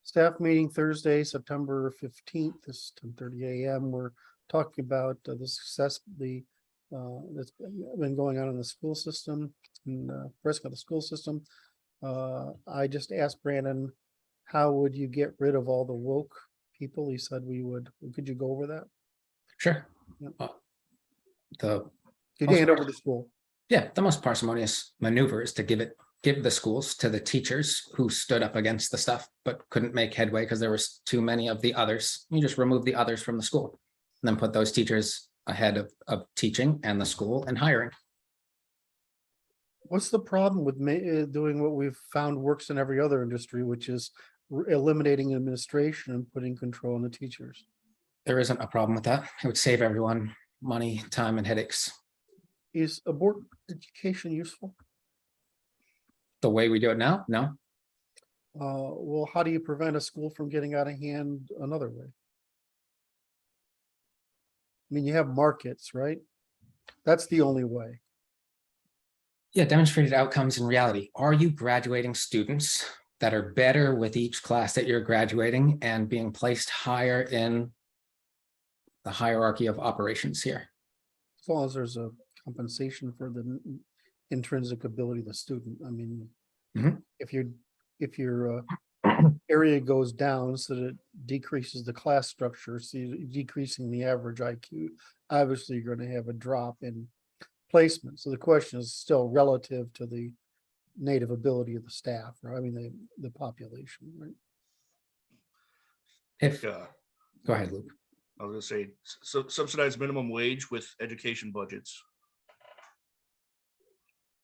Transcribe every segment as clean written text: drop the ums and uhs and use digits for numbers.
Staff meeting Thursday, September 15th, this 10:30 a.m. We're talking about the success, that's been going on in the school system and risk of the school system. I just asked Brandon, how would you get rid of all the woke people? He said we would. Could you go over that? Sure. Yep. The Could you hand over to school? Yeah, the most parsimonious maneuver is to give the schools to the teachers who stood up against the stuff but couldn't make headway because there was too many of the others. You just remove the others from the school and then put those teachers ahead of teaching and the school and hiring. What's the problem with doing what we've found works in every other industry, which is eliminating administration and putting control on the teachers? There isn't a problem with that. It would save everyone money, time, and headaches. Is abort education useful? The way we do it now? No. Well, how do you prevent a school from getting out of hand another way? I mean, you have markets, right? That's the only way. Yeah, demonstrated outcomes in reality. Are you graduating students that are better with each class that you're graduating and being placed higher in the hierarchy of operations here? As long as there's a compensation for the intrinsic ability of the student. I mean, if your area goes down, so that it decreases the class structure, so you're decreasing the average IQ, obviously you're going to have a drop in placement. So the question is still relative to the native ability of the staff, right? I mean, the population, right? Go ahead, Luke. I was gonna say, subsidized minimum wage with education budgets.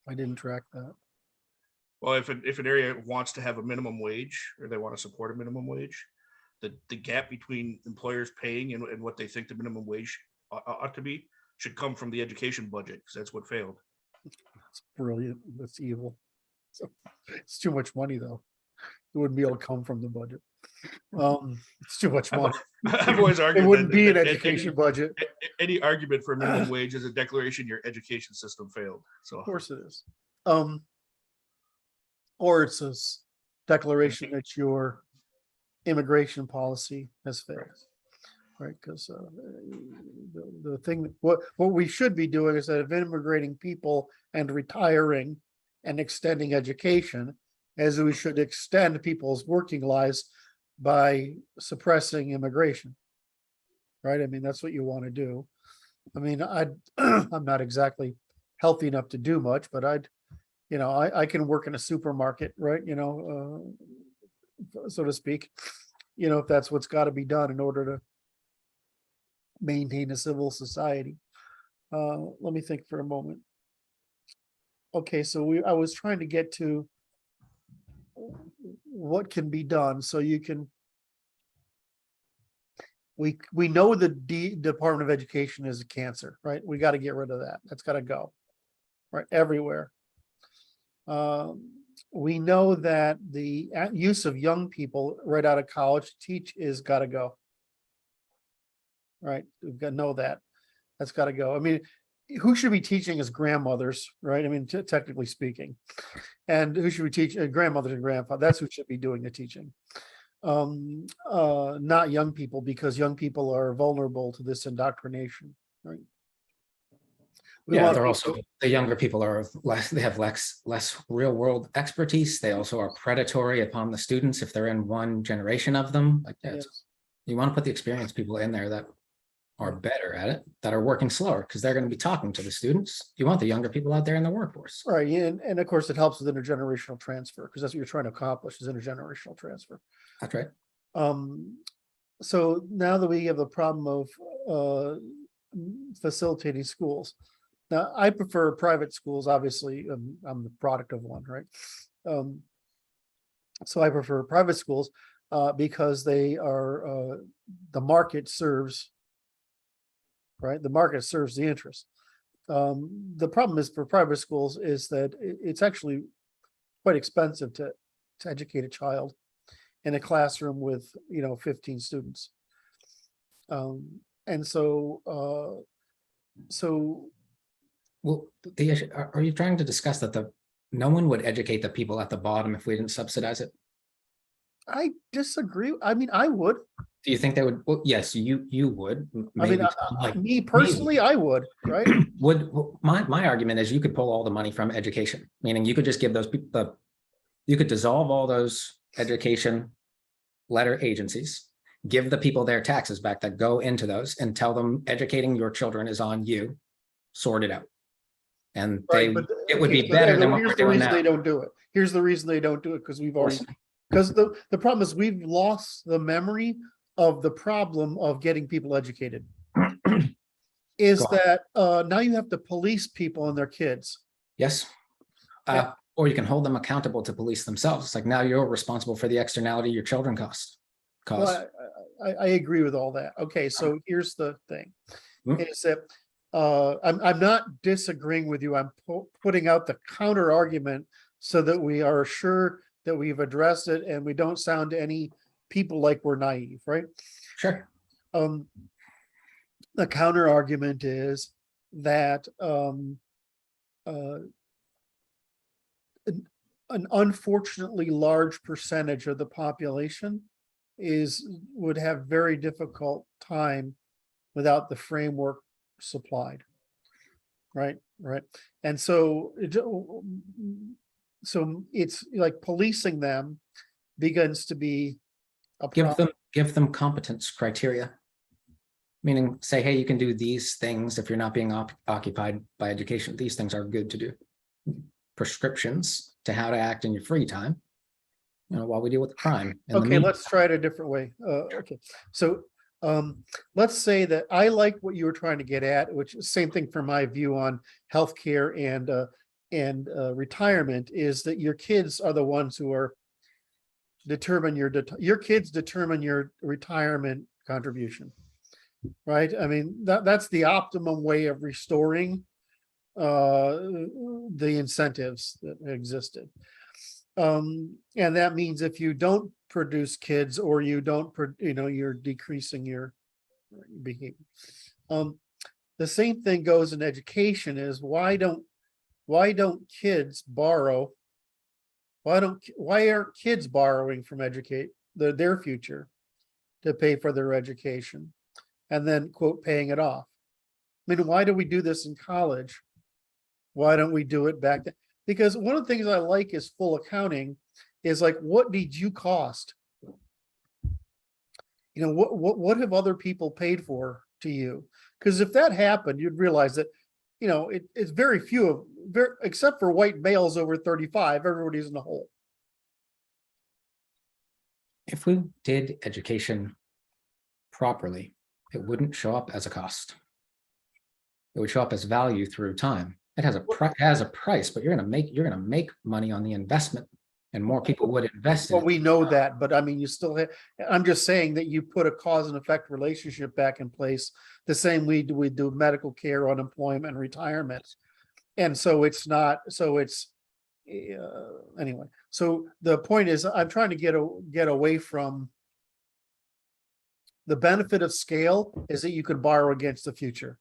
I didn't track that. Well, if an area wants to have a minimum wage or they want to support a minimum wage, the gap between employers paying and what they think the minimum wage ought to be should come from the education budget, because that's what failed. That's brilliant. That's evil. So, it's too much money, though. It wouldn't be able to come from the budget. It's too much money. I've always argued It wouldn't that be an education budget. Any argument for minimum wage is a declaration your education system failed. So Of course it is. Or it's a declaration that your immigration policy has failed, right? Because the thing, what we should be doing is that of immigrating people and retiring and extending education, as we should extend people's working lives by suppressing immigration, right? I mean, that's what you want to do. I mean, I'm not exactly healthy enough to do much, but I can work in a supermarket, right? So to speak, if that's what's got to be done in order to maintain a civil society. Let me think for a moment. Okay, so I was trying to get to what can be done so you can. We know the Department of Education is a cancer, right? We got to get rid of that. That's got to go, right? Everywhere. We know that the use of young people right out of college to teach is got to go. Right? We've got to know that. That's got to go. I mean, who should be teaching is grandmothers, right? I mean, technically speaking. And who should be teaching? Grandmothers and grandfathers. That's who should be doing the teaching. Not young people, because young people are vulnerable to this indoctrination, right? They're also, the younger people are less, they have less real world expertise. They also are predatory upon the students if they're in one generation of them. Like, you want to put the experienced people in there that are better at it, that are working slower, because they're going to be talking to the students. You want the younger people out there in the workforce. Right. And of course it helps with intergenerational transfer, because that's what you're trying to accomplish, is intergenerational transfer. That's right. So now that we have the problem of facilitating schools, now I prefer private schools. Obviously, I'm the product of one, right? So I prefer private schools because they are the market serves. Right, the market serves the interest. The problem is for private schools is that it's actually quite expensive to educate a child in a classroom with 15 students. And so well, the issue, are you trying to discuss that no one would educate the people at the bottom if we didn't subsidize it? I disagree. I mean, I would. Do you think they would? Well, yes, you would. I mean, Maybe like me personally, I would, right? my argument is you could pull all the money from education, meaning you could just give those people, you could dissolve all those education letter agencies, give the people their taxes back that go into those, and tell them educating your children is on you, sort it out. And Right, they, but it would okay, be so better than what here's we're the doing reason now. they don't do it. Here's the reason they don't do it, because we've already, because the problem is we've lost the memory of the problem of getting people educated. Is Go on. that now you have to police people and their kids. Yes. Or you can hold them accountable to police themselves. It's like, now you're responsible for the externality your children cause. Well, I agree with all that. Okay, so here's the thing, is that I'm not disagreeing with you. I'm putting out the counter argument so that we are sure that we've addressed it and we don't sound to any people like we're naive, right? Sure. The counter argument is that an unfortunately large percentage of the population would have very difficult time without the framework supplied. Right. And so it's like policing them begins to be a problem. Give them competence criteria. Meaning, say, hey, you can do these things if you're not being occupied by education. These things are good to do. Prescriptions to how to act in your free time, while we deal with the crime. Okay, let's try it a different way. Okay, so let's say that I like what you were trying to get at, which is same thing for my view on healthcare and retirement, is that your kids are the ones who are determine your kids determine your retirement contribution. Right. I mean, that's the optimum way of restoring the incentives that existed. And that means if you don't produce kids, or you don't, you're decreasing your behavior. The same thing goes in education, is why don't kids borrow? Why aren't kids borrowing from their future to pay for their education? And then, quote, paying it off. I mean, why do we do this in college? Why don't we do it back then? Because one of the things I like is full accounting, is like, what did you cost? What have other people paid for to you? Because if that happened, you'd realize that, it's very few except for white males over 35, everybody's in the hole. If we did education properly, it wouldn't show up as a cost. It would show up as value through time. It has a price, but you're gonna make money on the investment, and more people would invest in Well, we know that, but I mean, you still have, I'm just saying that you put a cause and effect relationship back in place, the same we do medical care, unemployment, and retirement. And so it's not, so it's anyway. So the point is, I'm trying to get away from the benefit of scale, is that you could borrow against the future.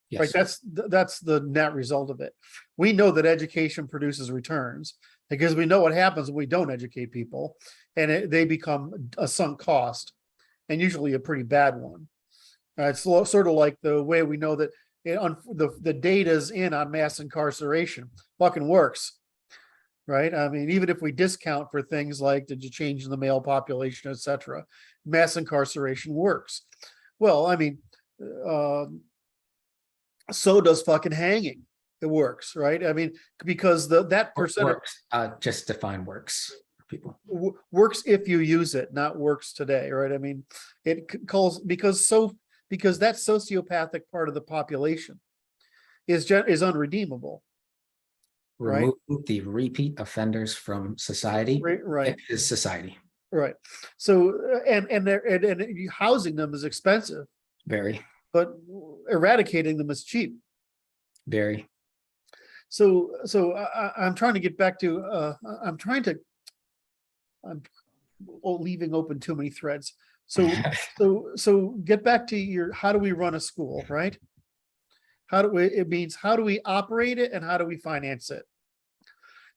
Yes. Right, that's the net result of it. We know that education produces returns, because we know what happens when we don't educate people, and they become a sunk cost, and usually a pretty bad one. It's sort of like the way we know that the data's in on mass incarceration fucking works, right? I mean, even if we discount for things like the change in the male population, etc., mass incarceration works. Well, I mean, so does fucking hanging. It works, right? I mean, because that percentage works. Just define works for people. Works if you use it, not works today, right? I mean, it calls because that sociopathic part of the population is unredeemable. Remove the repeat offenders from society. Right. It is society. Right. So and housing them is expensive. Very. But eradicating them is cheap. Very. So I'm trying to get back to I'm leaving open too many threads. So get back to how do we run a school, right? How do we operate it, and how do we finance it?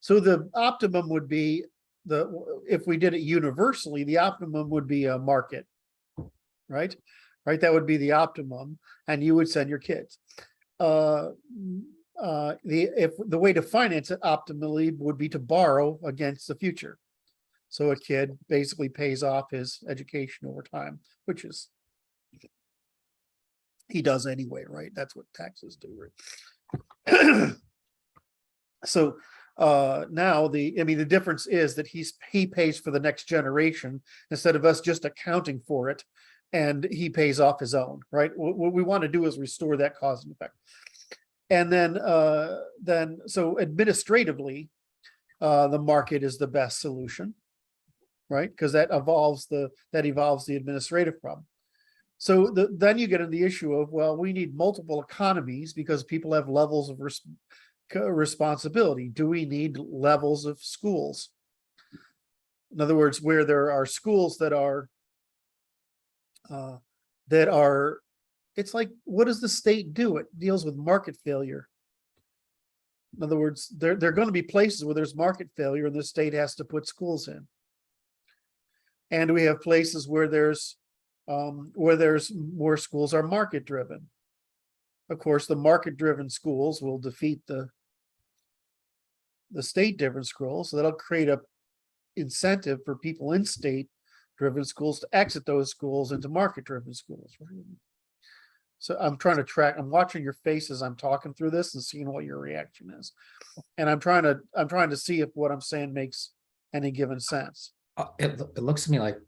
So the optimum would be if we did it universally, the optimum would be a market, right? Right, that would be the optimum, and you would send your kids. The way to finance it optimally would be to borrow against the future. So a kid basically pays off his education over time, which is he does anyway, right? That's what taxes do, right? So now the difference is that he pays for the next generation instead of us just accounting for it, and he pays off his own, right? What we want to do is restore that cause and effect. And then so administratively, the market is the best solution, right? Because that evolves the administrative problem. So then you get into the issue of, well, we need multiple economies because people have levels of responsibility. Do we need levels of schools? In other words, where there are schools that are, it's like, what does the state do? It deals with market failure. In other words, there are going to be places where there's market failure and the state has to put schools in. And we have places where there's more schools are market driven. Of course, the market driven schools will defeat the state driven schools. So that'll create a incentive for people in state driven schools to exit those schools into market driven schools. Right? So I'm trying to track, I'm watching your face as I'm talking through this and seeing what your reaction is. And I'm trying to see if what I'm saying makes any given sense. It looks to me like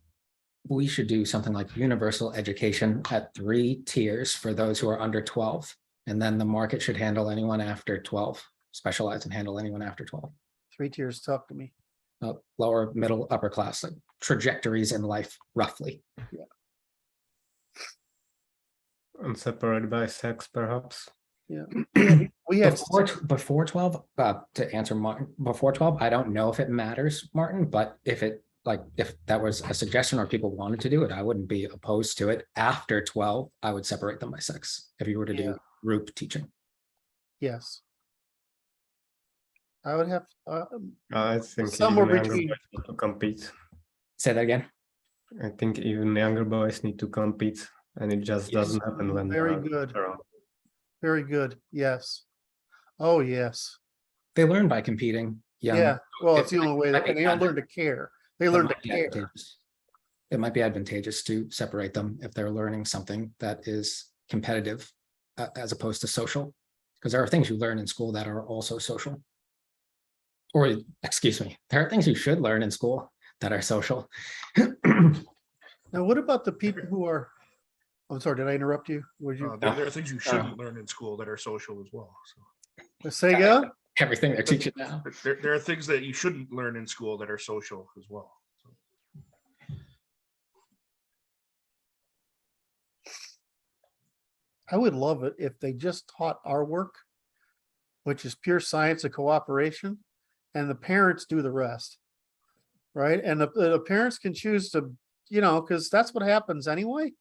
we should do something like universal education at 3 tiers for those who are under 12. And then the market should handle anyone after 12, specialize and handle anyone after 12. 3 tiers, talk to me. Lower, middle, upper class, like trajectories in life, roughly. Yeah. And separated by sex, perhaps. Yeah. We had Before 12, to answer Martin, before 12, I don't know if it matters, Martin, but if that was a suggestion or people wanted to do it, I wouldn't be opposed to it. After 12, I would separate them by sex if you were to do group teaching. Yes. I would have I think somewhere even younger between. boys need to compete. Say that again. I think even younger boys need to compete, and it just doesn't happen when Very they're good. around. Very good. Yes. Oh, yes. They learn by competing. Yeah. Well, it's the only way might be and they don't learn to care. They learn to care. It might be advantageous to separate them if they're learning something that is competitive as opposed to social, because there are things you learn in school that are also social. Or, excuse me, there are things you should learn in school that are social. Now, what about the people who are, I'm sorry, did I interrupt you? Would you There are things you shouldn't learn in school that are social as well. So say again? Everything they're teaching now. there are things that you shouldn't learn in school that are social as well. So. I would love it if they just taught our work, which is pure science and cooperation, and the parents do the rest. Right. And the parents can choose to, because that's what happens anyway.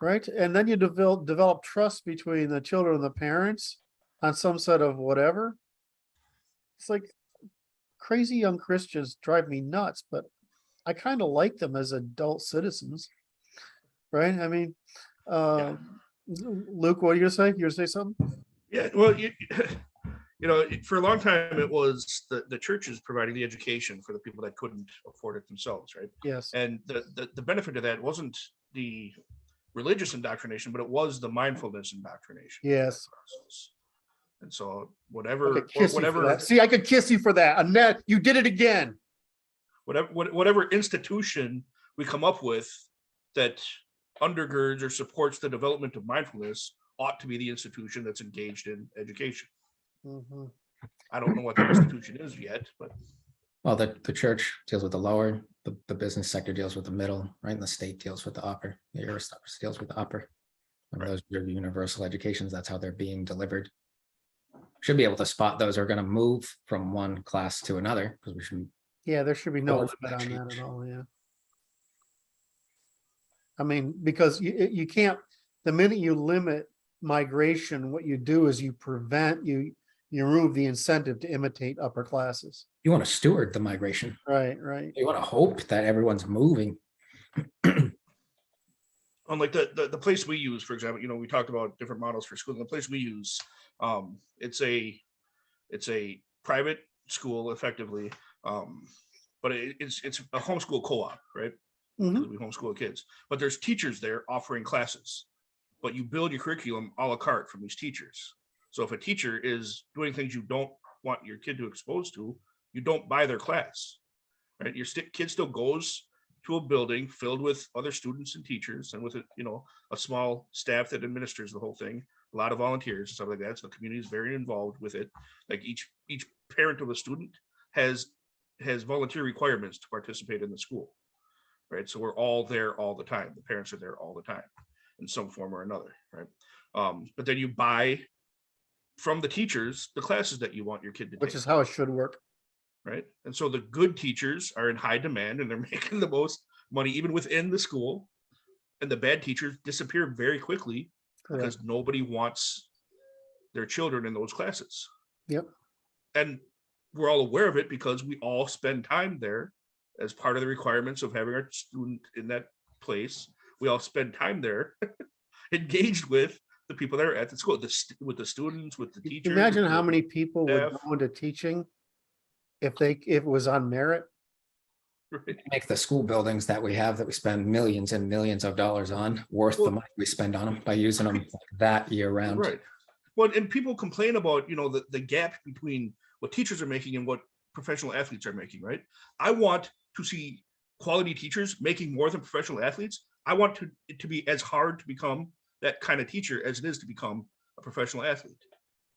Right. And then you develop trust between the children and the parents on some set of whatever. It's like crazy young Christians drive me nuts, but I kind of like them as adult citizens. Right. I mean, Luke, what are you gonna say? You gonna say something? Yeah, well, for a long time it was the churches providing the education for the people that couldn't afford it themselves, right? Yes. And the benefit of that wasn't the religious indoctrination, but it was the mindfulness indoctrination. Yes. And so I whatever could kiss you for that. See, I could kiss you for that. Annette, you did it again. Whatever institution we come up with that undergirds or supports the development of mindfulness ought to be the institution that's engaged in education. Mm-hmm. I don't know what that institution is yet, but Well, the church deals with the lower, the business sector deals with the middle, right? And the state deals with the upper, the aristocracy deals with the upper. And those are universal educations, that's how they're being delivered. Should be able to spot those who are going to move from one class to another, because we should. Yeah, there should be no limit on that at all. Yeah. I mean, because you can't, the minute you limit migration, what you do is you prevent, you You remove the incentive to imitate upper classes. You want to steward the migration. Right, right. You want to hope that everyone's moving. Unlike the place we use, for example, we talked about different models for school. The place we use, it's a private school effectively, but it's a homeschool co-op, right? Mhm. Because we homeschool kids, but there's teachers there offering classes, but you build your curriculum a la carte from these teachers. So if a teacher is doing things you don't want your kid to expose to, you don't buy their class, right? Your kid still goes to a building filled with other students and teachers and with a small staff that administers the whole thing, a lot of volunteers and stuff like that. So the community is very involved with it. Like each parent of a student has volunteer requirements to participate in the school, right? So we're all there all the time. The parents are there all the time in some form or another, right? But then you buy from the teachers the classes that you want your kid to take. Which is how it should work. Right. And so the good teachers are in high demand and they're making the most money even within the school. And the bad teachers disappear very quickly because nobody wants their children in those classes. Yep. And we're all aware of it because we all spend time there as part of the requirements of having our student in that place. We all spend time there engaged with the people that are at the school, with the students, with the teachers. Imagine how many people would staff. go into teaching if it was on merit. Right. Make the school buildings that we have that we spend millions and millions of dollars on worth the money we spend on them by using them like that year round. Right. Well, and people complain about, the gap between what teachers are making and what professional athletes are making, right? I want to see quality teachers making more than professional athletes. I want it to be as hard to become that kind of teacher as it is to become a professional athlete.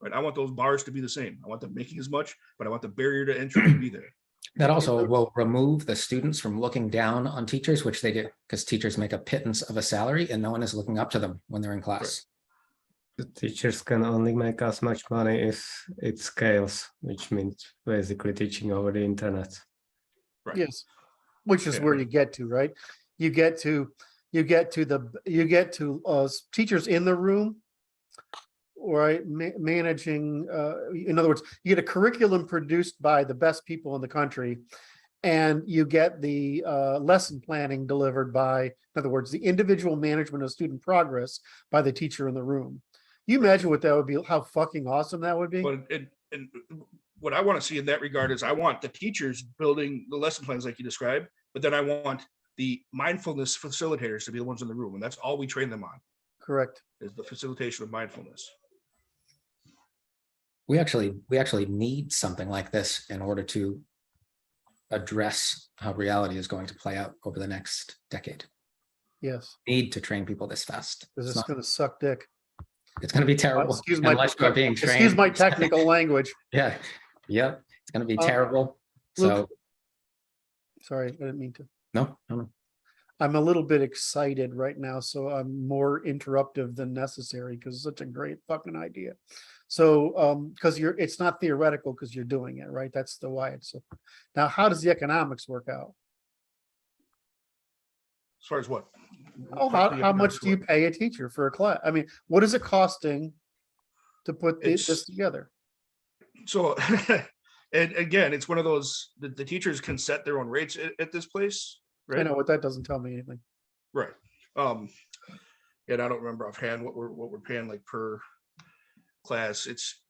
Right. I want those bars to be the same. I want them making as much, but I want the barrier to entry to be there. That also will remove the students from looking down on teachers, which they do, because teachers make a pittance of a salary and no one is looking up to them when they're in class. The teachers can only make as much money if it scales, which means basically teaching over the internet. Right. Yes. Which is where you get to, right? You get to teachers in the room, right? Managing, in other words, you get a curriculum produced by the best people in the country, and you get the lesson planning delivered by, in other words, the individual management of student progress by the teacher in the room. You imagine what that would be, how fucking awesome that would be? But and what I want to see in that regard is I want the teachers building the lesson plans like you described, but then I want the mindfulness facilitators to be the ones in the room, and that's all we train them on. Correct. Is the facilitation of mindfulness. We actually need something like this in order to address how reality is going to play out over the next decade. Yes. Need to train people this fast. Because it's going to suck dick. It's going to be terrible. Unless you're being trained. Excuse my technical language. Yeah. Yep. It's going to be terrible. Luke, So sorry, I didn't mean to. no. I'm a little bit excited right now, so I'm more interruptive than necessary because it's such a great fucking idea. So, because it's not theoretical because you're doing it, right? That's the why it's so. Now, how does the economics work out? As far as what? Oh, how much do you pay a teacher for a class? I mean, what is it costing to put this together? So, and again, it's one of those, the teachers can set their own rates at this place, right? I know, what that doesn't tell me anything. Right. And I don't remember offhand what we're paying like per class. It's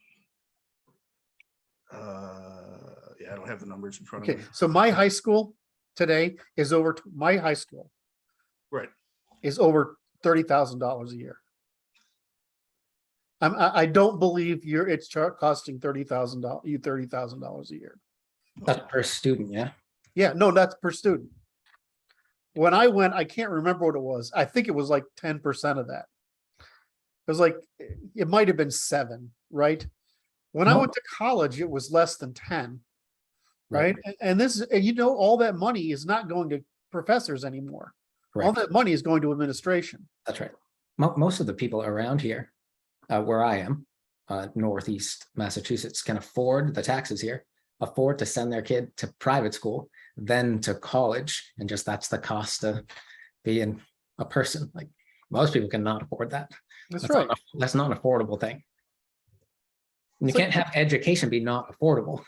yeah, I don't have the numbers in front of Okay, me. so my high school today is over, my high school Right. is over $30,000 a year. I don't believe it's costing $30,000 a year. That's per student. Yeah. Yeah, no, that's per student. When I went, I can't remember what it was. I think it was like 10% of that. It was like, it might have been 7, right? When I went to college, it was less than 10, right? And all that money is not going to professors anymore. Correct. All that money is going to administration. That's right. Most of the people around here, where I am, Northeast Massachusetts, can afford the taxes here, afford to send their kid to private school, then to college, and just that's the cost of being a person. Like most people cannot afford that. That's right. That's not an affordable thing. You It's like- can't have education be not affordable.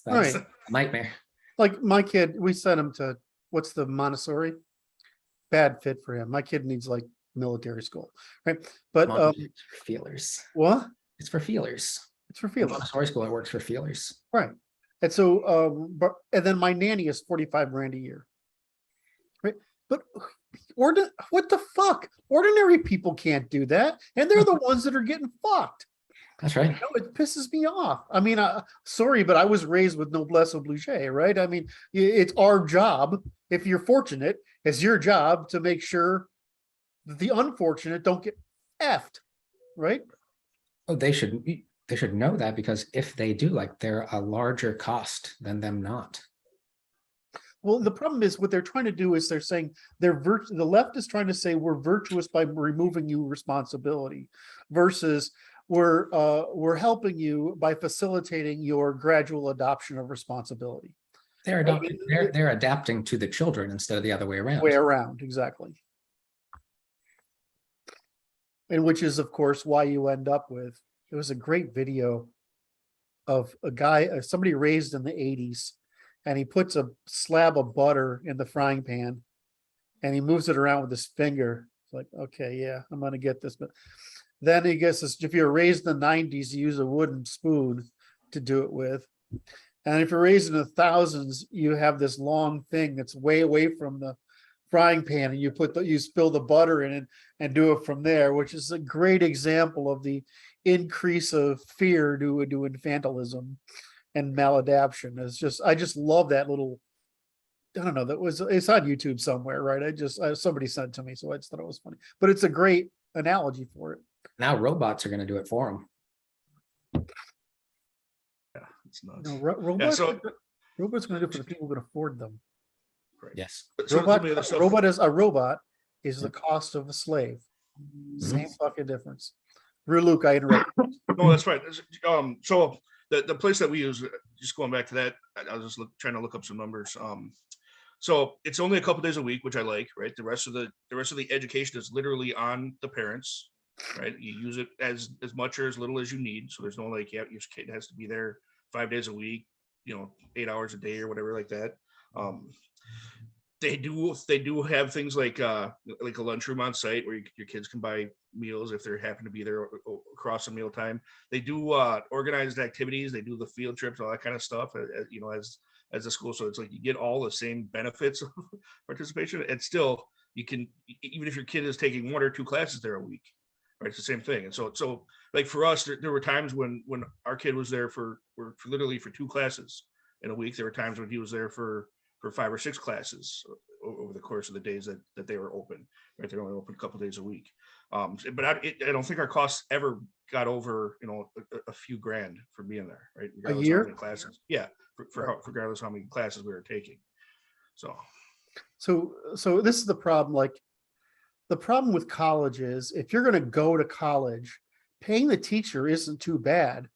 That's Right. a nightmare. Like my kid, we sent him to, what's the Montessori? Bad fit for him. My kid needs like military school, right? But It's for feelers. what? It's for feelers. It's for In feelings, Montessori school, it works for feelers. right? And so, but and then my nanny is 45 grand a year, right? But what the fuck? Ordinary people can't do that, and they're the ones that are getting fucked. That's right. No, it pisses me off. I mean, sorry, but I was raised with noblesse oblige, right? I mean, it's our job. If you're fortunate, it's your job to make sure that the unfortunate don't get effed, right? Oh, they should know that, because if they do, like, they're a larger cost than them not. Well, the problem is what they're trying to do is they're saying the left is trying to say we're virtuous by removing you responsibility, versus we're helping you by facilitating your gradual adoption of responsibility. They're adapting to the children instead of the other way around. Way around, exactly. And which is, of course, why you end up with, it was a great video of a guy, somebody raised in the 80s, and he puts a slab of butter in the frying pan and he moves it around with his finger. It's like, okay, yeah, I'm gonna get this. But then he gets this, if you're raised in the 90s, you use a wooden spoon to do it with. And if you're raised in the thousands, you have this long thing that's way away from the frying pan, and you spill the butter in it and do it from there, which is a great example of the increase of fear due to infantilism and maladaption. I just love that little, I don't know, it's on YouTube somewhere, right? Somebody sent it to me, so I just thought it was funny, but it's a great analogy for it. Now robots are going to do it for them. Yeah, it's nuts. No, robots, so- robots going to do it for the people who can afford them. Right. Yes. So Robot, some of the other stuff- a robot is the cost of a slave. Same fucking difference. Luke, I interrupted. No, that's right. So the place that we use, just going back to that, I was just trying to look up some numbers. So it's only a couple days a week, which I like, right? The rest of the education is literally on the parents, right? You use it as much or as little as you need. So there's no like, yeah, your kid has to be there 5 days a week, 8 hours a day or whatever like that. They do have things like a lunchroom on site where your kids can buy meals if they happen to be there across the meal time. They do organized activities. They do the field trips, all that kind of stuff, as a school. So it's like you get all the same benefits of participation. And still, you can, even if your kid is taking 1 or 2 classes there a week, right? It's the same thing. And so like for us, there were times when our kid was there for literally for 2 classes in a week. There were times when he was there for 5 or 6 classes over the course of the days that they were open, right? They're only open a couple of days a week. But I don't think our costs ever got over, a few grand for being there, right? Regardless year? of how many classes. Yeah. Regardless of how many classes we were taking. So this is the problem. Like, the problem with college is if you're going to go to college, paying the teacher isn't too bad,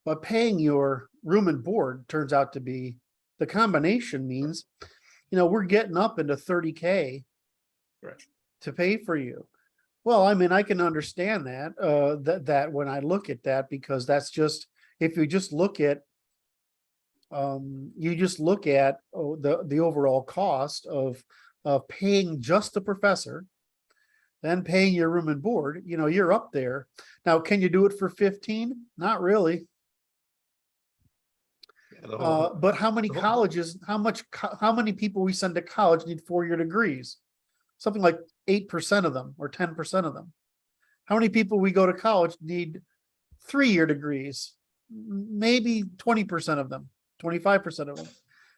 but paying your room and board turns out to be, the combination means, we're getting up into 30K Right. to pay for you. Well, I mean, I can understand that, that when I look at that, because that's just, if you just look at, the overall cost of paying just the professor, then paying your room and board, you're up there. Now, can you do it for 15? Not really. Yeah, But how many colleges, how many people we send to college need 4-year degrees? Something like 8% of them or 10% of them. How many people we go to college need 3-year degrees? Maybe 20% of them, 25% of them.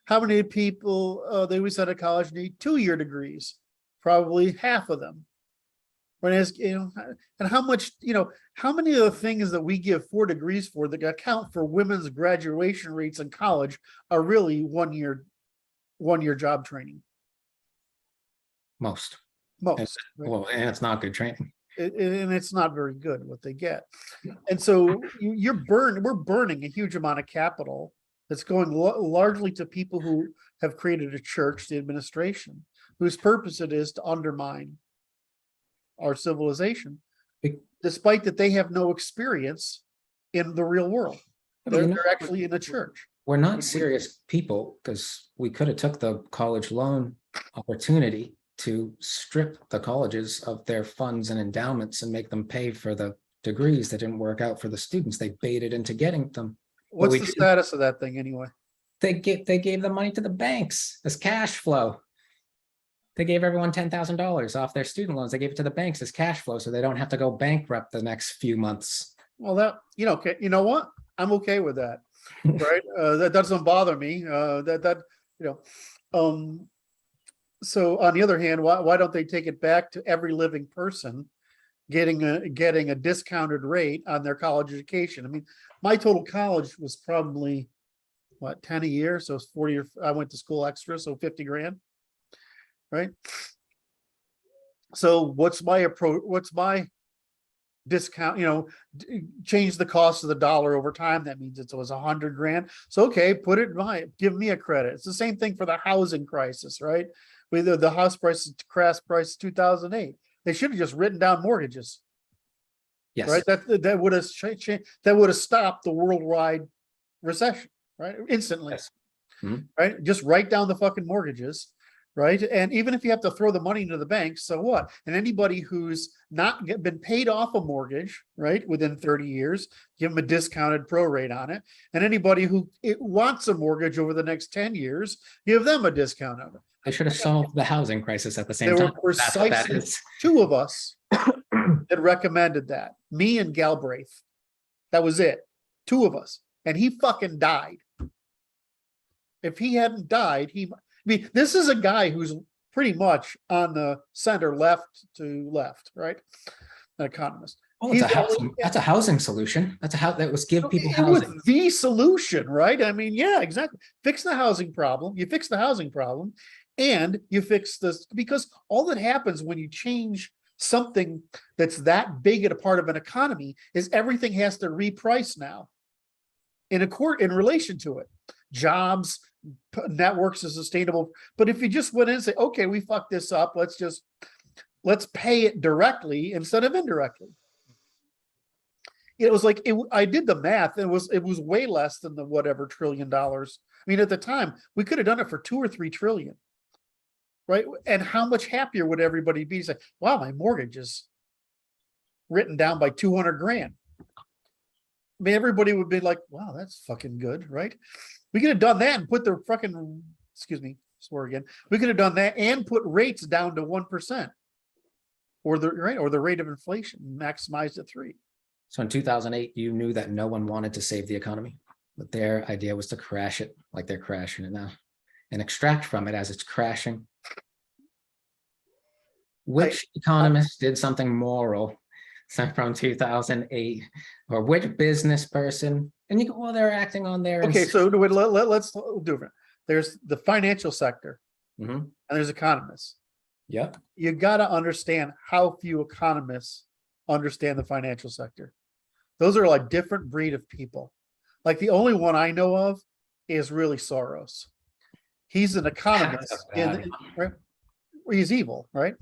How many people that we send to college need 2-year degrees? Probably half of them. Whereas, and how much, how many of the things that we give 4 degrees for that account for women's graduation rates in college are really 1-year job training? Most. Most. Right? Well, and it's not good training. And it's not very good what they get. And so we're burning a huge amount of capital that's going largely to people who have created a church, the administration, whose purpose it is to undermine our civilization, despite that they have no experience in the real world. But They're, you know, they're actually in the church. we're not serious people because we could have took the college loan opportunity to strip the colleges of their funds and endowments and make them pay for the degrees that didn't work out for the students. They baited into getting them. What's we the didn't. status of that thing anyway? They gave the money to the banks as cash flow. They gave everyone $10,000 off their student loans. They gave it to the banks as cash flow so they don't have to go bankrupt the next few months. Well, that, okay, you know what? I'm okay with that, right? That doesn't bother me. So on the other hand, why don't they take it back to every living person getting a discounted rate on their college education? I mean, my total college was probably what, 10 a year, so it's 40, or I went to school extra, so 50 grand, right? So what's my approach? What's my discount? Change the cost of the dollar over time. That means it was 100 grand. So okay, put it right, give me a credit. It's the same thing for the housing crisis, right? With the house prices, crash price 2008. They should have just written down mortgages. Yes. Right. That would have stopped the worldwide recession, right? Instantly. Yes. Mm-hmm. Right. Just write down the fucking mortgages. Right. And even if you have to throw the money into the bank, so what? And anybody who's not been paid off a mortgage, right, within 30 years, give them a discounted pro rate on it. And anybody who wants a mortgage over the next 10 years, give them a discount on it. They should have solved the housing crisis at the same There time. were That's what that precisely is. two of us that recommended that. Me and Galbraith. That was it. Two of us. And he fucking died. If he hadn't died, this is a guy who's pretty much on the center left to left, right? An economist. Oh, that's a housing solution. That was give people It was housing. the solution, right? I mean, yeah, exactly. Fix the housing problem. You fix the housing problem and you fix this, because all that happens when you change something that's that big at a part of an economy is everything has to reprice now in relation to it. Jobs, networks are sustainable. But if you just went in and say, okay, we fucked this up, let's pay it directly instead of indirectly. It was like, I did the math. It was way less than the whatever $1 trillion. I mean, at the time, we could have done it for 2 or 3 trillion. Right. And how much happier would everybody be? Say, wow, my mortgage is written down by 200 grand. I mean, everybody would be like, wow, that's fucking good. Right. We could have done that and put the fucking, excuse me, swear again. We could have done that and put rates down to 1% or the rate of inflation, maximized at 3%. So in 2008, you knew that no one wanted to save the economy, but their idea was to crash it like they're crashing it now and extract from it as it's crashing. Which economist did something moral from 2008, or which business person? And you go, well, they're acting on their. Okay, so let's do it. There's the financial sector, and there's economists. Yep. You got to understand how few economists understand the financial sector. Those are like different breed of people. Like the only one I know of is really Soros. He's an economist. Right? He's evil, right?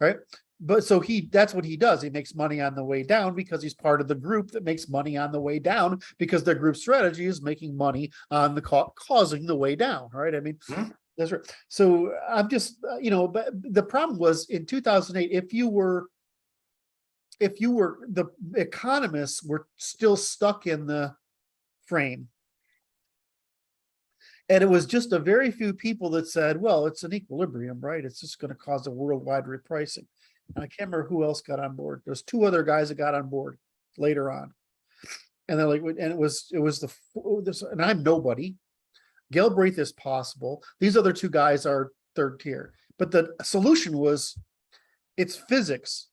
Right. But so that's what he does. He makes money on the way down because he's part of the group that makes money on the way down because their group strategy is making money on the causing the way down. Right. I mean, that's right. So I'm just, but the problem was in 2008, if you were the economists were still stuck in the frame. And it was just a very few people that said, well, it's an equilibrium, right? It's just going to cause a worldwide repricing. And I can't remember who else got on board. There's 2 other guys that got on board later on. And they're like, and it was and I'm nobody. Galbraith is possible. These other 2 guys are third tier. But the solution was, it's physics.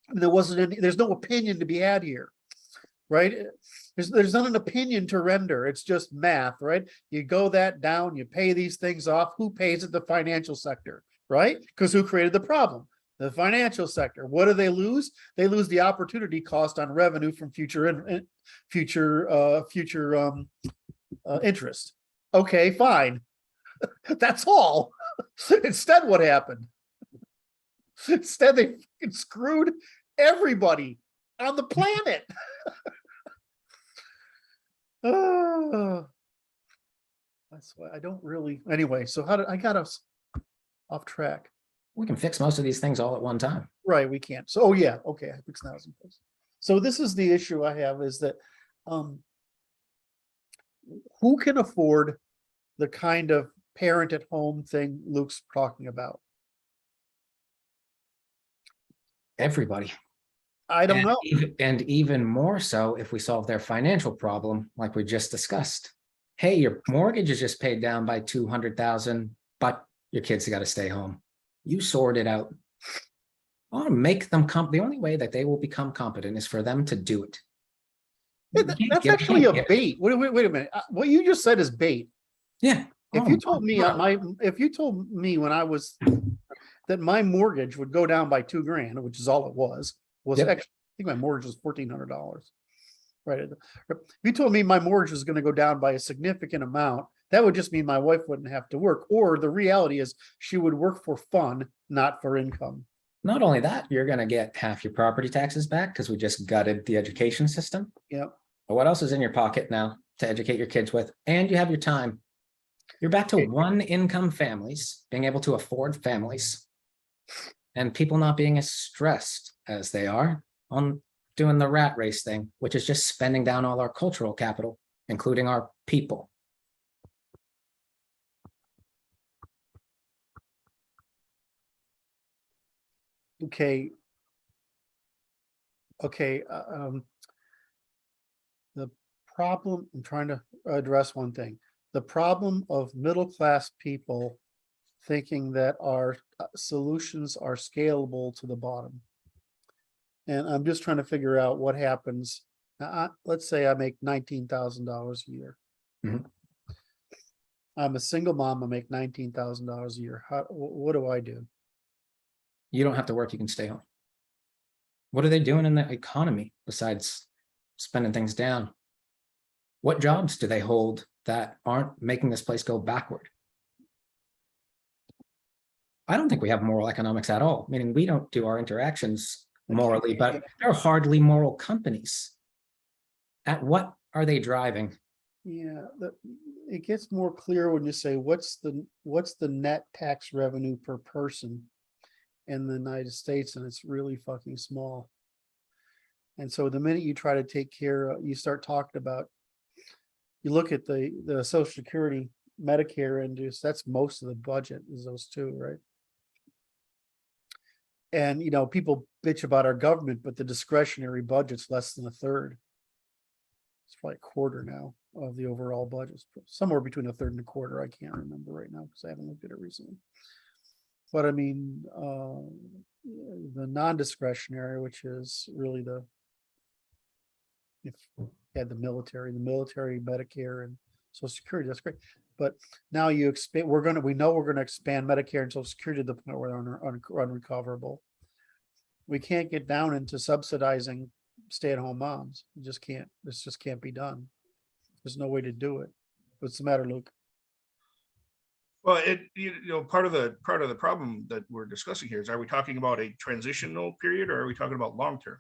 And there's no opinion to be had here. Right? There's not an opinion to render. It's just math, right? You go that down, you pay these things off. Who pays it? The financial sector, right? Because who created the problem? The financial sector. What do they lose? They lose the opportunity cost on revenue from future interest. Okay, fine. That's all. Instead, what happened? Instead, they screwed everybody on the planet. Oh, that's why I don't really, anyway, so how did, I got us off track. We can fix most of these things all at one time. Right, we can't. So, oh yeah, okay, I fixed housing first. So this is the issue I have is that, who can afford the kind of parent at home thing Luke's talking about? Everybody. I don't And know. and even more so if we solve their financial problem, like we just discussed. Hey, your mortgage is just paid down by 200,000, but your kids got to stay home. You sort it out. I want to make them the only way that they will become competent is for them to do it. Yeah, You can't that's give- actually a can't give- bait. Wait a minute. What you just said is bait. Yeah. If Oh, you told me bro. if you told me when I was that my mortgage would go down by $2,000, which is all it was Yep. actually, I think my mortgage was $1,400. Right. If you told me my mortgage was going to go down by a significant amount, that would just mean my wife wouldn't have to work. Or the reality is she would work for fun, not for income. Not only that, you're going to get half your property taxes back because we just gutted the education system. Yep. But what else is in your pocket now to educate your kids with? And you have your time. You're back to one income families, being able to afford families, and people not being as stressed as they are on doing the rat race thing, which is just spending down all our cultural capital, including our people. Okay. The problem, I'm trying to address one thing. The problem of middle-class people thinking that our solutions are scalable to the bottom. And I'm just trying to figure out what happens. Let's say I make $19,000 a year. Mhm. I'm a single mom, I make $19,000 a year. What do I do? You don't have to work, you can stay home. What are they doing in the economy besides spending things down? What jobs do they hold that aren't making this place go backward? I don't think we have moral economics at all, meaning we don't do our interactions morally, but they're hardly moral companies. At what are they driving? Yeah, it gets more clear when you say what's the net tax revenue per person in the United States, and it's really fucking small. And so the minute you try to take care, you start talking about, you look at the Social Security, Medicare, and just that's most of the budget is those two, right? And people bitch about our government, but the discretionary budget's less than a third. It's probably a quarter now of the overall budget, somewhere between a third and a quarter. I can't remember right now because I haven't looked at it recently. But I mean, the non-discretionary, which is really if you had the military, Medicare, and Social Security, that's great. But now you expand. We know we're gonna expand Medicare and Social Security to the point where they're unrecoverable. We can't get down into subsidizing stay-at-home moms. You just can't. This just can't be done. There's no way to do it. What's the matter, Luke? Well, part of the problem that we're discussing here is, are we talking about a transitional period or are we talking about long term?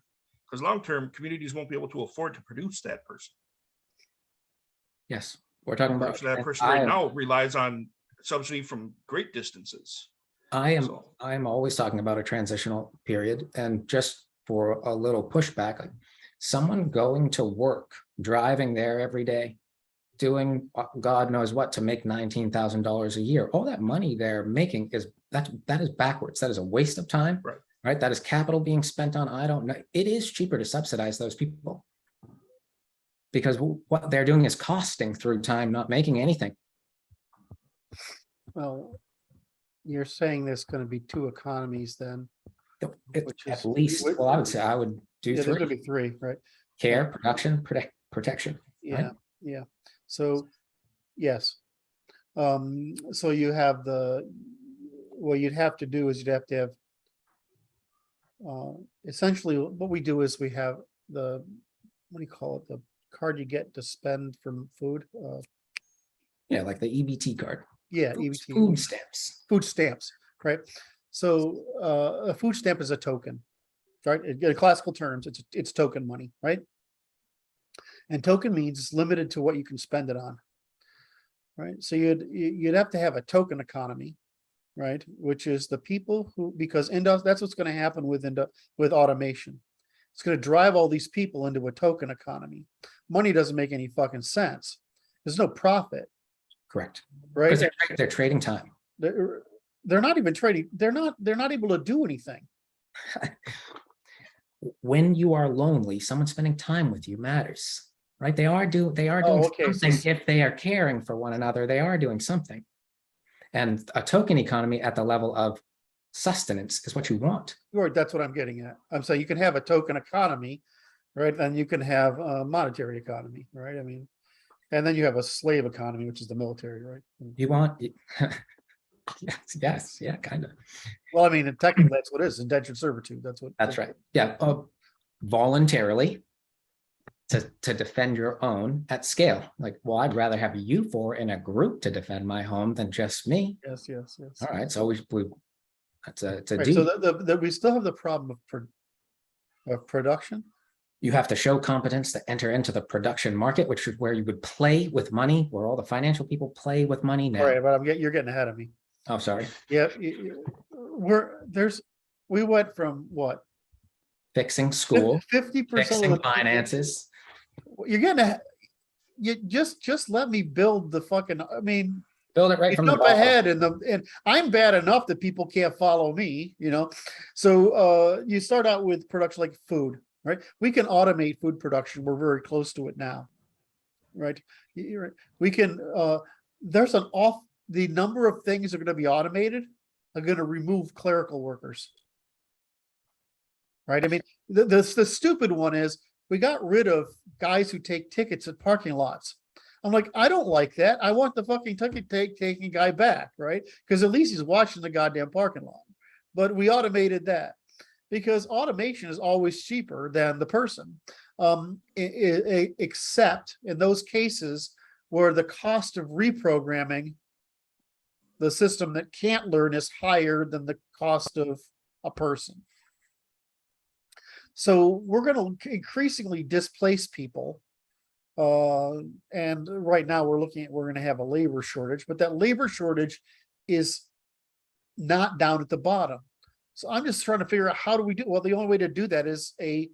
Because long term, communities won't be able to afford to produce that person. Yes, we're talking about That person right now relies on subsidy from great distances. I am always talking about a transitional period, and just for a little pushback, like someone going to work, driving there every day, doing God knows what to make $19,000 a year. All that money they're making that is backwards. That is a waste of time, right? That is capital being spent on, I don't know. It is cheaper to subsidize those people because what they're doing is costing through time, not making anything. Well, you're saying there's going to be two economies then. At least, well, I would say I would do there's going to three. be three, right? Care, production, protection. Yeah, right? yeah. So, yes. So you have what you'd have to do is you'd have to have, essentially what we do is we have what do you call it? The card you get to spend from food. Yeah, like the EBT card. Yeah, EBT. Food stamps, right? So a food stamp is a token, right? In classical terms, it's token money, right? And token means it's limited to what you can spend it on. Right, so you'd have to have a token economy, right? Which is the people who, because that's what's going to happen with automation. It's going to drive all these people into a token economy. Money doesn't make any fucking sense. There's no profit. Correct. Right? Because they're trading time. They're not even trading. They're not able to do anything. When you are lonely, someone spending time with you matters, right? They are doing okay, something. If they are caring for one another, they are doing something. And a token economy at the level of sustenance is what you want. Right, that's what I'm getting at. I'm saying you can have a token economy, right? And you can have a monetary economy, right? I mean, and then you have a slave economy, which is the military, right? You want, yes, yeah, kind of. Well, I mean, and technically that's what it is, indentured servitude. That's right. Yeah, voluntarily to defend your own at scale. Like, well, I'd rather have you four in a group to defend my home than just me. Yes. All right, so we it's a Right, do. so we still have the problem of production. You have to show competence to enter into the production market, which is where you would play with money, where all the financial people play with money now. All right, but you're getting ahead of me. Oh, sorry. Yeah, we went from what? Fixing school, 50% fixing of the finances. you're gonna you just let me build the fucking, I mean, Build it right you from the jump bottom. ahead and I'm bad enough that people can't follow me, you know. So you start out with production like food, right? We can automate food production. We're very close to it now, right? We can there's the number of things that are going to be automated are going to remove clerical workers. Right? I mean, the stupid one is we got rid of guys who take tickets at parking lots. I'm like, I don't like that. I want the fucking ticket taking guy back, right? Because at least he's watching the goddamn parking lot. But we automated that because automation is always cheaper than the person, except in those cases where the cost of reprogramming the system that can't learn is higher than the cost of a person. So we're going to increasingly displace people. And right now we're going to have a labor shortage, but that labor shortage is not down at the bottom. So I'm just trying to figure out how do we do, well, the only way to do that is a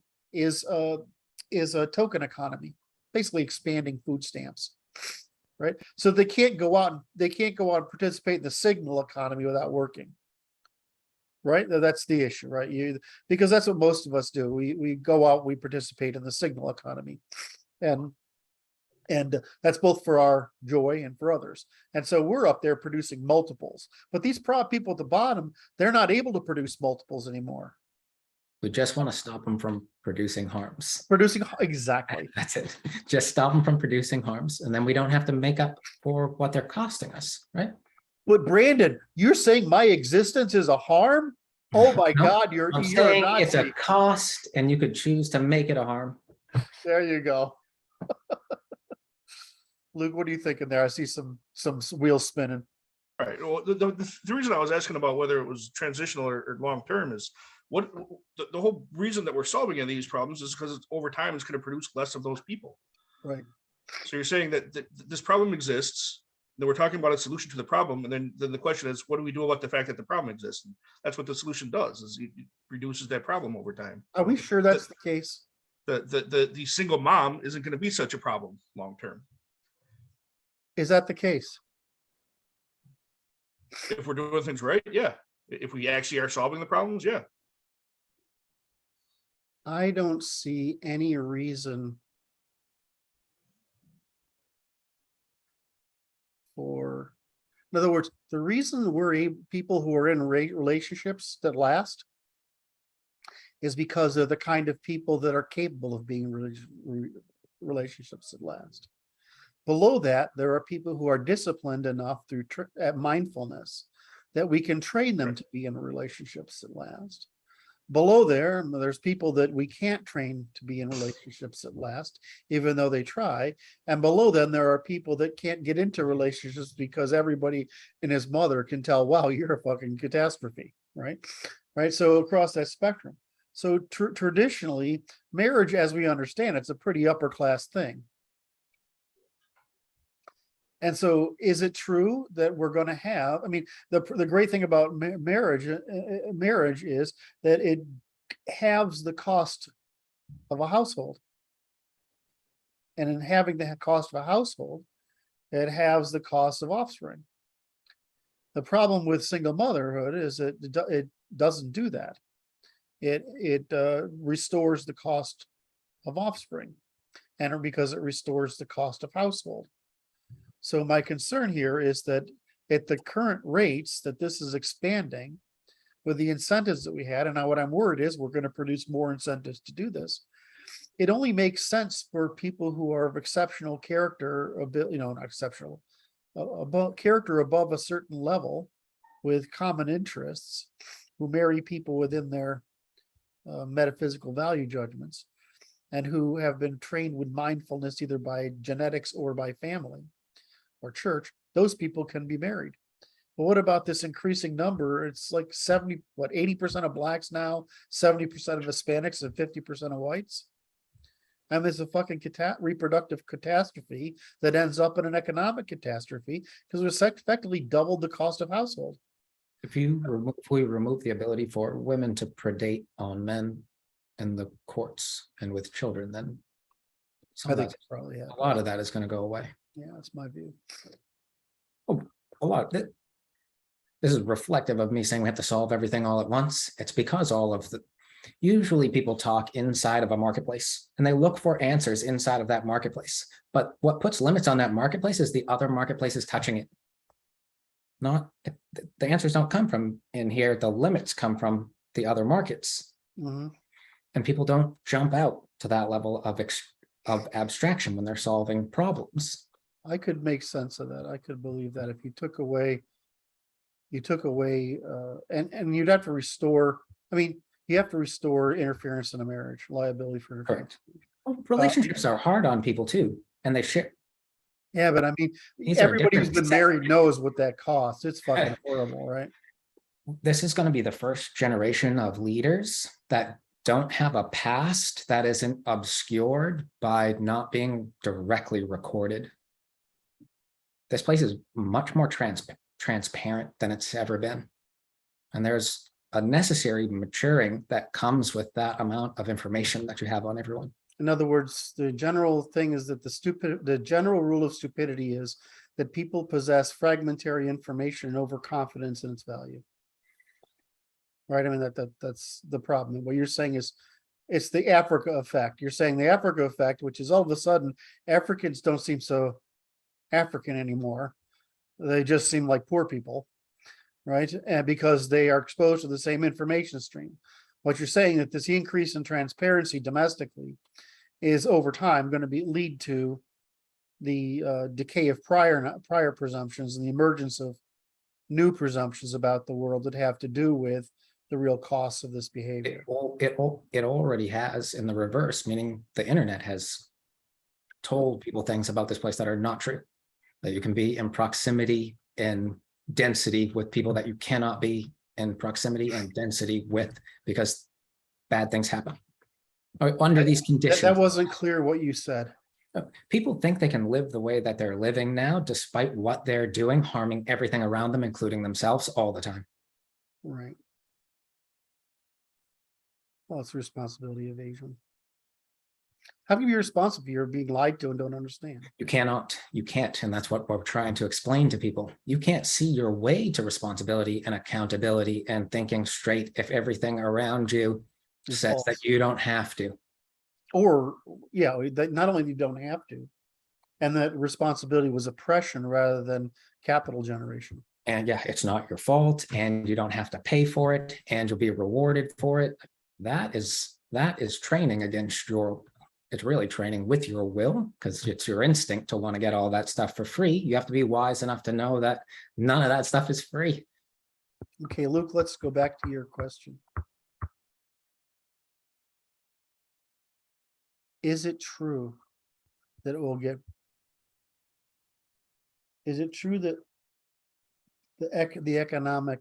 token economy, basically expanding food stamps, right? So they can't go out and participate in the signal economy without working. Right? That's the issue, right? Because that's what most of us do. We go out, we participate in the signal economy. And that's both for our joy and for others. And so we're up there producing multiples. But these people at the bottom, they're not able to produce multiples anymore. We just want to stop them from producing harms. Exactly. That's it. Just stop them from producing harms. And then we don't have to make up for what they're costing us, right? But Brandon, you're saying my existence is a harm? Oh my No, God, you're saying a it's a Nazi. cost and you could choose to make it a harm. There you go. Luke, what are you thinking there? I see some wheels spinning. All right. Well, the reason I was asking about whether it was transitional or long term is what the whole reason that we're solving any of these problems is because over time it's going to produce less of those people. Right. So you're saying that this problem exists. Then we're talking about a solution to the problem, and then the question is, what do we do about the fact that the problem exists? And that's what the solution does: is it reduces that problem over time. Are we sure that's the case? The single mom isn't going to be such a problem long term. Is that the case? If we're doing things right, yeah. If we actually are solving the problems, yeah. I don't see any reason for, in other words, the reason we're people who are in relationships that last is because they're the kind of people that are capable of being relationships that last. Below that, there are people who are disciplined enough through mindfulness that we can train them to be in relationships that last. Below there's people that we can't train to be in relationships that last, even though they try. And below them, there are people that can't get into relationships because everybody and his mother can tell, wow, you're a fucking catastrophe, right? Right. So across that spectrum. So traditionally, marriage, as we understand, it's a pretty upper class thing. And so is it true that we're going to have, I mean, the great thing about marriage is that it halves the cost of a household. And in having the cost of a household, it halves the cost of offspring. The problem with single motherhood is that it doesn't do that. It restores the cost of offspring, and because it restores the cost of household. So my concern here is that at the current rates that this is expanding, with the incentives that we had, and now what I'm worried is we're going to produce more incentives to do this. It only makes sense for people who are of exceptional character, not exceptional, above character above a certain level, with common interests, who marry people within their metaphysical value judgments, and who have been trained with mindfulness either by genetics or by family or church. Those people can be married. But what about this increasing number? It's like 80% of blacks now, 70% of Hispanics, and 50% of whites. And there's a fucking reproductive catastrophe that ends up in an economic catastrophe because we've effectively doubled the cost of household. If we remove the ability for women to predate on men in the courts and with children, then I think that's probably a lot of that is going to go away. Yeah, that's my view. A lot. This is reflective of me saying we have to solve everything all at once. It's because usually people talk inside of a marketplace and they look for answers inside of that marketplace. But what puts limits on that marketplace is the other marketplaces touching it. The answers don't come from in here. The limits come from the other markets. Mm-hmm. And people don't jump out to that level of abstraction when they're solving problems. I could make sense of that. I could believe that if you took away, and you'd have to restore, you have to restore interference in a marriage, liability for interference. Correct. Relationships are hard on people too, and they share. Yeah, but everybody who's been married knows what that costs. It's fucking horrible, right? This is going to be the first generation of leaders that don't have a past that isn't obscured by not being directly recorded. This place is much more transparent than it's ever been. And there's a necessary maturing that comes with that amount of information that you have on everyone. In other words, the general thing is that the general rule of stupidity is that people possess fragmentary information and overconfidence in its value. Right? That's the problem. And what you're saying is it's the Africa effect. You're saying the Africa effect, which is all of a sudden Africans don't seem so African anymore. They just seem like poor people, right? And because they are exposed to the same information stream. What you're saying that this increase in transparency domestically is over time going to lead to the decay of prior presumptions and the emergence of new presumptions about the world that have to do with the real costs of this behavior. It already has in the reverse, meaning the internet has told people things about this place that are not true. That you can be in proximity and density with people that you cannot be in proximity and density with, because bad things happen under these conditions. That wasn't clear what you said. People think they can live the way that they're living now, despite what they're doing, harming everything around them, including themselves, all the time. Right. Well, it's responsibility evasion. How can you be responsible if you're being lied to and don't understand? You can't. And that's what we're trying to explain to people. You can't see your way to responsibility and accountability and thinking straight if everything around you says that you don't have to. Or, yeah, that not only you don't have to, and that responsibility was oppression rather than capital generation. And yeah, it's not your fault, and you don't have to pay for it, and you'll be rewarded for it. That is training against it's really training with your will, because it's your instinct to want to get all that stuff for free. You have to be wise enough to know that none of that stuff is free. Okay, Luke, let's go back to your question. Is it true that it will get? Is it true that the economic?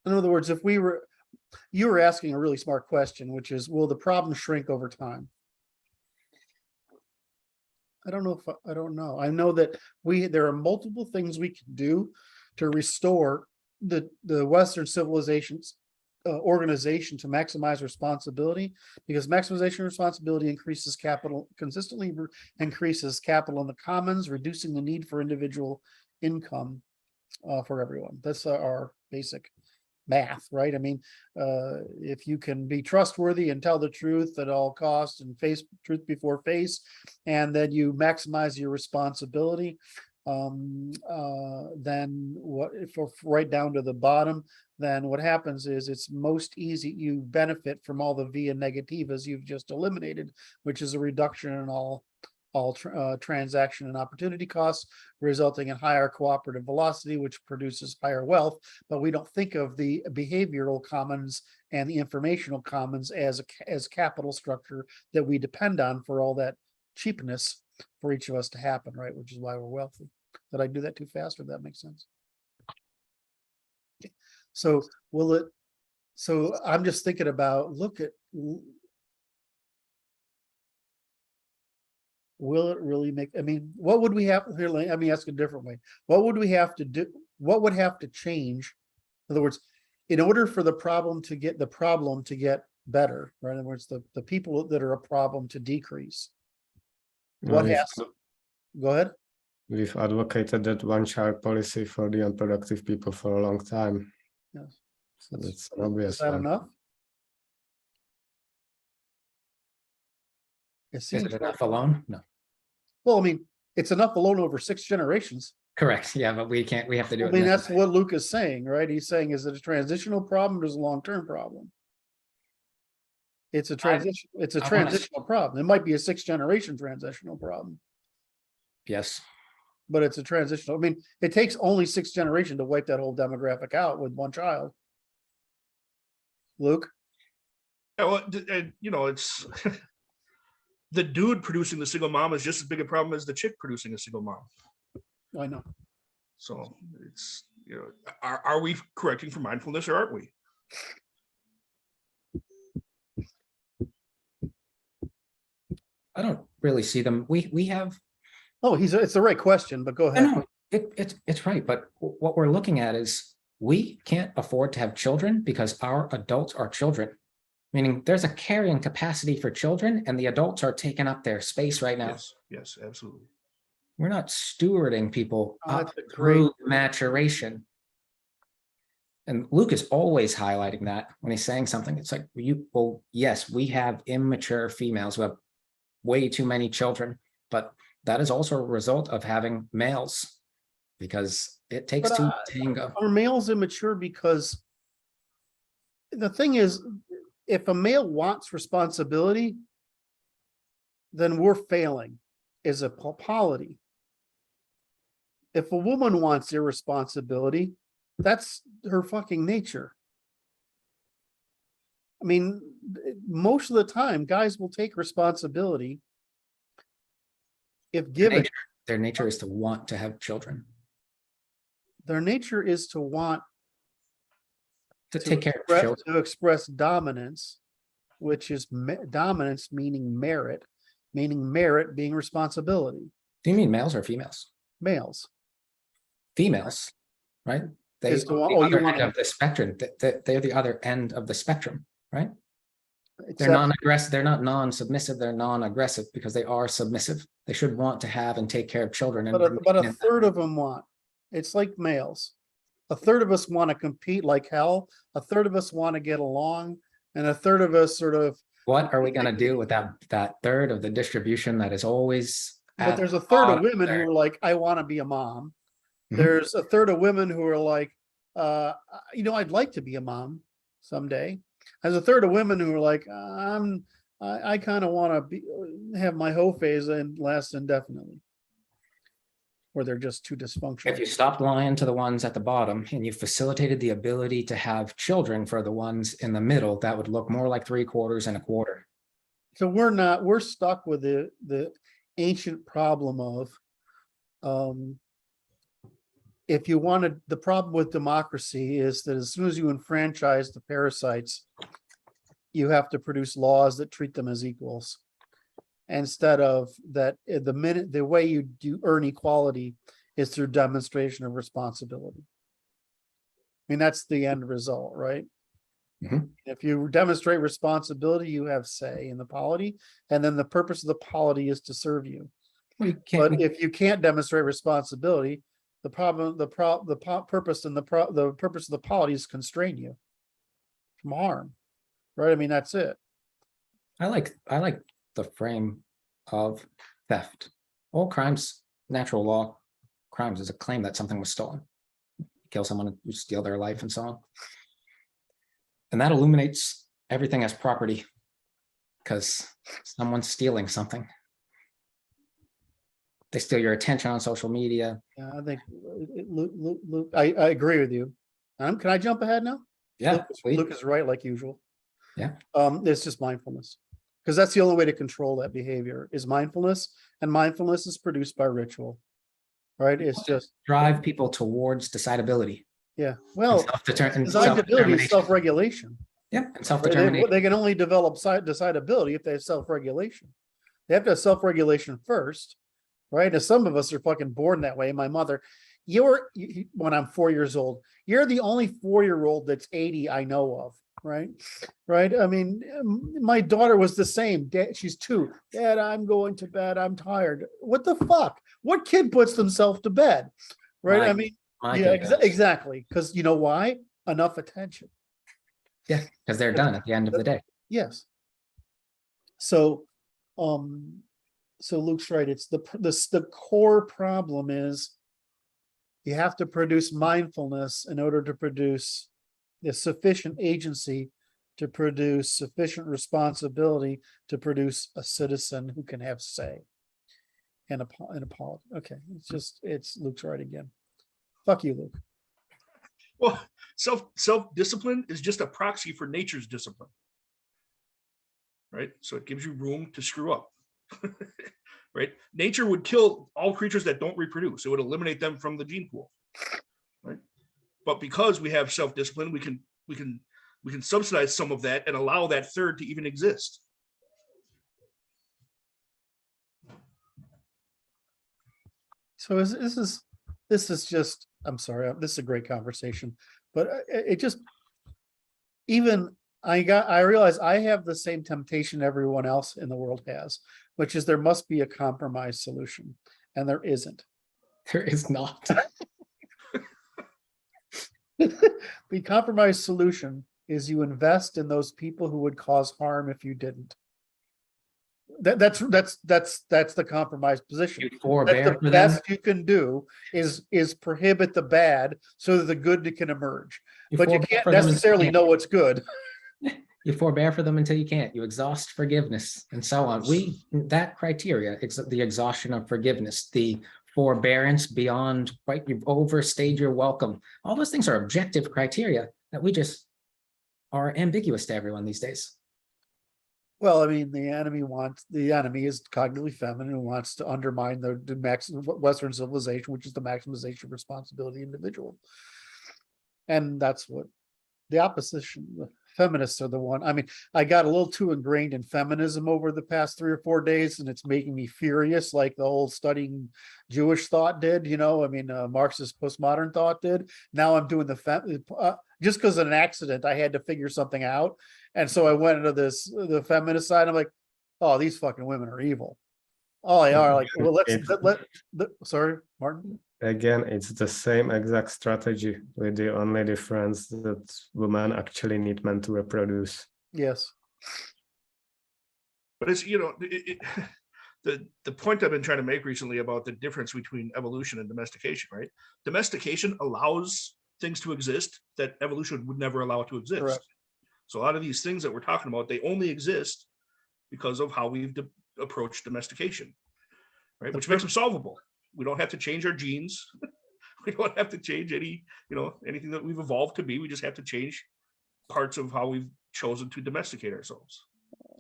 In other words, if we were, You were asking a really smart question, which is, will the problem shrink over time? I don't know if, I don't know. I know that there are multiple things we can do to restore the Western civilization's organization to maximize responsibility, because maximization of responsibility increases capital, consistently increases capital in the commons, reducing the need for individual income for everyone. That's our basic math, right? I mean, if you can be trustworthy and tell the truth at all costs and face truth before face, and then you maximize your responsibility, then what if right down to the bottom, then what happens is it's most easy, you benefit from all the via negativas you've just eliminated, which is a reduction in all transaction and opportunity costs, resulting in higher cooperative velocity, which produces higher wealth. But we don't think of the behavioral commons and the informational commons as capital structure that we depend on for all that cheapness for each of us to happen, right? Which is why we're wealthy. Did I do that too fast, or that makes sense? So I'm just thinking about, will it really make, I mean, what would we have here? Let me ask a different way. What would we have to do? What would have to change? In other words, in order for the problem to get better, right? In other words, the people that are a problem to decrease. What has to, go ahead. We've advocated that one-child policy for the unproductive people for a long time. Yes. So that's an obvious Is that one. enough? It Is seems it enough alone? No. well, I mean, it's enough alone over 6 generations. Correct. Yeah, but we have to do I it. mean, in this that's way. what Luke is saying, right? He's saying, is it a transitional problem or is it a long-term problem? It's a transition. It's a I wanna- transitional problem. It might be a 6-generation transitional problem, Yes. but it's a transitional. I mean, it takes only 6 generations to wipe that whole demographic out with one child. Luke? Yeah, well, and, you know, it's the dude producing the single mom is just as big a problem as the chick producing a single mom. I know. So it's, you know, are we correcting for mindfulness or aren't we? I don't really see them. We have, Oh, it's the right question, but go I ahead. know it's right. But what we're looking at is we can't afford to have children because our adults are children. Meaning there's a carrying capacity for children and the adults are taking up their space right now. Yes, absolutely. We're not stewarding people Oh, up that's a through great- maturation. And Luke is always highlighting that when he's saying something. It's like, well, yes, we have immature females who have way too many children, but that is also a result of having males because it takes But, two to tango. Are males immature? Because the thing is, if a male wants responsibility, then we're failing as a polity. If a woman wants irresponsibility, that's her fucking nature. I mean, most of the time, guys will take responsibility if given. Their nature is to want to have children, Their nature is to want to take care of children. to express dominance, which is dominance meaning merit being responsibility. Do you mean males or females? Males. Females, right? They Is the are one- the oh, you other want end of the spectrum. They're the other end of the spectrum, right? They're Except, non-aggressive. They're not non-submissive. They're non-aggressive because they are submissive. They should want to have and take care of children. And but a remain in that. third of them want. It's like males. A third of us want to compete like hell. A third of us want to get along, and a third of us sort of. What are we going to do with that third of the distribution that is always? But at there's a the third of bottom women who there? are like, I want to be a mom. Mhm. There's a third of women who are like, I'd like to be a mom someday. There's a third of women who are like, I kind of want to have my whole phase and last indefinitely. Or they're just too If dysfunctional. you stopped lying to the ones at the bottom and you facilitated the ability to have children for the ones in the middle, that would look more like 3/4 and 1/4. So we're stuck with the ancient problem of if you wanted, the problem with democracy is that as soon as you enfranchise the parasites, you have to produce laws that treat them as equals. Instead of that, the way you do earn equality is through demonstration of responsibility. I mean, that's the end result, right? Mhm. If you demonstrate responsibility, you have say in the polity, and then the purpose of the polity is to serve you. We can't, But if you can't demonstrate responsibility, the purpose of the polity is constrain you from harm, right? I mean, that's it. I like the frame of theft. All crimes, natural law crimes is a claim that something was stolen. Kill someone, you steal their life and so on. And that illuminates everything as property because someone's stealing something. They steal your attention on social media. Yeah, I think Luke, I agree with you. Can I jump ahead now? Yeah, Luke is right, like usual. Yeah. It's just mindfulness. Because that's the only way to control that behavior is mindfulness, and mindfulness is produced by ritual. Right? It's just drive people towards decidability. yeah. Well, Self-determination. decidability is self-regulation. Yeah, and Right? self-determination. They can only develop decidability if they have self-regulation. They have to have self-regulation first, right? And some of us are fucking born that way. My mother, when I'm 4 years old, you're the only 4-year-old that's 80 I know of, right? Right. I mean, my daughter was the same. She's 2. Dad, I'm going to bed. I'm tired. What the fuck? What kid puts themselves to bed? Right. I mean, yeah, exactly. Because you know why? Enough attention. Yeah, because they're done at the end of the day. Yes. So, so Luke's right. It's the core problem is you have to produce mindfulness in order to produce the sufficient agency to produce sufficient responsibility to produce a citizen who can have say in a polity. Okay, it's Luke's right again. Fuck you, Luke. Well, self-discipline is just a proxy for nature's discipline. Right? So it gives you room to screw up. Right? Nature would kill all creatures that don't reproduce. It would eliminate them from the gene pool. Right? But because we have self-discipline, we can subsidize some of that and allow that third to even exist. So this is just, I'm sorry, this is a great conversation, but it just, even I realize I have the same temptation everyone else in the world has, which is there must be a compromise solution, and there isn't. There is not. The compromise solution is you invest in those people who would cause harm if you didn't. That's the compromise position. You forbear That's the for them. best you can do is prohibit the bad so that the good can emerge. But you can't necessarily know what's good. You forbear for them until you can't. You exhaust forgiveness and so on. That criteria, it's the exhaustion of forgiveness, the forbearance beyond, right? You've overstayed your welcome. All those things are objective criteria that we just are ambiguous to everyone these days. Well, I mean, the enemy is cognitively feminine and wants to undermine the maximum Western civilization, which is the maximization of responsibility of the individual. And that's what the opposition, the feminists are the one. I mean, I got a little too ingrained in feminism over the past 3 or 4 days, and it's making me furious, like the whole studying Jewish thought did, I mean, Marxist postmodern thought did. Now I'm doing just because of an accident, I had to figure something out. And so I went into the feminist side. I'm like, oh, these fucking women are evil. Oh, they are. Like, well, sorry, Martin. Again, it's the same exact strategy with the only difference that women actually need men to reproduce. Yes. But it's, the point I've been trying to make recently about the difference between evolution and domestication, right? Domestication allows things to exist that evolution would never allow it to exist. Correct. So a lot of these things that we're talking about, they only exist because of how we've approached domestication, right? Which makes them solvable. We don't have to change our genes. We don't have to change anything that we've evolved to be. We just have to change parts of how we've chosen to domesticate ourselves.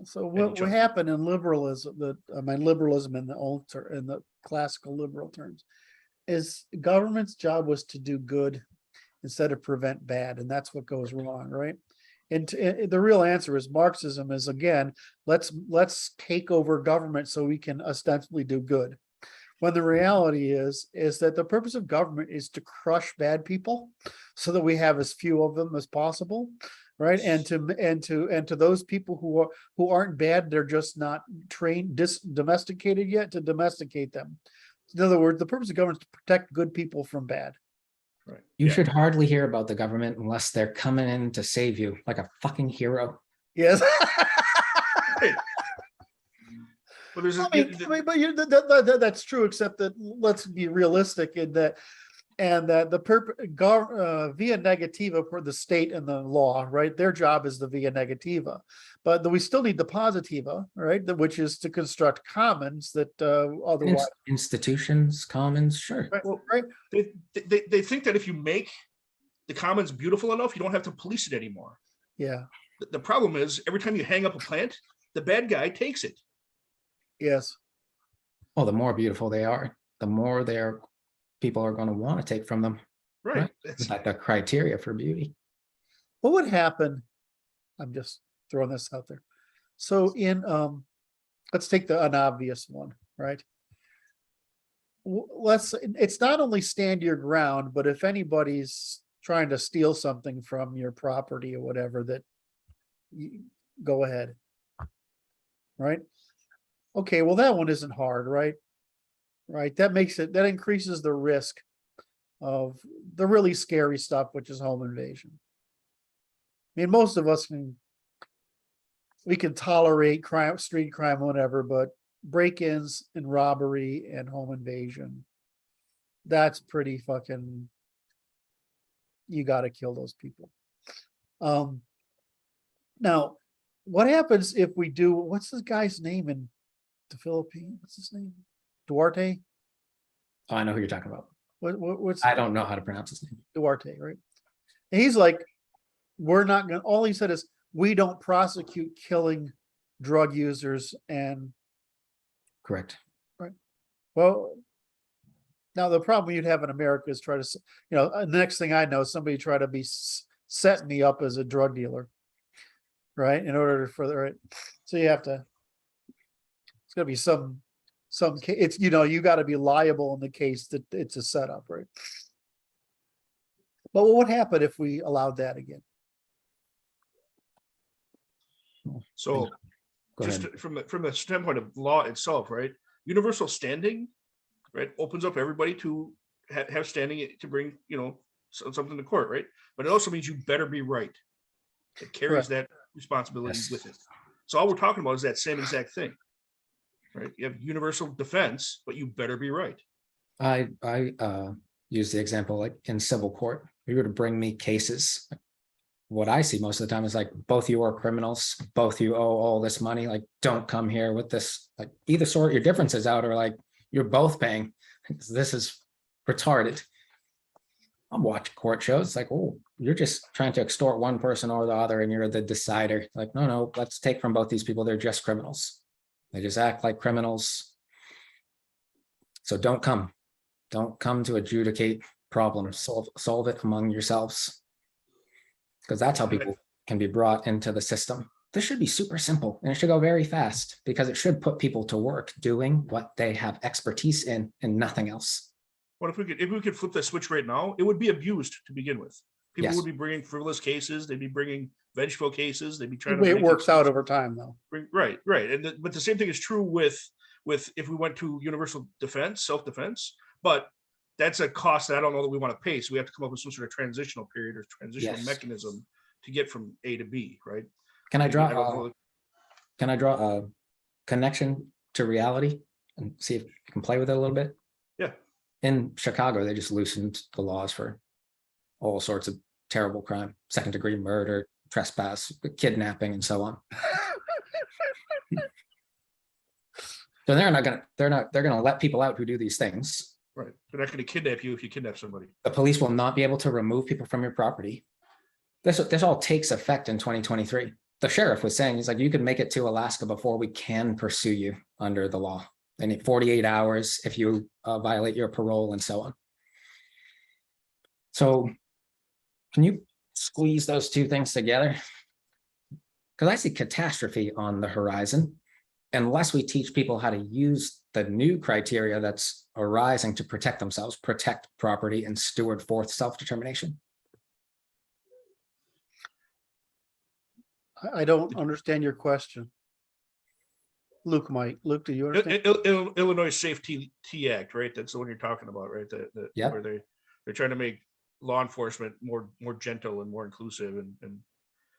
So what happened in liberalism, liberalism in the classical liberal terms, is government's job was to do good instead of prevent bad, and that's what goes wrong, right? And the real answer is Marxism is, again, let's take over government so we can ostensibly do good. When the reality is that the purpose of government is to crush bad people so that we have as few of them as possible, right? And to those people who aren't bad, they're just not trained, domesticated yet, to domesticate them. In other words, the purpose of government is to protect good people from bad. Right. You Yeah. should hardly hear about the government unless they're coming in to save you like a fucking hero. Yes. Right. But there's I mean, but that's true, except that let's be realistic in that, and that the via negativa for the state and the law, right? Their job is the via negativa, but we still need the positiva, right? Which is to construct commons that otherwise. Institutions, commons, sure. Right, Well, right. they think that if you make the commons beautiful enough, you don't have to police it anymore. Yeah. The problem is every time you hang up a plant, the bad guy takes it. Yes. Well, the more beautiful they are, the more people are going to want to take from them. Right. It's like the criteria for beauty. What would happen? I'm just throwing this out there. So let's take an obvious one, right? It's not only stand your ground, but if anybody's trying to steal something from your property or whatever, that you go ahead. Right? Okay, well, that one isn't hard, right? Right. That increases the risk of the really scary stuff, which is home invasion. I mean, most of us we can tolerate crime, street crime, whatever, but break-ins and robbery and home invasion, that's pretty fucking, you got to kill those people. Now, what happens if we do, what's this guy's name in the Philippines? What's his name? Duarte? Oh, I know who you're talking about. What's I don't know how to pronounce his name. Duarte, right? And he's like, we're not gonna, all he said is, we don't prosecute killing drug users and, Correct. well, now the problem you'd have in America is try to, the next thing I know, somebody try to set me up as a drug dealer, right? In order for the, right. So you have to, it's gonna be some it's, you got to be liable in the case that it's a setup, right? But what would happen if we allowed that again? So Go just ahead. from the standpoint of law itself, right? Universal standing, right, opens up everybody to have standing to bring, something to court, right? But it also means you better be right. It carries that responsibility Yes. with it. So all we're talking about is that same exact thing, right? You have universal defense, but you better be right. I use the example like in civil court. If you were to bring me cases, what I see most of the time is like, both you are criminals, both you owe all this money, like don't come here with this, like either sort your differences out or like you're both paying. This is retarded. I'm watching court shows like, oh, you're just trying to extort one person or the other and you're the decider. Like, no, let's take from both these people. They're just criminals. They just act like criminals. So don't come to adjudicate problems, solve it among yourselves. Because that's how people can be brought into the system. This should be super simple and it should go very fast because it should put people to work doing what they have expertise in and nothing else. What if we could flip that switch right now? It would be abused to begin with. People Yes. would be bringing frivolous cases. They'd be bringing vengeful cases. They'd be The trying way to it make works out over time, though. Right. But the same thing is true with if we went to universal defense, self-defense, but that's a cost that I don't know that we want to pay. So we have to come up with some sort of transitional period or transitional Yes. mechanism to get from A to B, right? Can I I don't draw know. a connection to reality and see if you can play with it a little bit? Yeah. In Chicago, they just loosened the laws for all sorts of terrible crime, second-degree murder, trespass, kidnapping, and so on. So they're gonna let people out who do these things. Right. They're not going to kidnap you if you kidnap somebody. The police will not be able to remove people from your property. This all takes effect in 2023. The sheriff was saying, he's like, you can make it to Alaska before we can pursue you under the law They need 48 hours if you violate your parole and so on. So can you squeeze those two things together? Because I see catastrophe on the horizon unless we teach people how to use the new criteria that's arising to protect themselves, protect property, and steward forth self-determination. I don't understand your question. Luke might. Luke, do you understand? Illinois Safety Act, right? That's the one you're talking about, right? Yep. Where they're trying to make law enforcement more gentle and more inclusive and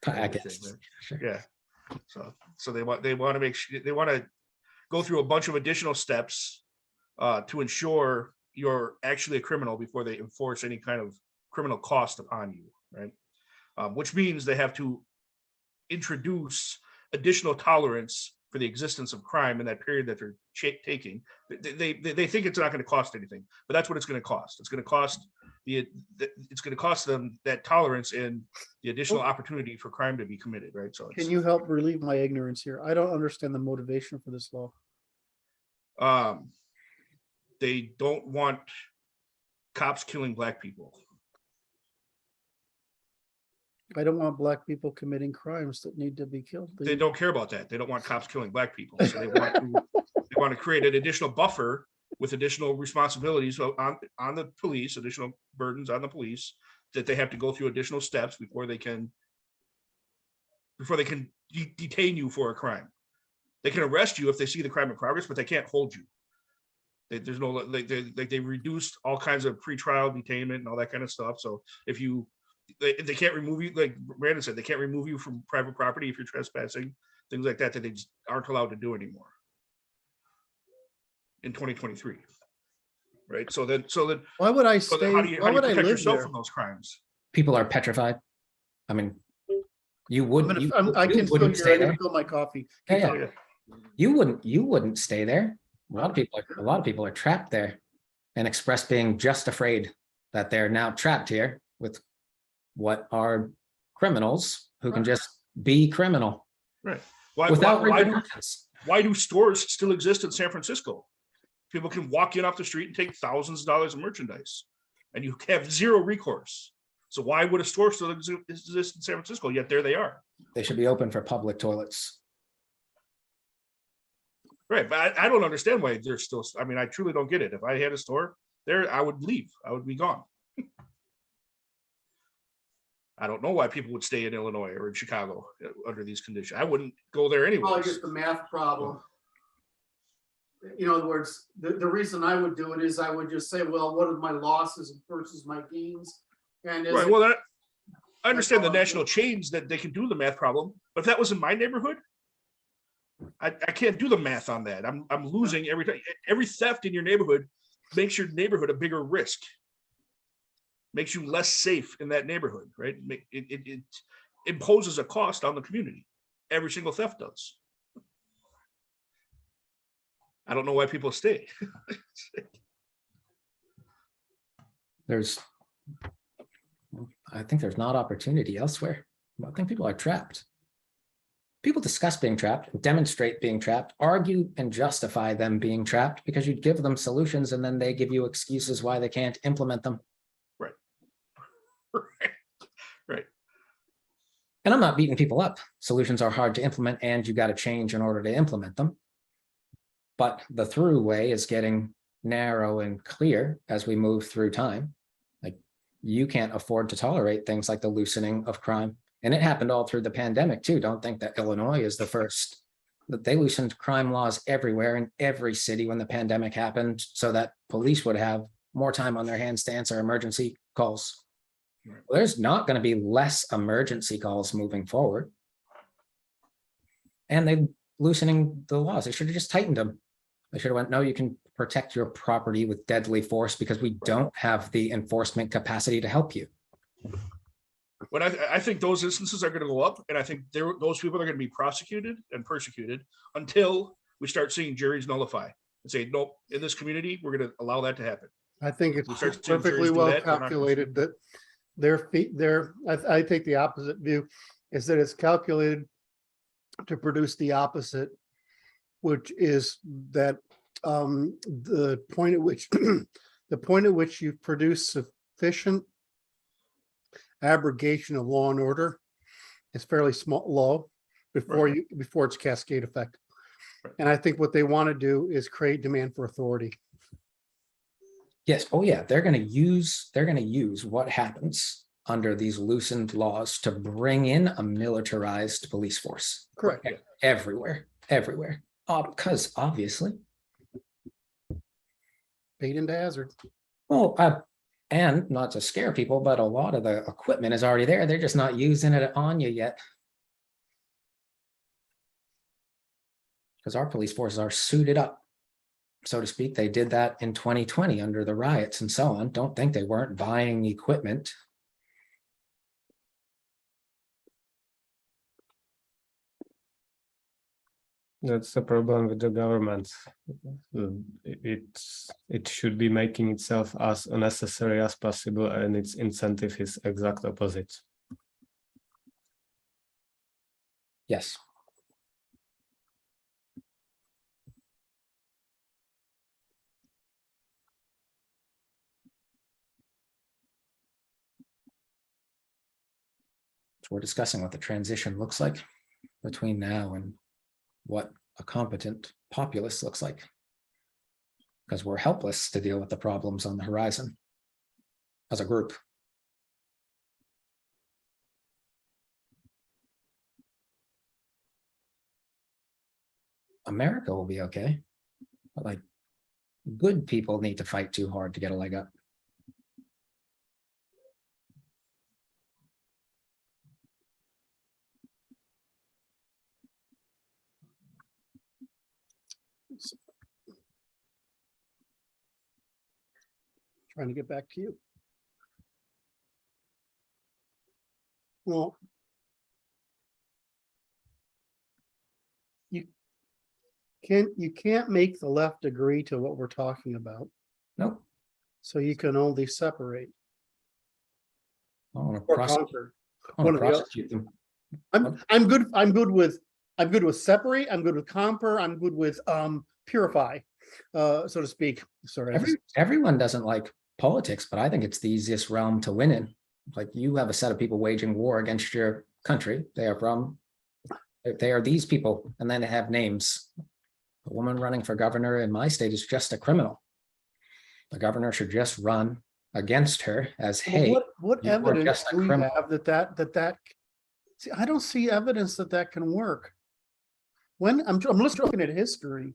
I everything, guess. right? Sure. Yeah. So they want to make sure they want to go through a bunch of additional steps to ensure you're actually a criminal before they enforce any kind of criminal cost upon you, right? Which means they have to introduce additional tolerance for the existence of crime in that period that they're taking. They think it's not going to cost anything, but that's what it's going to cost. It's going to cost it's going to cost them that tolerance and the additional opportunity for crime to be committed, right? So Can you help relieve my ignorance here? I don't understand the motivation for this law. They don't want cops killing Black people. I don't want Black people committing crimes that need to be killed. They don't care about that. They don't want cops killing Black people. So they want to create an additional buffer with additional responsibilities on the police, additional burdens on the police, that they have to go through additional steps before they can detain you for a crime. They can arrest you if they see the crime in progress, but they can't hold you. There's no, they reduced all kinds of pretrial detainment and all that kind of stuff. So if they can't remove you, like Brandon said, they can't remove you from private property if you're trespassing, things like that they just aren't allowed to do anymore in 2023. Right. So then why would I so stay? then how do you Why would I protect live yourself there? from those crimes? People are petrified. I mean, you wouldn't. I can still wouldn't hear. stay I there. can fill my coffee. Yeah, Keep yeah. talking. You wouldn't stay there. A lot of people are trapped there and express being just afraid that they're now trapped here with what are criminals who can just be criminal. Right. Without Why do stores still exist in San Francisco? People can walk in off the street and take thousands of dollars of merchandise and you have zero recourse. So why would a store still exist in San Francisco? Yet there they are. They should be open for public toilets. Right. But I don't understand why they're still, I mean, I truly don't get it. If I had a store there, I would leave. I would be gone. I don't know why people would stay in Illinois or in Chicago under these conditions. I wouldn't go there anyway. Probably just the math problem. In other words, the reason I would do it is I would just say, well, what are my losses versus my gains? And Right. Well, I understand the national chains that they can do the math problem, but if that was in my neighborhood, I can't do the math on that. I'm losing every time. Every theft in your neighborhood makes your neighborhood a bigger risk. Makes you less safe in that neighborhood, right? It imposes a cost on the community. Every single theft does. I don't know why people stay. I think there's not opportunity elsewhere. I think people are trapped. People discuss being trapped, demonstrate being trapped, argue and justify them being trapped because you give them solutions and then they give you excuses why they can't implement them. Right. Right. And I'm not beating people up. Solutions are hard to implement and you got to change in order to implement them. But the through way is getting narrow and clear as we move through time. Like you can't afford to tolerate things like the loosening of crime. And it happened all through the pandemic too. Don't think that Illinois is the first. That they loosened crime laws everywhere in every city when the pandemic happened so that police would have more time on their hands to answer emergency calls. Well, there's not going to be less emergency calls moving forward. And they loosening the laws. They should have just tightened them. They should have went, no, you can protect your property with deadly force because we don't have the enforcement capacity to help you. But I think those instances are going to go up, and I think those people are going to be prosecuted and persecuted until we start seeing juries nullify and say, nope, in this community, we're going to allow that to happen. I think it's We start seeing perfectly juries do well that, we're not gonna calculated that I take the opposite view, is that it's calculated to produce the opposite, which is that the point at which, the point at which you produce sufficient abrogation of law and order is fairly low before it's cascade effect. Right. And I think what they want to do is create demand for authority. Yes. Oh, yeah. They're going to use what happens under these loosened laws to bring in a militarized police force. Correct. Everywhere. Because obviously. Bait into hazard. Well, and not to scare people, but a lot of the equipment is already there. They're just not using it on you yet. Because our police forces are suited up, so to speak. They did that in 2020 under the riots and so on. Don't think they weren't buying equipment. That's the problem with the government. It should be making itself as unnecessary as possible, and its incentive is exact opposite. Yes. So we're discussing what the transition looks like between now and what a competent populace looks like, because we're helpless to deal with the problems on the horizon as a group. America will be okay, but like good people need to fight too hard to get a leg up. Trying to get back to you. Well, you can't make the left agree to what we're talking about, Nope. so you can only separate I want to or prosecute, conquer. I One want or to the other. prosecute them. I'm good with separate. I'm good with conquer. I'm good with purify, so to speak. Sorry. Everyone doesn't like politics, but I think it's the easiest realm to win in. Like you have a set of people waging war against your country. They are these people, and then they have names. The woman running for governor in my state is just a criminal. The governor should just run against her as, hey, What you are evidence just a do we criminal. have that see, I don't see evidence that can work. When I'm just looking at history.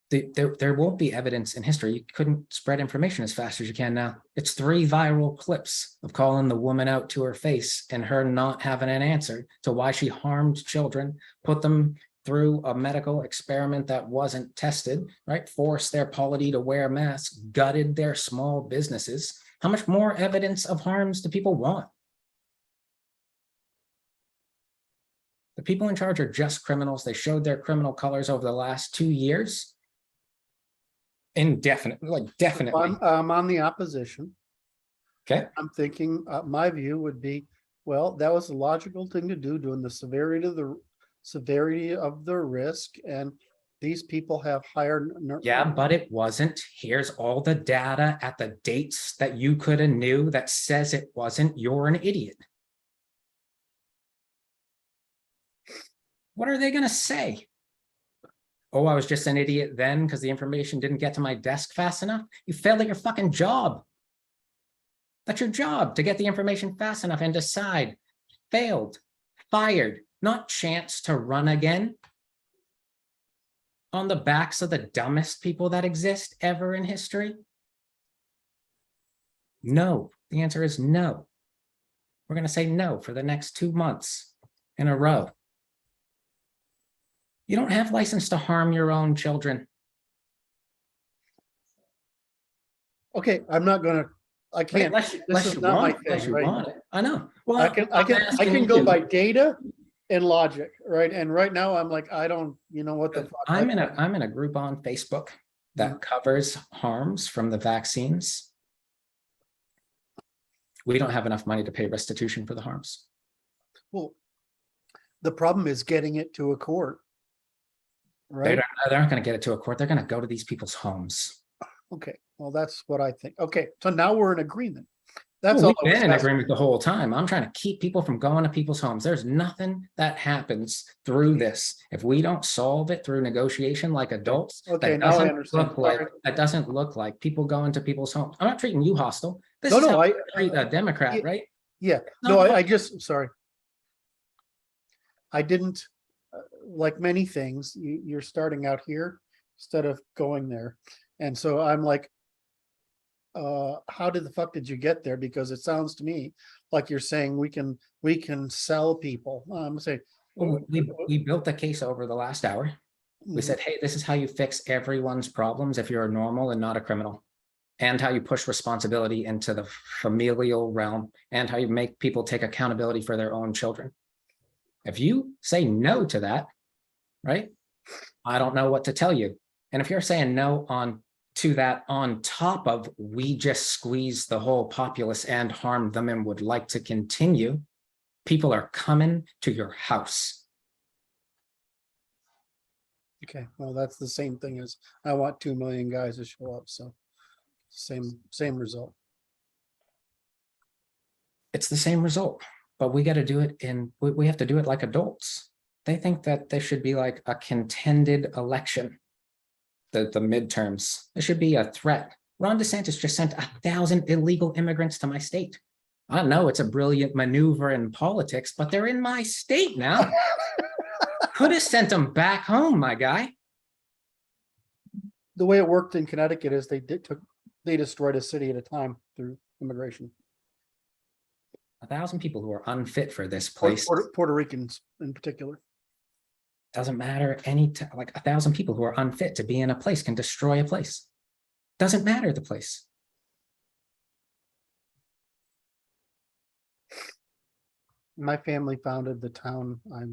There won't be evidence in history. You couldn't spread information as fast as you can now. It's 3 viral clips of calling the woman out to her face and her not having an answer to why she harmed children, put them through a medical experiment that wasn't tested, right? Forced their polity to wear masks, gutted their small businesses. How much more evidence of harms do people want? The people in charge are just criminals. They showed their criminal colors over the last 2 years. Indefinitely. I'm on the opposition. Okay. I'm thinking, my view would be, well, that was the logical thing to do, doing the severity of the risk, and these people have higher. Yeah, but it wasn't. Here's all the data at the dates that you could have knew that says it wasn't. You're an idiot. What are they going to say? Oh, I was just an idiot then because the information didn't get to my desk fast enough. You failed at your fucking job. That's your job, to get the information fast enough and decide. Failed, fired, not chance to run again. On the backs of the dumbest people that exist ever in history? No, the answer is no. We're going to say no for the next 2 months in a row. You don't have license to harm your own children. Okay, I'm not gonna, I can't. Unless This is you not my want, unless thing, you right? want it. I know. Well, I can go by data and logic, right? And right now I'm like, I don't, you know what the fuck. I'm in a group on Facebook that covers harms from the vaccines. We don't have enough money to pay restitution for the harms. Well, the problem is getting it to a court. right? They aren't going to get it to a court. They're going to go to these people's homes. Okay, well, that's what I think. Okay, so now we're in agreement. That's Well, all. we've I was been in asking. agreement the whole time. I'm trying to keep people from going to people's homes. There's nothing that happens through this. If we don't solve it through negotiation like adults, Okay, now I understand. Sorry. that doesn't look like people going to people's homes. I'm not treating you hostile. This No, is no, how I I treat a Democrat, right? yeah, No, no, I just, sorry. I didn't, like many things, you're starting out here instead of going there. And so I'm like, how did the fuck did you get there? Because it sounds to me like you're saying we can sell people. I'm saying, Well, we built the case over the last hour. We said, hey, this is how you fix everyone's problems if you're a normal and not a criminal, and how you push responsibility into the familial realm, and how you make people take accountability for their own children. If you say no to that, right, I don't know what to tell you. And if you're saying no to that on top of we just squeeze the whole populace and harm them and would like to continue, people are coming to your house. okay, well, that's the same thing as I want 2 million guys to show up. So same result. It's the same result, but we got to do it we have to do it like adults. They think that there should be like a contended election, the midterms. There should be a threat. Ron DeSantis just sent 1,000 illegal immigrants to my state. I know it's a brilliant maneuver in politics, but they're in my state now. Could have sent them back home, my guy. The way it worked in Connecticut is they destroyed a city at a time through immigration. 1,000 people who are unfit for this place. Puerto Ricans in particular. Doesn't matter like 1,000 people who are unfit to be in a place can destroy a place. Doesn't matter the place. My family founded the town I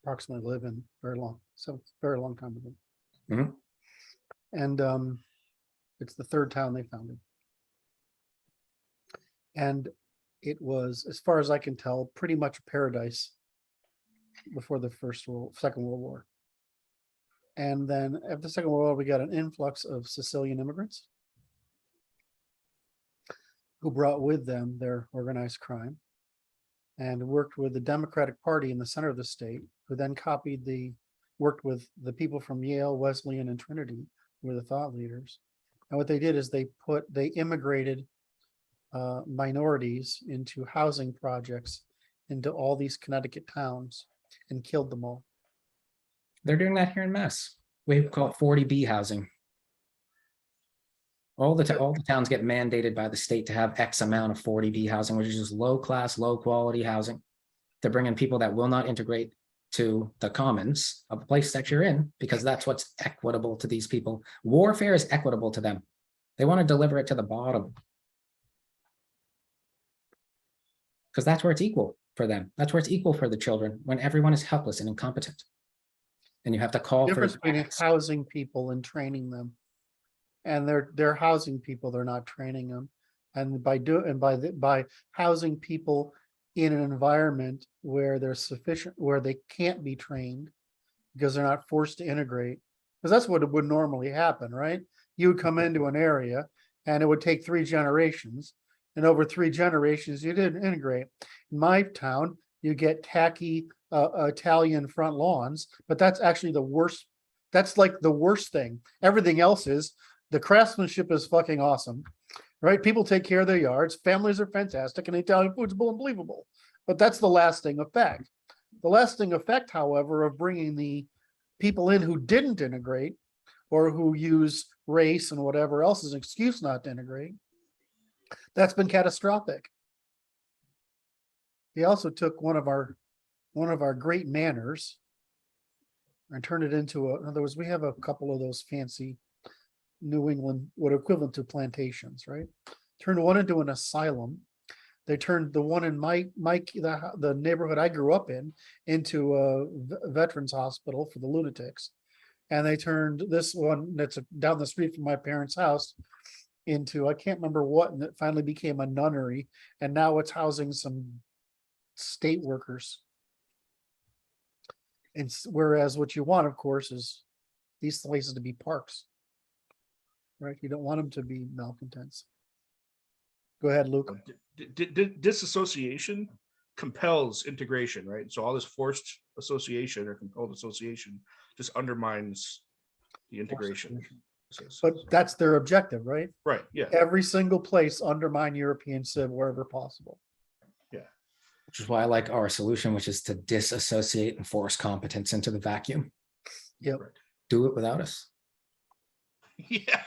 approximately live in very long time ago. Mhm. And it's the third town they founded. And it was, as far as I can tell, pretty much a paradise before the Second World War. And then after the Second World War, we got an influx of Sicilian immigrants who brought with them their organized crime and worked with the Democratic Party in the center of the state, who then worked with the people from Yale, Wesleyan, and Trinity, who were the thought leaders. And what they did is they immigrated minorities into housing projects into all these Connecticut towns and killed them all. They're doing that here in Mass. We call it 40B housing. All the towns get mandated by the state to have X amount of 40B housing, which is just low class, low quality housing. They're bringing people that will not integrate to the commons of the place that you're in, because that's what's equitable to these people. Warfare is equitable to them. They want to deliver it to the bottom, because that's where it's equal for them. That's where it's equal for the children, when everyone is helpless and incompetent. And you have to call for Difference between housing people and training them. And they're housing people, they're not training them. And by housing people in an environment where where they can't be trained because they're not forced to integrate, because that's what would normally happen, right? You would come into an area and it would take 3 generations, and over 3 generations you didn't integrate. In my town, you get tacky Italian front lawns, but that's actually the worst. That's like the worst thing. Everything else is, the craftsmanship is fucking awesome, right? People take care of their yards, families are fantastic, and Italian food's unbelievable. But that's the lasting effect. The lasting effect, however, of bringing the people in who didn't integrate or who use race and whatever else as an excuse not to integrate, that's been catastrophic. He also took one of our great manors and turned it into in other words, we have a couple of those fancy New England, what equivalent to plantations, right? Turned one into an asylum. They turned the one in the neighborhood I grew up in into a veterans hospital for the lunatics. And they turned this one that's down the street from my parents' house into, I can't remember what, and it finally became a nunnery. And now it's housing some state workers. And whereas what you want, of course, is these places to be parks. Right? You don't want them to be malcontents. Go ahead, Luke. Disassociation compels integration, right? So all this forced association or compelled association just undermines the integration. But that's their objective, right? Right, yeah, Every single place undermine European civ wherever possible. Which is why I like our solution, which is to disassociate and force competence into the vacuum. Yep. right. Do it without us. Yeah,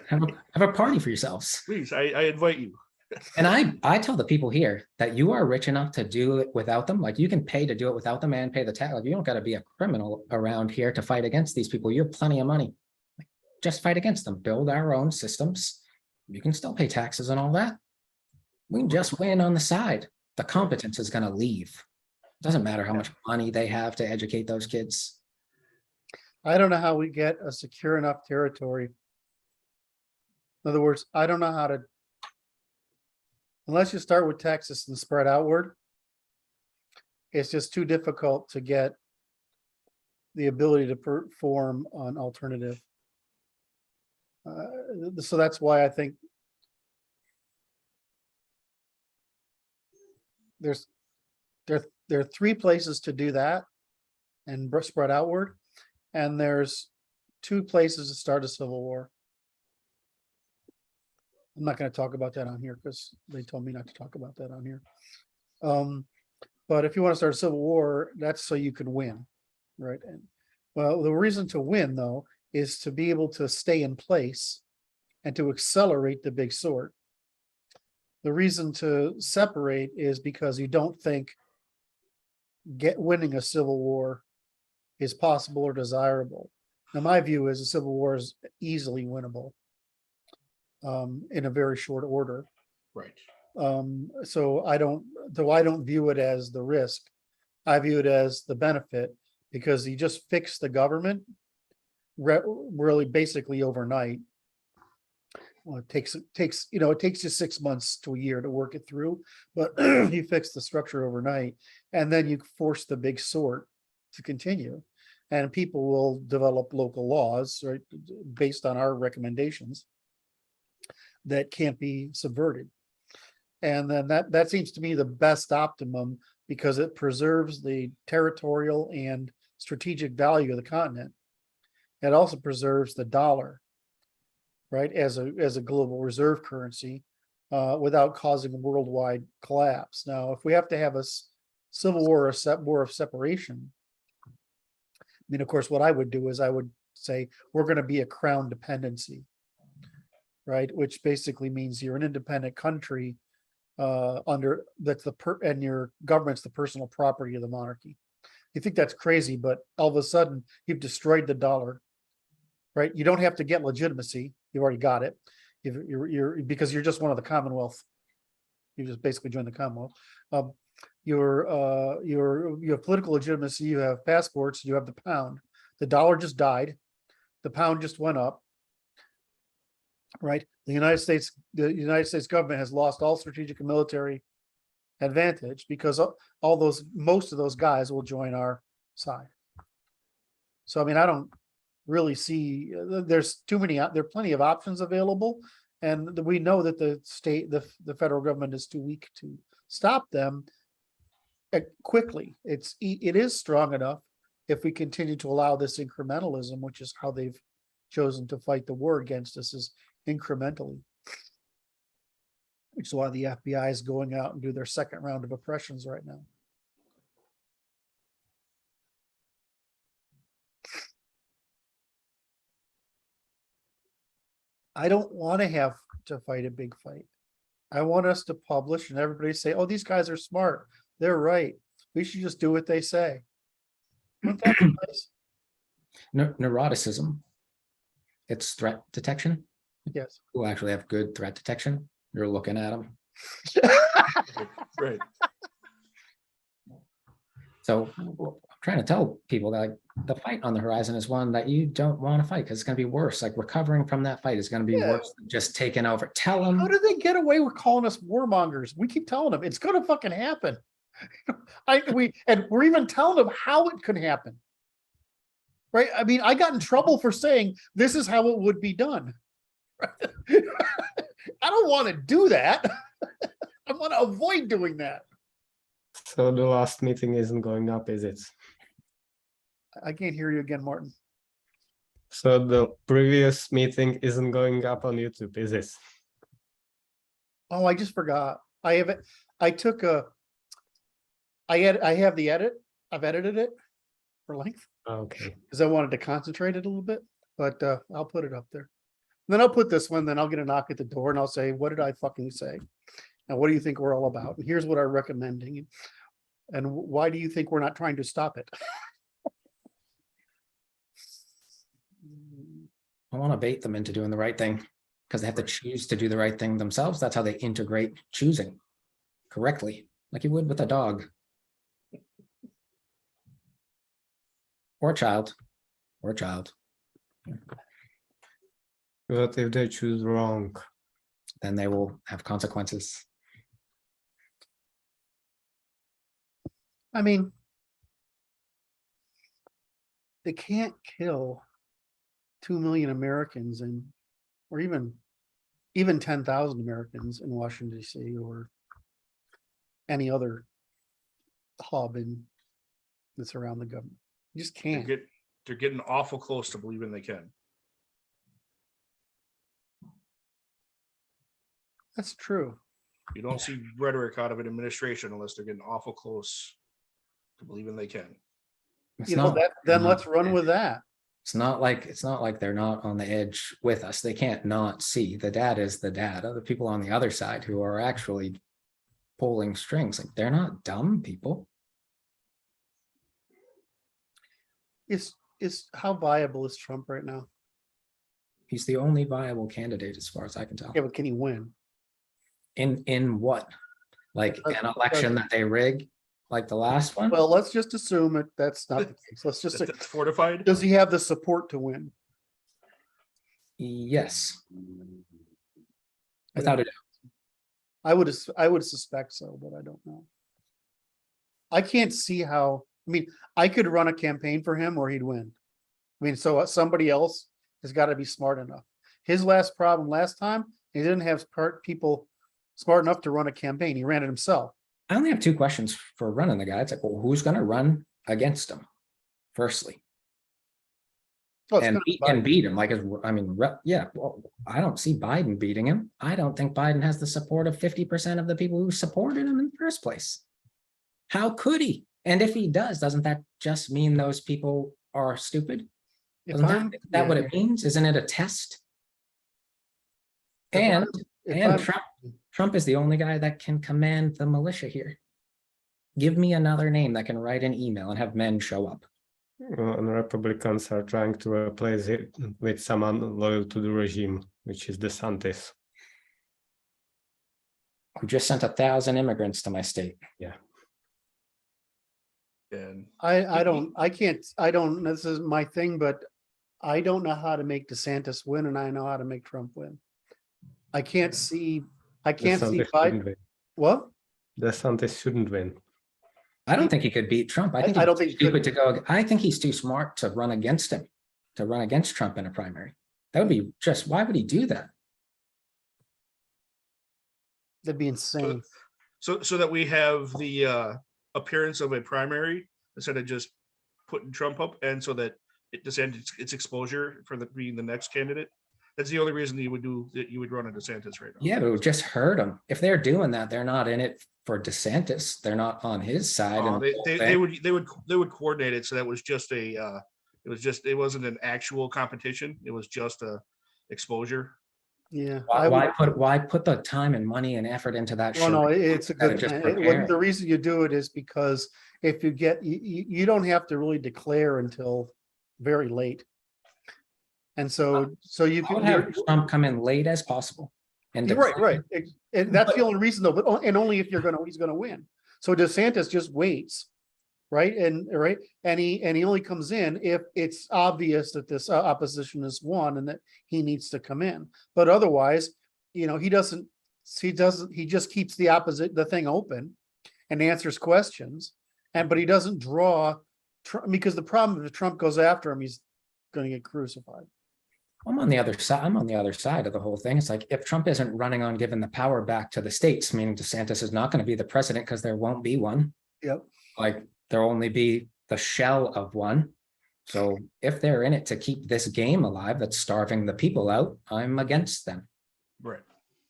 Have a party for yourselves. please, I invite you. And I tell the people here that you are rich enough to do it without them. Like you can pay to do it without them and pay the tax. Like you don't got to be a criminal around here to fight against these people. You have plenty of money. Like, just fight against them. Build our own systems. You can still pay taxes and all that. We can just win on the side. The competence is going to leave. Doesn't matter how much money they have to educate those kids. I don't know how we get a secure enough territory. In other words, I don't know how to, unless you start with Texas and spread outward, it's just too difficult to get the ability to perform an alternative. So that's why I think there are 3 places to do that and spread outward, and there's 2 places to start a civil war. I'm not going to talk about that on here because they told me not to talk about that on here. But if you want to start a civil war, that's so you can win, right? And well, the reason to win though is to be able to stay in place and to accelerate the big sword. The reason to separate is because you don't think winning a civil war is possible or desirable. Now, my view is a civil war is easily winnable in a very short order. Right. So I don't view it as the risk. I view it as the benefit because you just fix the government really basically overnight. Well, it takes you 6 months to a year to work it through, but you fix the structure overnight, and then you force the big sword to continue, and people will develop local laws, right, based on our recommendations that can't be subverted. And then that seems to me the best optimum because it preserves the territorial and strategic value of the continent. It also preserves the dollar, right, as a global reserve currency without causing a worldwide collapse. Now, if we have to have a civil war or war of separation, I mean, of course, what I would do is I would say we're going to be a crown dependency, right, which basically means you're an independent country under that's and your government's the personal property of the monarchy. You think that's crazy, but all of a sudden you've destroyed the dollar, right? You don't have to get legitimacy. You've already got it. Because you're just one of the Commonwealth. You just basically joined the Commonwealth. You have political legitimacy. You have passports. You have the pound. The dollar just died. The pound just went up. Right. The United States government has lost all strategic and military advantage because most of those guys will join our side. So, I mean, I don't really see there's there are plenty of options available, and we know that the federal government is too weak to stop them quickly. It is strong enough if we continue to allow this incrementalism, which is how they've chosen to fight the war against us, is incrementally, which is why the FBI is going out and do their second round of oppressions right now. I don't want to have to fight a big fight. I want us to publish and everybody say, oh, these guys are smart. They're right. We should just do what they say. Wouldn't that be nice? Neuroticism. It's threat detection. Yes. Who actually have good threat detection. You're looking at them. Right. So I'm trying to tell people that like, the fight on the horizon is one that you don't want to fight because it's going to be worse. Like recovering from that fight is going to be worse than just taking over. Tell them. How do they get away with calling us warmongers? We keep telling them it's going to fucking happen. We're even telling them how it could happen. right? I mean, I got in trouble for saying this is how it would be done. I don't want to do that. I want to avoid doing that. So the last meeting isn't going up, is it? I can't hear you again, Martin. So the previous meeting isn't going up on YouTube, is it? Oh, I just forgot. I have it. I took a. I have the edit. I've edited it for length Okay. because I wanted to concentrate it a little bit, but I'll put it up there. Then I'll put this one, then I'll get a knock at the door and I'll say, what did I fucking say? And what do you think we're all about? And here's what I'm recommending. And why do you think we're not trying to stop it? I want to bait them into doing the right thing because they have to choose to do the right thing themselves. That's how they integrate choosing correctly, like you would with a dog. Or a child. Or a child. What if they choose wrong? Then they will have consequences. I mean, they can't kill 2 million Americans or even 10,000 Americans in Washington, D.C. or any other hub that's around the government. You just can't. They're getting awful close to believing they can. That's true. You don't see rhetoric out of an administration unless they're getting awful close to believing they can. It's You know, not- then let's run with that. It's not like they're not on the edge with us. They can't not see the data is the data. The people on the other side who are actually pulling strings, like they're not dumb people. Is how viable is Trump right now? He's the only viable candidate as far as I can tell. Yeah, but can he win? In what? Like an election that they rig, like the last one? Well, let's just assume that's not the case. Let's just say, That's fortified. does he have the support to win? Yes. Without a doubt. I would suspect so, but I don't know. I can't see how. I mean, I could run a campaign for him or he'd win. I mean, so somebody else has got to be smart enough. His last problem last time, he didn't have people smart enough to run a campaign. He ran it himself. I only have two questions for running the guy. It's like, well, who's going to run against him? Firstly, Oh, it's and gonna be Biden. beat him. Like, yeah. Well, I don't see Biden beating him. I don't think Biden has the support of 50% of the people who supported him in the first place. How could he? And if he does, doesn't that just mean those people are stupid? If Isn't I'm- that what yeah. it means? Isn't it a test? If And I'm- Trump is the only guy that can command the militia here. Give me another name that can write an email and have men show up. And Republicans are trying to replace it with someone loyal to the regime, which is DeSantis. Who just sent 1,000 immigrants to my state. And I don't, this is my thing, but I don't know how to make DeSantis win and I know how to make Trump win. I can't see DeSantis Biden. shouldn't win. What? DeSantis shouldn't win. I don't think he could beat Trump. I think I he's don't think he too stupid could. to go. I think he's too smart to run against him, to run against Trump in a primary. That would be just, why would he do that? That'd be insane. so that we have the appearance of a primary instead of just putting Trump up, and so that it DeSantis its exposure for being the next candidate. That's the only reason you would run a DeSantis right now. Yeah, but it would just hurt him. If they're doing that, they're not in it for DeSantis. They're not on his side. Oh, and they would coordinate it so that was just it wasn't an actual competition. It was just a exposure. Yeah. Why put the time and money and effort into that? Well, no, it's a Gotta good just plan. prepare. The reason you do it is because if you get, you don't have to really declare until very late. And so you I would can have Trump come in late as possible. And right. And that's the only reason though, but and only if he's gonna win. So DeSantis just waits, right? And he only comes in if it's obvious that this opposition is won and that he needs to come in. But otherwise, he just keeps the thing open and answers questions. But he doesn't draw because the problem, if Trump goes after him, he's gonna get crucified. I'm on the other side. I'm on the other side of the whole thing. It's like if Trump isn't running on giving the power back to the states, meaning DeSantis is not going to be the president because there won't be one. Yep. Like there'll only be the shell of one. So if they're in it to keep this game alive that's starving the people out, I'm against them. Right.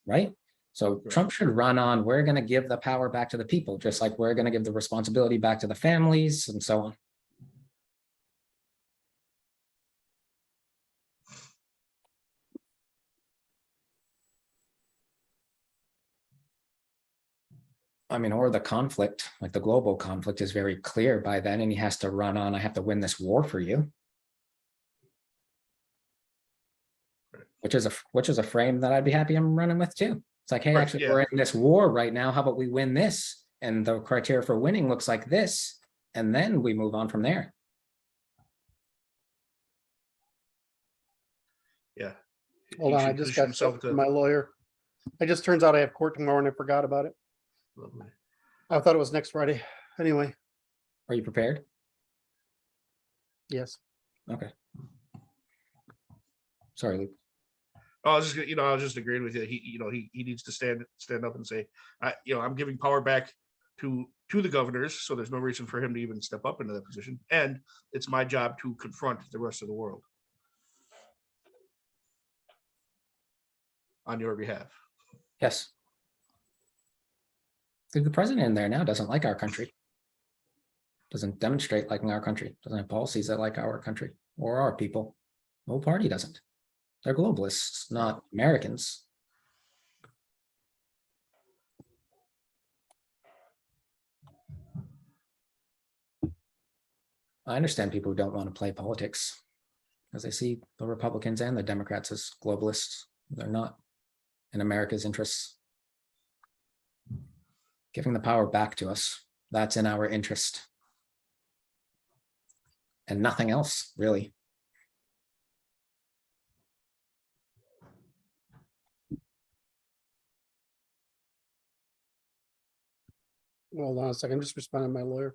Right. So Right. Trump should run on, we're going to give the power back to the people, just like we're going to give the responsibility back to the families and so on. I mean, or the conflict, like the global conflict is very clear by then, and he has to run on, I have to win this war for you. Which is a frame that I'd be happy I'm running with too. It's like, hey, Right, actually, yeah. we're in this war right now. How about we win this? And the criteria for winning looks like this, and then we move on from there. Yeah. Hold He on, I should just position got himself stuff to- from my lawyer. It just turns out I have court tomorrow and I forgot about it. Lovely. I thought it was next Friday. Anyway, Are you prepared? yes. Okay. Sorry, Luke. I was just, I was just agreeing with you. He needs to stand up and say, I'm giving power back to the governors, so there's no reason for him to even step up into that position. And it's my job to confront the rest of the world on your behalf. Yes. The president in there now doesn't like our country. Doesn't demonstrate liking our country. Doesn't have policies that like our country or our people. No party doesn't. They're globalists, not Americans. I understand people who don't want to play politics because they see the Republicans and the Democrats as globalists. They're not in America's interests. Giving the power back to us, that's in our interest. And nothing else, really. Hold on a second. I'm just responding to my lawyer.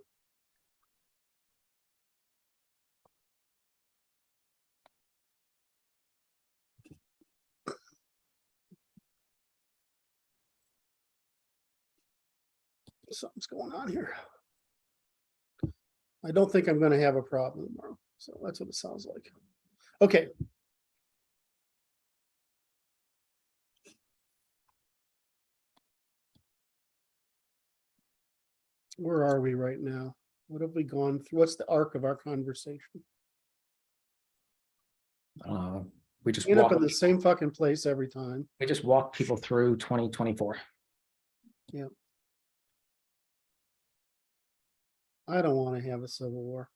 Something's going on here. I don't think I'm going to have a problem tomorrow. So that's what it sounds like. Okay. Where are we right now? What have we gone through? What's the arc of our conversation? We just End up walk, in the same fucking place every time. we just walk people through 2024. I don't want to have a civil war.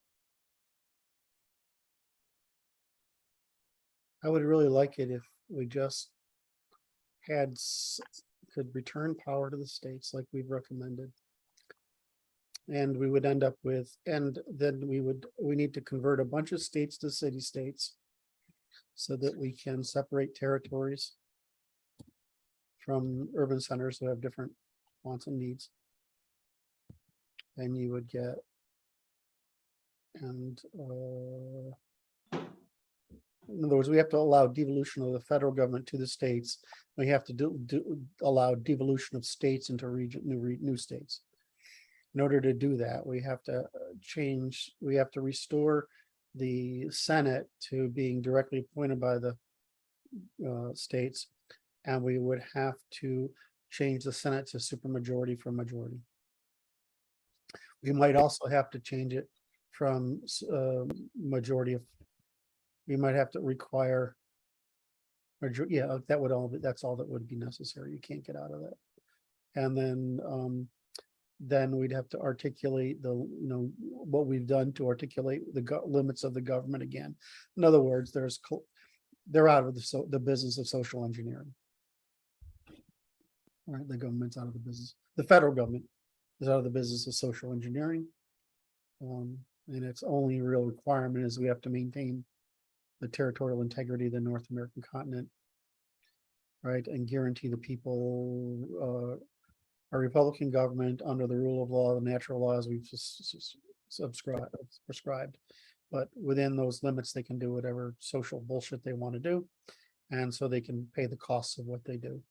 I would really like it if we just could return power to the states like we've recommended. And we would end up with, and then we need to convert a bunch of states to city states so that we can separate territories from urban centers who have different wants and needs. And you would get, and in other words, we have to allow devolution of the federal government to the states. We have to allow devolution of states into new states. In order to do that, we have to we have to restore the Senate to being directly appointed by the states. And we would have to change the Senate to supermajority from majority. We might also have to change it from majority of, we might have to require majority, that would all, that's all that would be necessary. You can't get out of that. And then we'd have to articulate what we've done to articulate the limits of the government again. In other words, they're out of the business of social engineering. All right, the government's out of the business. The federal government is out of the business of social engineering. And its only real requirement is we have to maintain the territorial integrity of the North American continent, right? And guarantee the people a Republican government under the rule of law, the natural laws we've just prescribed. But within those limits, they can do whatever social bullshit they want to do. And so they can pay the costs of what they do.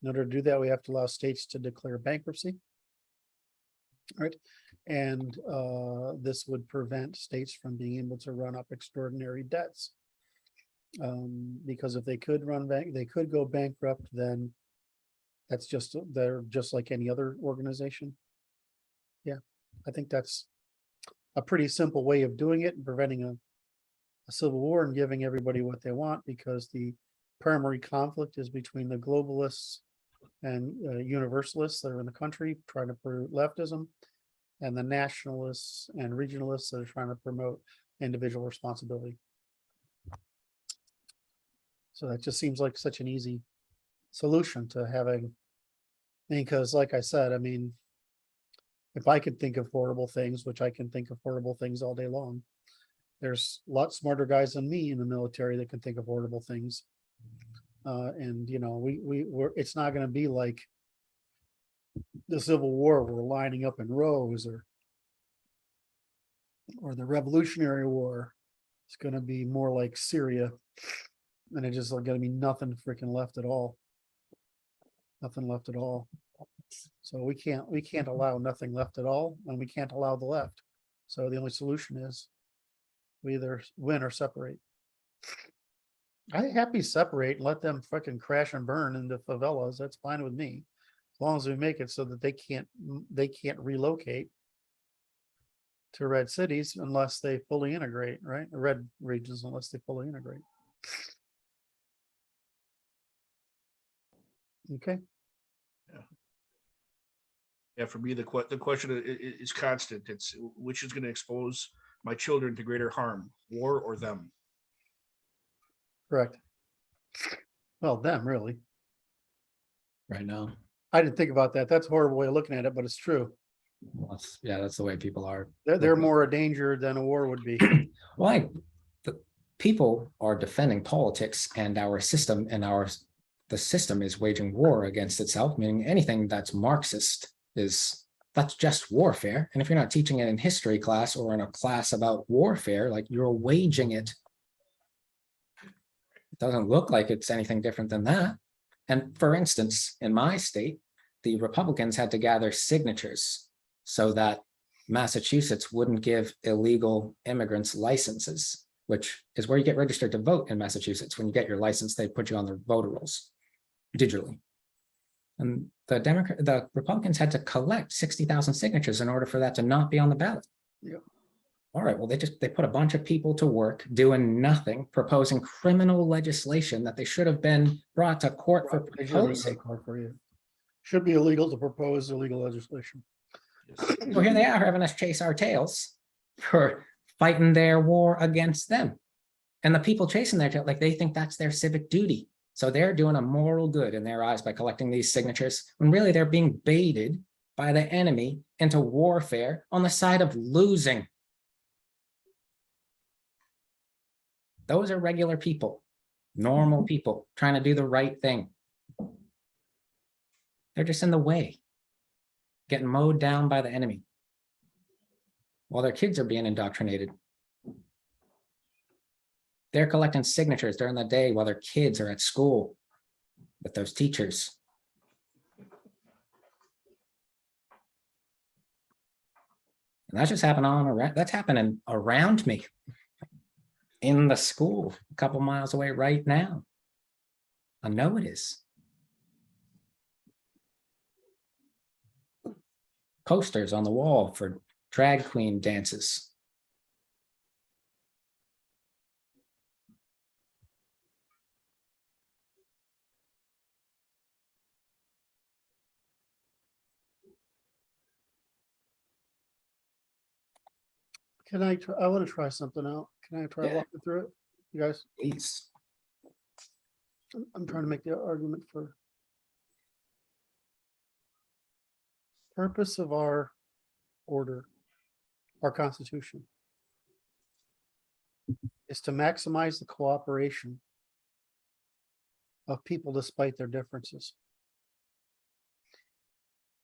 In order to do that, we have to allow states to declare bankruptcy. Right. And this would prevent states from being able to run up extraordinary debts. Because if they could they could go bankrupt, then they're just like any other organization. Yeah, I think that's a pretty simple way of doing it and preventing a civil war and giving everybody what they want, because the primary conflict is between the globalists and universalists that are in the country trying to promote leftism, and the nationalists and regionalists that are trying to promote individual responsibility. So that just seems like such an easy solution to having, because like I said, I mean, if I could think of horrible things, which I can think of horrible things all day long, there's a lot smarter guys than me in the military that can think of horrible things. And you know, it's not going to be like the Civil War, we're lining up in rows, or the Revolutionary War. It's going to be more like Syria, and it's just going to be nothing freaking left at all. Nothing left at all. So we can't allow nothing left at all, and we can't allow the left. So the only solution is we either win or separate. I'm happy separate and let them fucking crash and burn into favelas. That's fine with me, as long as we make it so that they can't relocate to red cities unless they fully integrate, right? Red regions unless they fully integrate. Okay. Yeah, for me, the question is constant. It's which is going to expose my children to greater harm, war or them? Correct. Well, them really. Right now. I didn't think about that. That's a horrible way of looking at it, but it's true. Well, that's the way people are. They're more a danger than a war would be. Why? The people are defending politics and our system, and the system is waging war against itself, meaning anything that's Marxist that's just warfare. And if you're not teaching it in history class or in a class about warfare, like you're waging it. It doesn't look like it's anything different than that. And for instance, in my state, the Republicans had to gather signatures so that Massachusetts wouldn't give illegal immigrants licenses, which is where you get registered to vote in Massachusetts. When you get your license, they put you on the voter rolls digitally. And the Republicans had to collect 60,000 signatures in order for that to not be on the ballot. Yep. All right, well, they put a bunch of people to work doing nothing, proposing criminal legislation that they should have been brought to court for proposing. Should be illegal to propose illegal legislation. Yes. So here they are having us chase our tails for fighting their war against them. And the people chasing their tail, like they think that's their civic duty. So they're doing a moral good in their eyes by collecting these signatures, when really they're being baited by the enemy into warfare on the side of losing. Those are regular people, normal people trying to do the right thing. They're just in the way, getting mowed down by the enemy while their kids are being indoctrinated. They're collecting signatures during the day while their kids are at school with those teachers. And that's just happening that's happening around me in the school a couple miles away right now. I know it is. Posters on the wall for drag queen dances. Can I try? I want to try something out. Can I try walking through it? You guys? Please. I'm trying to make the argument for purpose of our order, our Constitution, is to maximize the cooperation of people despite their differences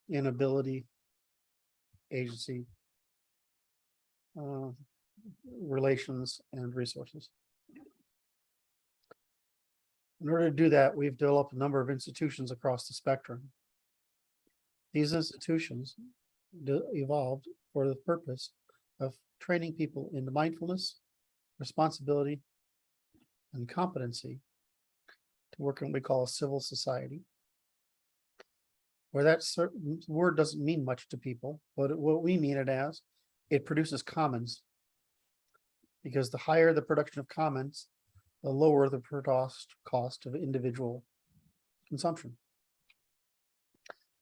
in ability, agency, relations and resources. In order to do that, we've developed a number of institutions across the spectrum. These institutions evolved for the purpose of training people into mindfulness, responsibility, and competency to work in what we call a civil society, where that certain word doesn't mean much to people, but what we mean it as, it produces commons. Because the higher the production of commons, the lower the cost of individual consumption.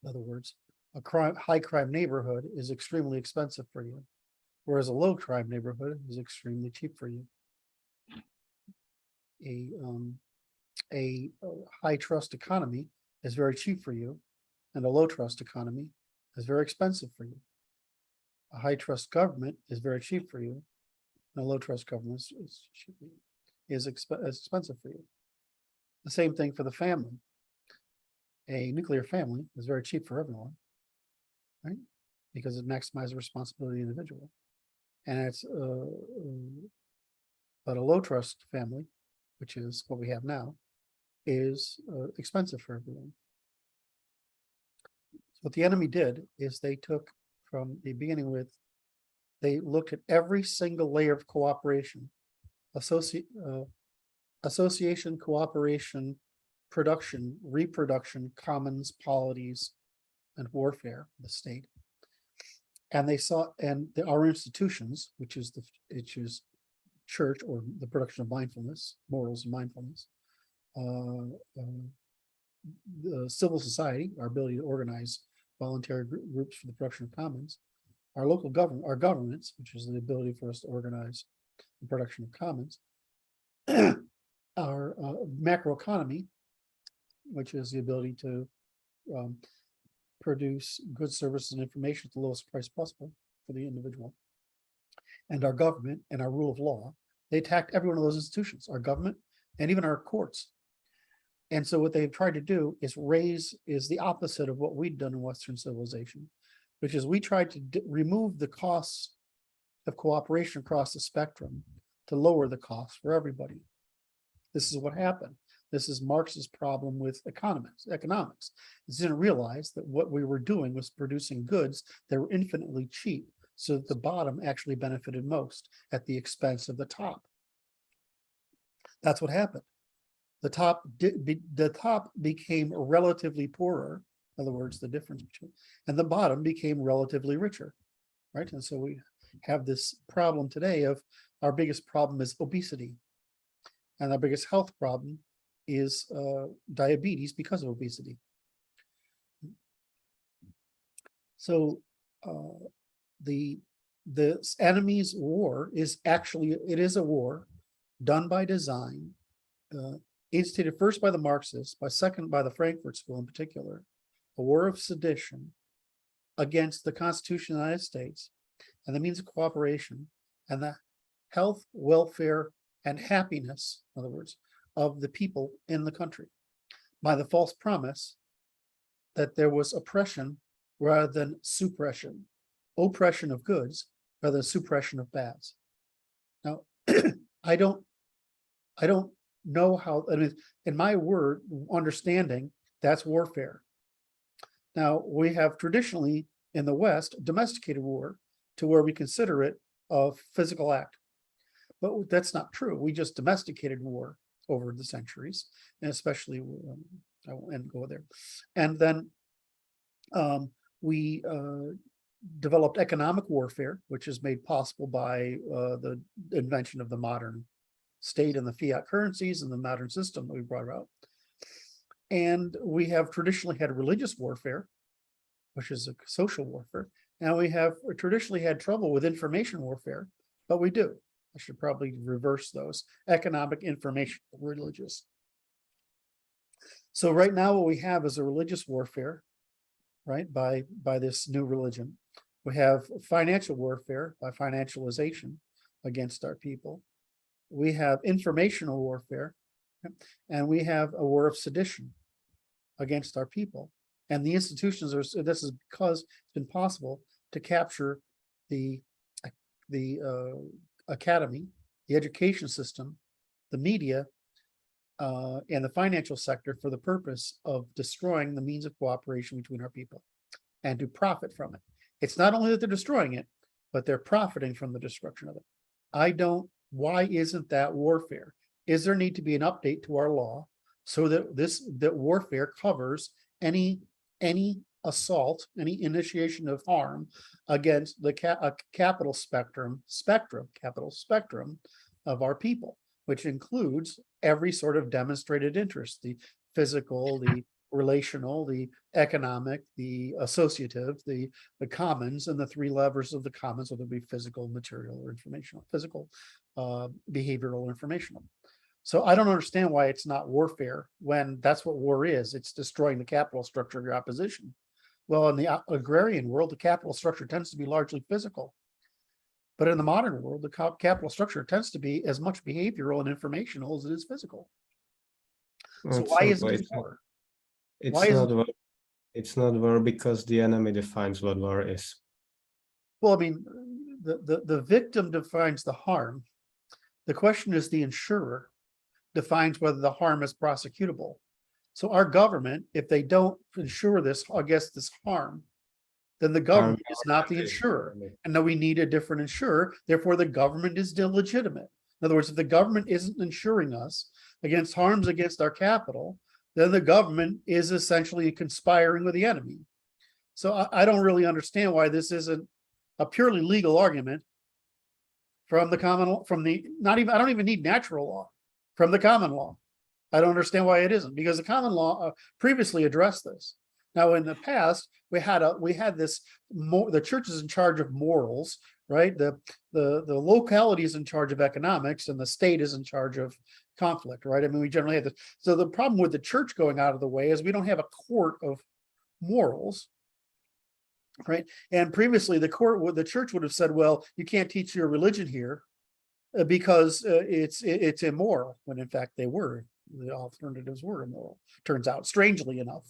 In other words, a high crime neighborhood is extremely expensive for you, whereas a low crime neighborhood is extremely cheap for you. A high trust economy is very cheap for you, and a low trust economy is very expensive for you. A high trust government is very cheap for you, and a low trust government is expensive for you. The same thing for the family. A nuclear family is very cheap for everyone, right? Because it maximizes the responsibility of the individual. And it's but a low trust family, which is what we have now, is expensive for everyone. So what the enemy did is they took from the beginning with, they looked at every single layer of cooperation, association, cooperation, production, reproduction, commons, polities, and warfare, the state. And they saw, and our institutions, which is church, or the production of mindfulness, morals and mindfulness, the civil society, our ability to organize voluntary groups for the production of commons, our local government, our governments, which is the ability for us to organize the production of commons, our macroeconomy, which is the ability to produce goods, services, and information at the lowest price possible for the individual, and our government and our rule of law. They attacked every one of those institutions, our government and even our courts. And so what they've tried to do is is the opposite of what we'd done in Western civilization, which is we tried to remove the costs of cooperation across the spectrum to lower the cost for everybody. This is what happened. This is Marx's problem with economics. He didn't realize that what we were doing was producing goods that were infinitely cheap, so that the bottom actually benefited most at the expense of the top. That's what happened. The top became relatively poorer. In other words, the difference between, and the bottom became relatively richer, right? And so we have this problem today of our biggest problem is obesity, and our biggest health problem is diabetes because of obesity. So the enemy's war is actually, it is a war done by design, instituted first by the Marxists, second by the Frankfurt School in particular, a war of sedition against the Constitution of the United States and the means of cooperation and the health, welfare, and happiness, in other words, of the people in the country, by the false promise that there was oppression rather than suppression, oppression of goods rather than suppression of bads. Now, I don't know how, I mean, in my word understanding, that's warfare. Now, we have traditionally in the West domesticated war to where we consider it a physical act, but that's not true. We just domesticated war over the centuries, and especially I won't go there. And then we developed economic warfare, which is made possible by the invention of the modern state and the fiat currencies and the modern system that we brought about. And we have traditionally had religious warfare, which is a social warfare. And we have traditionally had trouble with information warfare, but we do. I should probably reverse those: economic, information, religious. So right now what we have is a religious warfare, right, by this new religion. We have financial warfare by financialization against our people. We have informational warfare, and we have a war of sedition against our people. And the institutions are, this is because it's been possible to capture the the academy, the education system, the media, and the financial sector for the purpose of destroying the means of cooperation between our people and to profit from it. It's not only that they're destroying it, but they're profiting from the destruction of it. Why isn't that warfare? Is there need to be an update to our law so that that warfare covers any assault, any initiation of harm against the capital spectrum of our people, which includes every sort of demonstrated interest, the physical, the relational, the economic, the associative, the commons, and the three levers of the commons, whether it be physical, material, or informational, physical, behavioral, or informational. So I don't understand why it's not warfare when that's what war is. It's destroying the capital structure of your opposition. Well, in the agrarian world, the capital structure tends to be largely physical. But in the modern world, the capital structure tends to be as much behavioral and informational as it is physical. So why isn't it war? It's not war because the enemy defines what war is. Well, I mean, the victim defines the harm. The question is the insurer defines whether the harm is prosecutable. So our government, if they don't insure this against this harm, then the government is not the insurer. And now we need a different insurer. Therefore, the government is illegitimate. In other words, if the government isn't insuring us against harms against our capital, then the government is essentially conspiring with the enemy. So I don't really understand why this isn't a purely legal argument from the common law, I don't even need natural law, from the common law. I don't understand why it isn't, because the common law previously addressed this. Now, in the past, we had this, the church is in charge of morals, right? The locality is in charge of economics, and the state is in charge of conflict, right? I mean, we generally have this. So the problem with the church going out of the way is we don't have a court of morals, right? And previously, the church would have said, well, you can't teach your religion here because it's immoral, when in fact they were. The alternatives were immoral, turns out, strangely enough.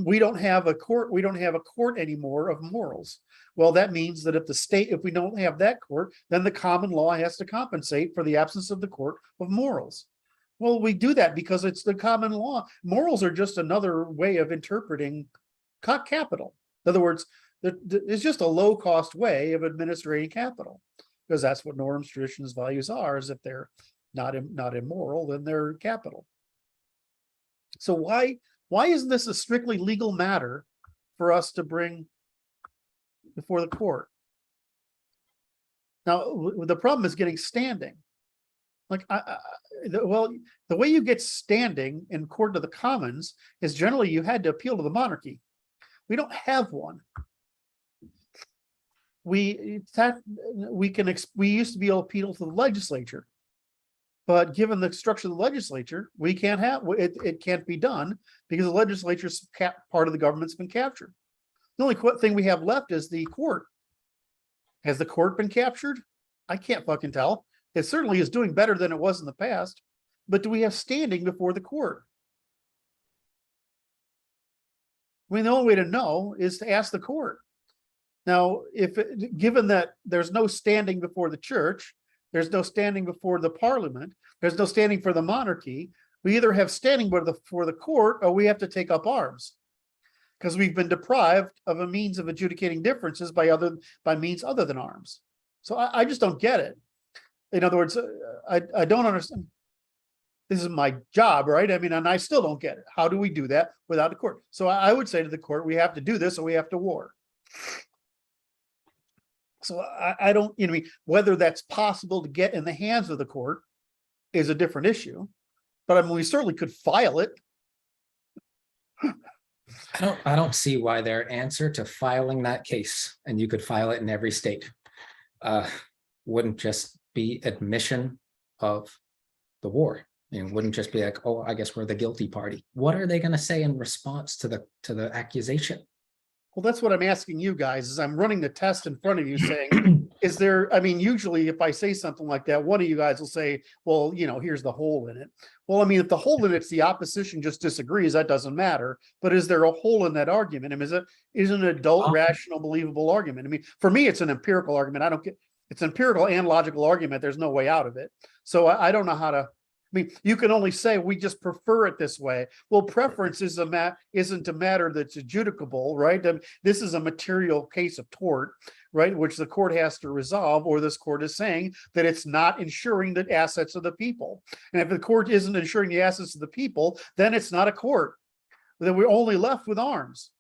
We don't have a court anymore of morals. Well, that means that if we don't have that court, then the common law has to compensate for the absence of the court of morals. Well, we do that because it's the common law. Morals are just another way of interpreting capital. In other words, it's just a low-cost way of administrating capital, because that's what norms, traditions, values are. Is if they're not immoral, then they're capital. So why isn't this a strictly legal matter for us to bring before the court? Now, the problem is getting standing. Like, well, the way you get standing in court of the commons is generally you had to appeal to the monarchy. We don't have one. We used to be able to appeal to the legislature. But given the structure of the legislature, we can't have it. It can't be done because the legislature's part of the government's been captured. The only thing we have left is the court. Has the court been captured? I can't fucking tell. It certainly is doing better than it was in the past. But do we have standing before the court? I mean, the only way to know is to ask the court. Now, given that there's no standing before the church, there's no standing before the parliament, there's no standing for the monarchy, we either have standing before the court or we have to take up arms, because we've been deprived of a means of adjudicating differences by means other than arms. So I just don't get it. In other words, I don't understand. This is my job, right? I mean, and I still don't get it. How do we do that without the court? So I would say to the court, we have to do this or we have to war. So I don't, whether that's possible to get in the hands of the court is a different issue, but I mean, we certainly could file it. I don't see why their answer to filing that case, and you could file it in every state, wouldn't just be admission of the war. It wouldn't just be like, oh, I guess we're the guilty party. What are they going to say in response to the accusation? Well, that's what I'm asking you guys, is I'm running the test in front of you saying, is there, I mean, usually if I say something like that, one of you guys will say, well, here's the hole in it. Well, I mean, if the hole in it's the opposition just disagrees, that doesn't matter. But is there a hole in that argument? I mean, is an adult, rational, believable argument? I mean, for me, it's an empirical argument. It's an empirical and logical argument. There's no way out of it. So I don't know how to, I mean, you can only say we just prefer it this way. Well, preference is isn't a matter that's adjudicable, right? This is a material case of tort, right? Which the court has to resolve, or this court is saying that it's not ensuring the assets of the people. And if the court isn't ensuring the assets of the people, then it's not a court. Then we're only left with arms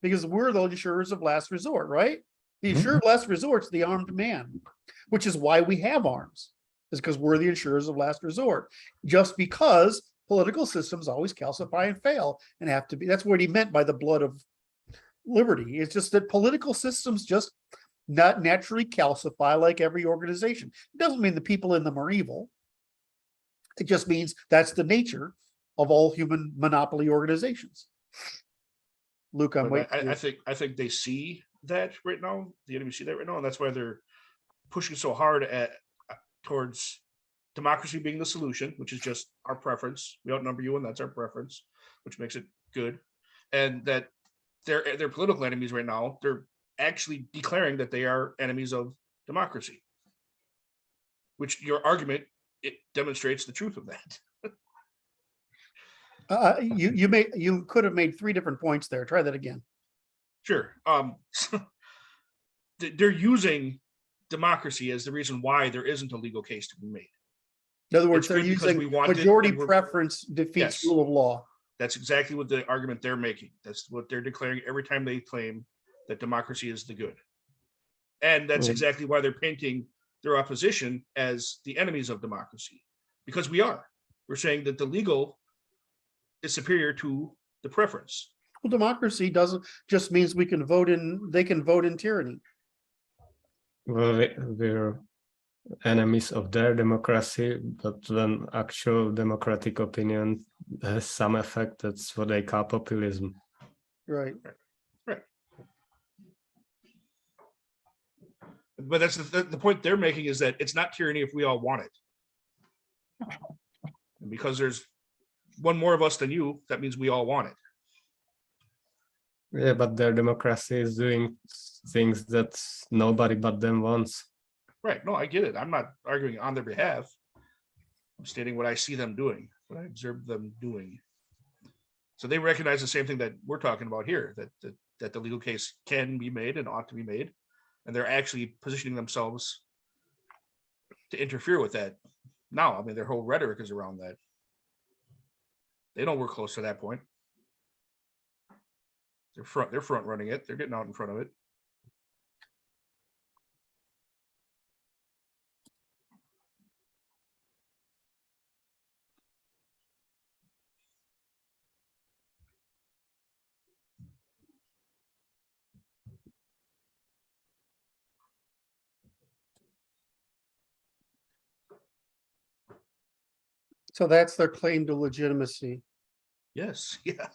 because we're the insurers of last resort, right? The insurer of last resort is the armed man, which is why we have arms, is because we're the insurers of last resort. Just because political systems always calcify and fail and have to be, that's what he meant by the blood of liberty. It's just that political systems just not naturally calcify like every organization. It doesn't mean the people in them are evil. It just means that's the nature of all human monopoly organizations. Luke, I'm But waiting. I think they see that right now. The enemy see that right now, and that's why they're pushing so hard towards democracy being the solution, which is just our preference. We outnumber you, and that's our preference, which makes it good. And that they're political enemies right now. They're actually declaring that they are enemies of democracy, which your argument, it demonstrates the truth of that. You could have made 3 different points there. Try that again. Sure. They're using democracy as the reason why there isn't a legal case to be made. In other words, It's they're good because using we want it, majority and we're- preference defeats Yes. rule of law. That's exactly what the argument they're making. That's what they're declaring every time they claim that democracy is the good. And that's Mm. exactly why they're painting their opposition as the enemies of democracy, because we are. We're saying that the legal is superior to the preference. Well, democracy doesn't just means we can vote in, they can vote in tyranny. Well, we're enemies of their democracy, but when actual democratic opinion has some effect, that's what they call populism. Right. But that's the point they're making, is that it's not tyranny if we all want it. And because there's one more of us than you, that means we all want it. Yeah, but their democracy is doing things that nobody but them wants. Right. No, I get it. I'm not arguing on their behalf. I'm stating what I see them doing, what I observe them doing. So they recognize the same thing that we're talking about here, that the legal case can be made and ought to be made. And they're actually positioning themselves to interfere with that now. I mean, their whole rhetoric is around that. They know we're close to that point. They're front running it. They're getting out in front of it. So that's their claim to legitimacy, Yes. Yeah.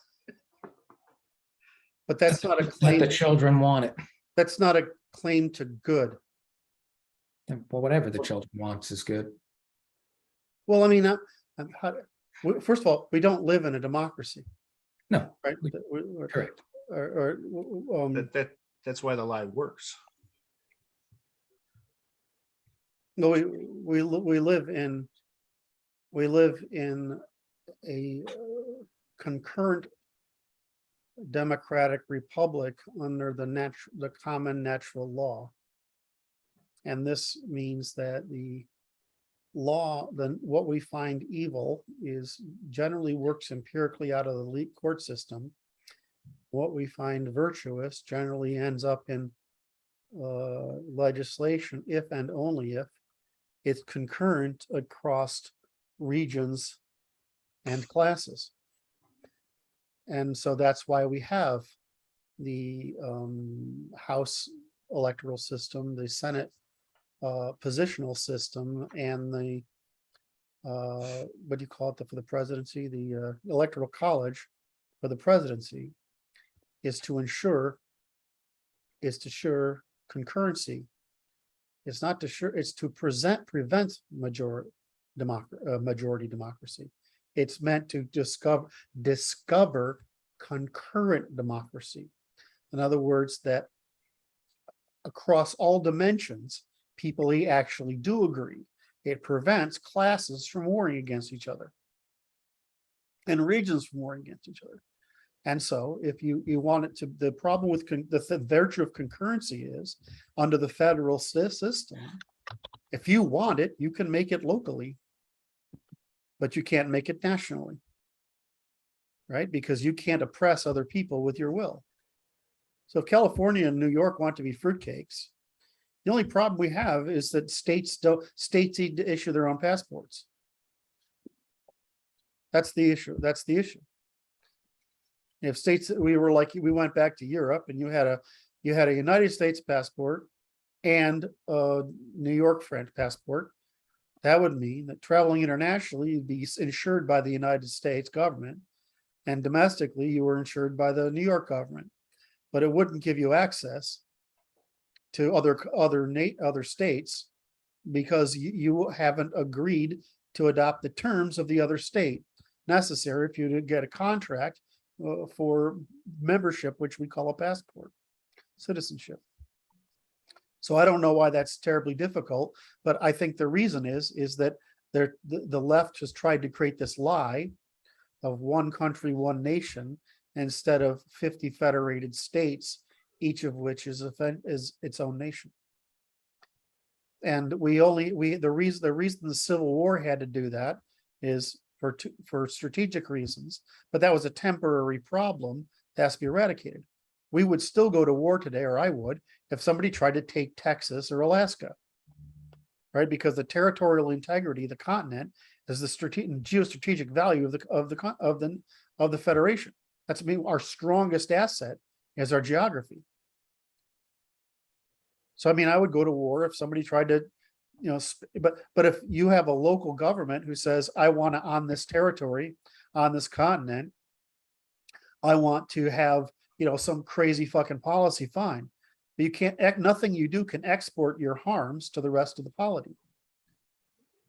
but that's not a Let claim. the children want it. That's not a claim to good. Well, whatever the children wants is good. Well, I mean, first of all, we don't live in a democracy, No, right? correct. That's why the lie works. No, we live in a concurrent democratic republic under the common natural law. And this means that the law, then what we find evil is generally works empirically out of the court system. What we find virtuous generally ends up in legislation if and only if it's concurrent across regions and classes. And so that's why we have the House electoral system, the Senate positional system, and the what do you call it for the presidency, the electoral college for the presidency, is to ensure concurrency. It's not to sure, it's to prevent majority democracy. It's meant to discover concurrent democracy. In other words, that across all dimensions, people actually do agree. It prevents classes from warring against each other and regions from warring against each other. And so if you want it to, the problem with the virtue of concurrency is under the federal system, if you want it, you can make it locally, but you can't make it nationally, right? Because you can't oppress other people with your will. So if California and New York want to be fruitcakes, the only problem we have is that states need to issue their own passports. That's the issue. That's the issue. If states, we went back to Europe and you had a United States passport and a New York French passport, that would mean that traveling internationally, you'd be insured by the United States government, and domestically you were insured by the New York government, but it wouldn't give you access to other states because you haven't agreed to adopt the terms of the other state necessary if you to get a contract for membership, which we call a passport, citizenship. So I don't know why that's terribly difficult, but I think the reason is that the left has tried to create this lie of one country, one nation, instead of 50 federated states, each of which is its own nation. And the reason the Civil War had to do that is for strategic reasons, but that was a temporary problem that has to be eradicated. We would still go to war today, or I would, if somebody tried to take Texas or Alaska, right? Because the territorial integrity of the continent is the geostrategic value of the Federation. That's our strongest asset is our geography. So I mean, I would go to war if somebody tried to, but if you have a local government who says, I want to, on this territory, on this continent, I want to have, some crazy fucking policy, fine. But you can't, nothing you do can export your harms to the rest of the polity.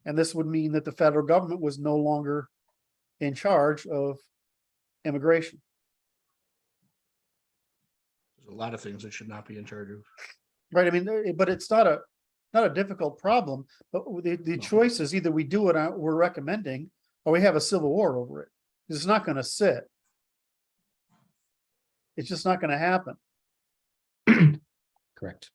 And this would mean that the federal government was no longer in charge of immigration. There's a lot of things that should not be in charge of. Right. I mean, but it's not a difficult problem, but the choice is either we do what we're recommending or we have a civil war over it. It's not going to sit. It's just not going to happen. Correct.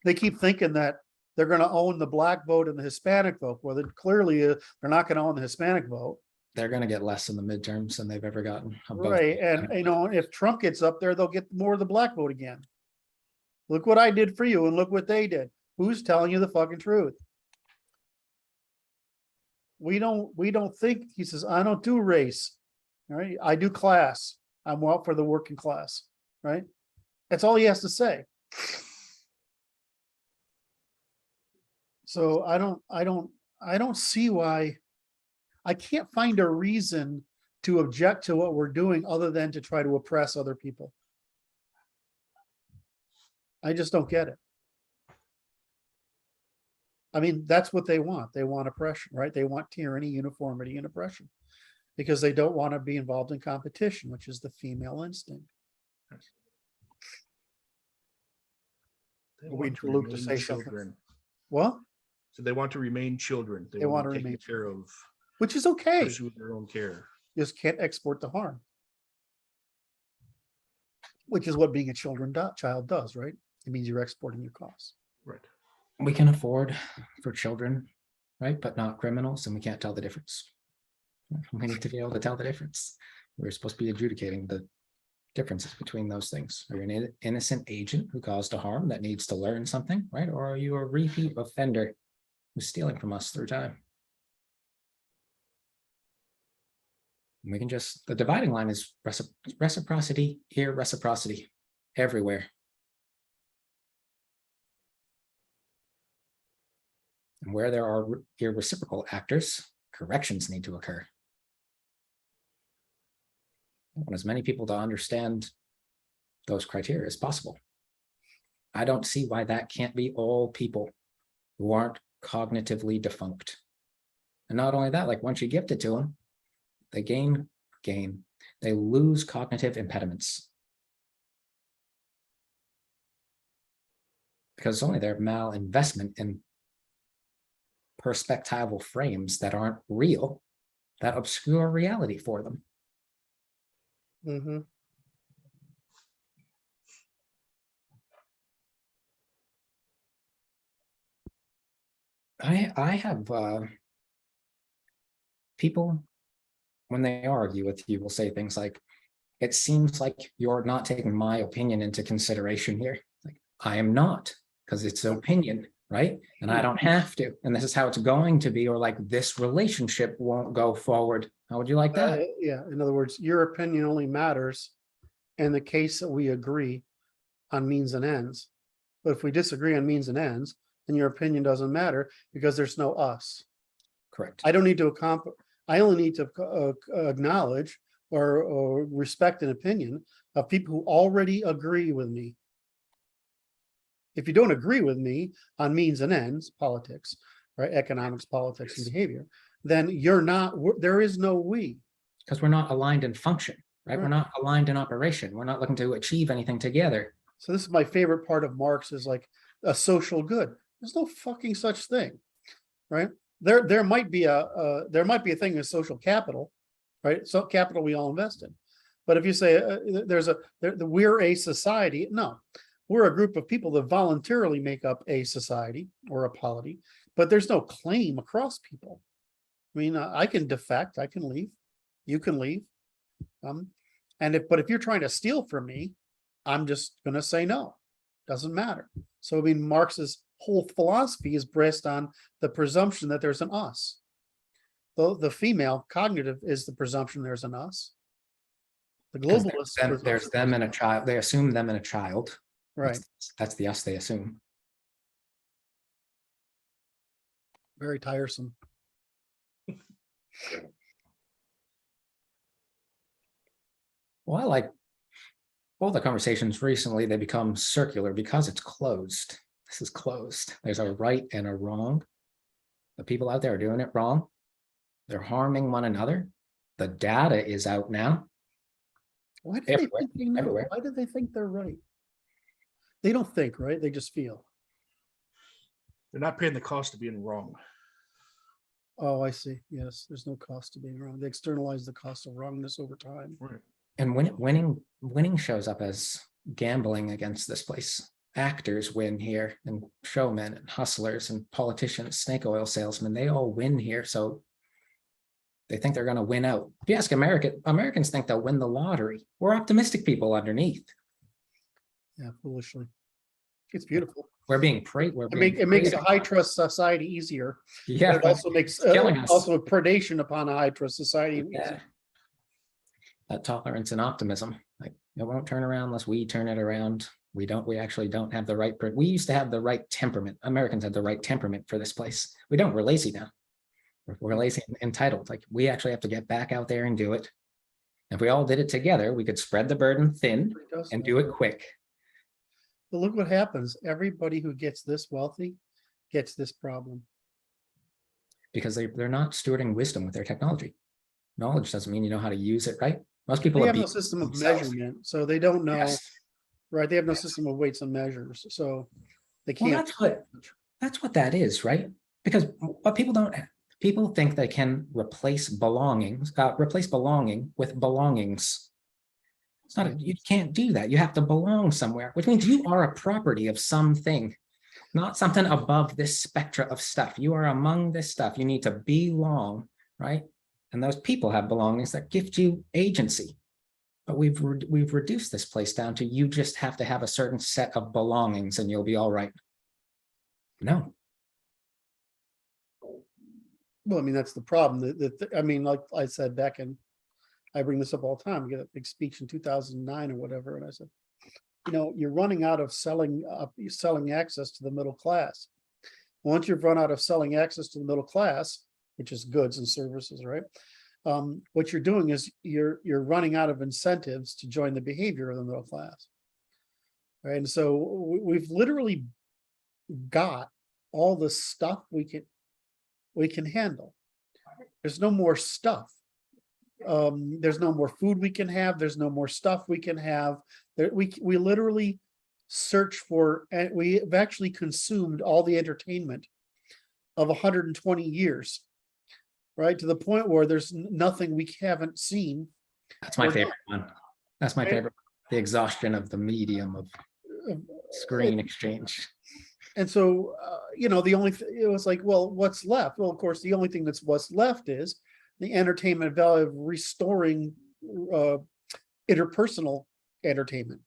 They keep thinking that they're going to own the black vote and the Hispanic vote. Well, clearly they're not going to own the Hispanic vote. They're going to get less in the midterms than they've ever gotten. Right. And, if Trump gets up there, they'll get more of the black vote again. Look what I did for you and look what they did. Who's telling you the fucking truth? We don't think, he says, I don't do race. All right. I do class. I'm out for the working class. Right. That's all he has to say. So I don't see why. I can't find a reason to object to what we're doing other than to try to oppress other people. I just don't get it. I mean, that's what they want. They want oppression, right? They want tyranny, uniformity, and oppression because they don't want to be involved in competition, which is the female instinct. They We want to Luke to remain say something. children. What? So they want to remain children. They want to be taken remain care of, Which is okay. pursue their own care. Just can't export the harm. Which is what being a child does, right? It means you're exporting your costs. Right. We can afford for children, right? But not criminals, and we can't tell the difference. We need to be able to tell the difference. We're supposed to be adjudicating the differences between those things. Are you an innocent agent who caused a harm that needs to learn something, right? Or are you a repeat offender who's stealing from us through time? And we can just, the dividing line is reciprocity, here, reciprocity, everywhere. And where there are irreciprocal actors, corrections need to occur. I want as many people to understand those criteria as possible. I don't see why that can't be all people who aren't cognitively defunct. And not only that, like once you gift it to them, they they lose cognitive impediments. Because it's only their malinvestment in perspectival frames that aren't real, that obscure reality for them. Mhm. I have people, when they argue with you, will say things like, it seems like you're not taking my opinion into consideration here. Like, I am not, because it's an opinion, right? And I don't have to. And this is how it's going to be, or like this relationship won't go forward. How would you like that? Yeah, in other words, your opinion only matters in the case that we agree on means and ends. But if we disagree on means and ends, then your opinion doesn't matter because there's no us. Correct. I don't need to I only need to acknowledge or respect an opinion of people who already agree with me. If you don't agree with me on means and ends, politics, right, economics, politics, and behavior, then you're not, there is no we. Because we're not aligned in function, right? We're Right. not aligned in operation. We're not looking to achieve anything together. So this is my favorite part of Marx, is like a social good. There's no fucking such thing, right? There might be a thing as social capital, right? So capital we all invest in. But if you say we're a society, no, we're a group of people that voluntarily make up a society or a polity, but there's no claim across people. I mean, I can defect, I can leave, you can leave. But if you're trying to steal from me, I'm just gonna say no, doesn't matter. So I mean, Marx's whole philosophy is based on the presumption that there's an us. The female cognitive is the presumption there's an us. The Because globalist, there's them and a child. They assume them and a child. right? That's the us they assume. Very tiresome. Well, I like all the conversations recently, they become circular because it's closed. This is closed. There's a right and a wrong. The people out there are doing it wrong. They're harming one another. The data is out now. Why do they Everywhere, think they know? everywhere. Why do they think they're right? They don't think, right? They just feel. They're not paying the cost of being wrong. Oh, I see. Yes, there's no cost to being wrong. They externalize the cost of wrongness over time. Right. And winning shows up as gambling against this place. Actors win here, and showmen and hustlers and politicians, snake oil salesmen, they all win here. So they think they're going to win out. If you ask Americans think they'll win the lottery. We're optimistic people underneath. Yeah, foolishly. It's beautiful. We're being prayed. It makes a high trust society easier. Yeah, But it also makes killing us. also a predation upon a high trust society. yeah. That tolerance and optimism, like it won't turn around unless we turn it around. We actually don't have the right, we used to have the right temperament. Americans had the right temperament for this place. We don't, we're lazy now. We're lazy and entitled. Like we actually have to get back out there and do it. If we all did it together, we could spread the burden thin and do it quick. But look what happens. Everybody who gets this wealthy gets this problem. Because they're not stewarding wisdom with their technology. Knowledge doesn't mean you know how to use it, right? Most people They have no system of measurement, so they don't know, Yes. right? They have no system of weights and measures, so they can't. Well, that's what that is, right? Because what people think they can replace belonging with belongings. It's not, you can't do that. You have to belong somewhere, which means you are a property of something, not something above this spectra of stuff. You are among this stuff. You need to belong, right? And those people have belongings that gift you agency. But we've reduced this place down to you just have to have a certain set of belongings and you'll be all right. No. Well, I mean, that's the problem. I mean, like I said back in, I bring this up all the time. I get a big speech in 2009 or whatever, and I said, you know, you're running out of selling access to the middle class. Once you've run out of selling access to the middle class, which is goods and services, right? What you're doing is you're running out of incentives to join the behavior of the middle class, right? And so we've literally got all the stuff we can handle. There's no more stuff. There's no more food we can have. There's no more stuff we can have. We literally search for, and we've actually consumed all the entertainment of 120 years, right? To the point where there's nothing we haven't seen. That's my Or favorite one. That's my Right. favorite. The exhaustion of the medium of not. screen exchange. And so, the only, it was like, well, what's left? Well, of course, the only thing what's left is the entertainment value of restoring interpersonal entertainment,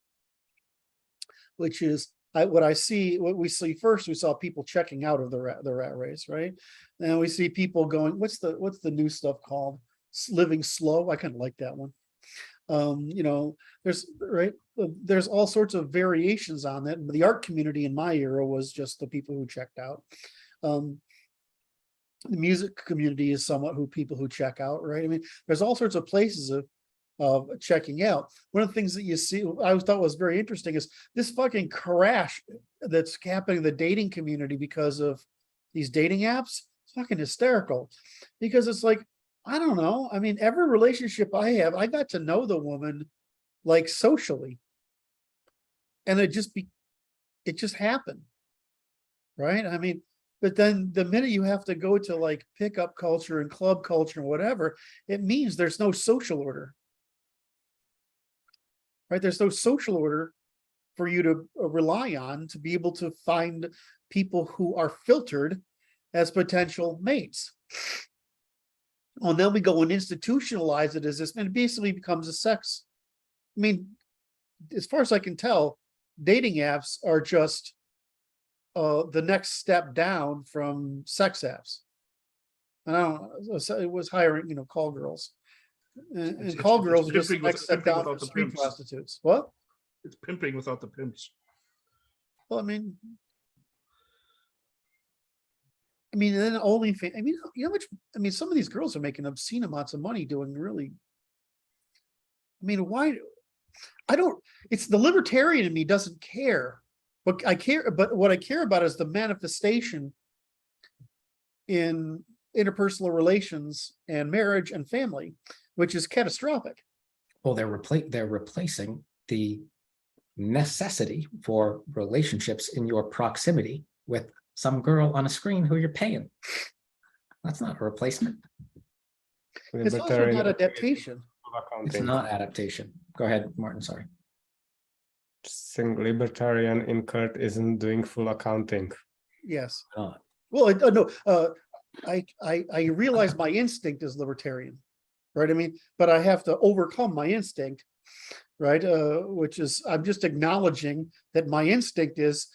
which is what we see first. We saw people checking out of the rat race, right? And we see people going, what's the new stuff called? Living slow. I kind of like that one. There's all sorts of variations on that. The art community in my era was just the people who checked out. The music community is somewhat people who check out, right? I mean, there's all sorts of places of checking out. One of the things that you see, I always thought was very interesting, is this fucking crash that's happening in the dating community because of these dating apps. It's fucking hysterical, because it's like, I don't know. I mean, every relationship I have, I got to know the woman like socially, and it just happened, right? I mean, but then the minute you have to go to like pickup culture and club culture and whatever, it means there's no social order, right? There's no social order for you to rely on to be able to find people who are filtered as potential mates. Well, then we go and institutionalize it as this, and it basically becomes a sex. I mean, as far as I can tell, dating apps are just the next step down from sex apps. And I don't know, it was hiring, call girls. And call girls are just the next step down from street prostitutes. What? It's pimping without the pimps. Well, I mean, then OnlyFans. I mean, you know how much? I mean, some of these girls are making obscene amounts of money doing really. I mean, why? I don't. It's the libertarian in me doesn't care. But what I care about is the manifestation in interpersonal relations and marriage and family, which is catastrophic. Well, they're replacing the necessity for relationships in your proximity with some girl on a screen who you're paying. That's not a replacement. It's also not adaptation. It's not adaptation. Go ahead, Martin. Sorry. Saying libertarian in Kurt isn't doing full accounting. Yes. Oh. Well, no. I realize my instinct is libertarian, right? I mean, but I have to overcome my instinct, right? Which is, I'm just acknowledging that my instinct is,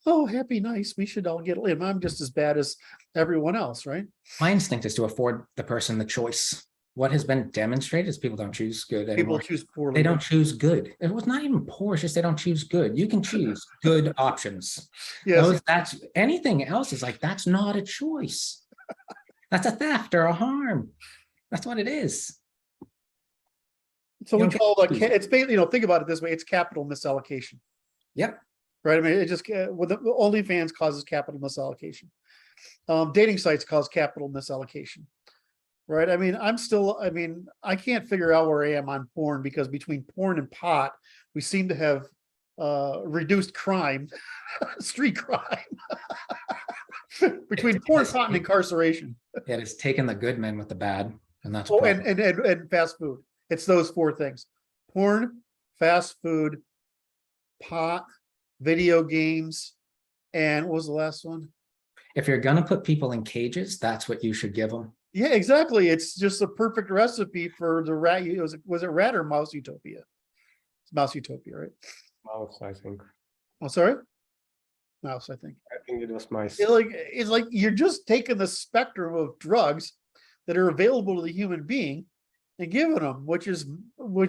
oh, happy, nice, we should all get in. I'm just as bad as everyone else, right? My instinct is to afford the person the choice. What has been demonstrated is people don't choose good anymore. People choose poorly. They don't choose good. It was not even poor, it's just they don't choose good. You can choose good options. Yes. That's anything else is like, that's not a choice. That's a theft or a harm. That's what it is. So we call it, it's basically, think about it this way, it's capital misallocation. Yep. Right. I mean, it just, with OnlyFans causes capital misallocation. Dating sites cause capital misallocation. Right. I mean, I can't figure out where I am on porn, because between porn and pot, we seem to have reduced crime, street crime, between porn, pot, and incarceration. It has taken the good men with the bad, and that's and fast food. It's those four things: porn, fast food, pot, video games, and what was the last one? If you're gonna put people in cages, that's what you should give them. Yeah, exactly. It's just a perfect recipe for the rat. Was it rat or mouse utopia? It's mouse utopia, right? Mouse, I think. Oh, sorry, mouse. I think it was mice. It's like you're just taking the spectrum of drugs that are available to the human being and giving them, which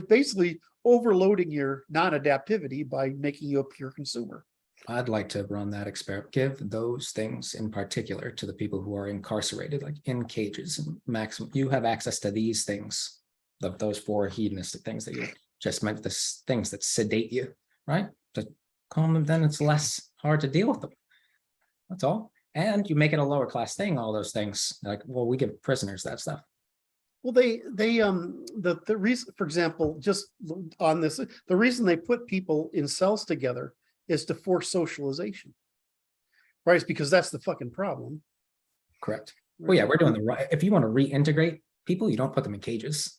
basically overloading your non-adaptivity by making you a pure consumer. I'd like to run that experiment. Give those things in particular to the people who are incarcerated, like in cages, and maximum. You have access to these things, those four hedonistic things that you just meant, the things that sedate you, right? To calm them, then it's less hard to deal with them. That's all. And you make it a lower class thing. All those things, like, well, we give prisoners that stuff. Well, the reason, for example, just on this, the reason they put people in cells together is to force socialization, right? It's because that's the fucking problem. Correct. Well, yeah, we're doing the right. If you want to reintegrate people, you don't put them in cages.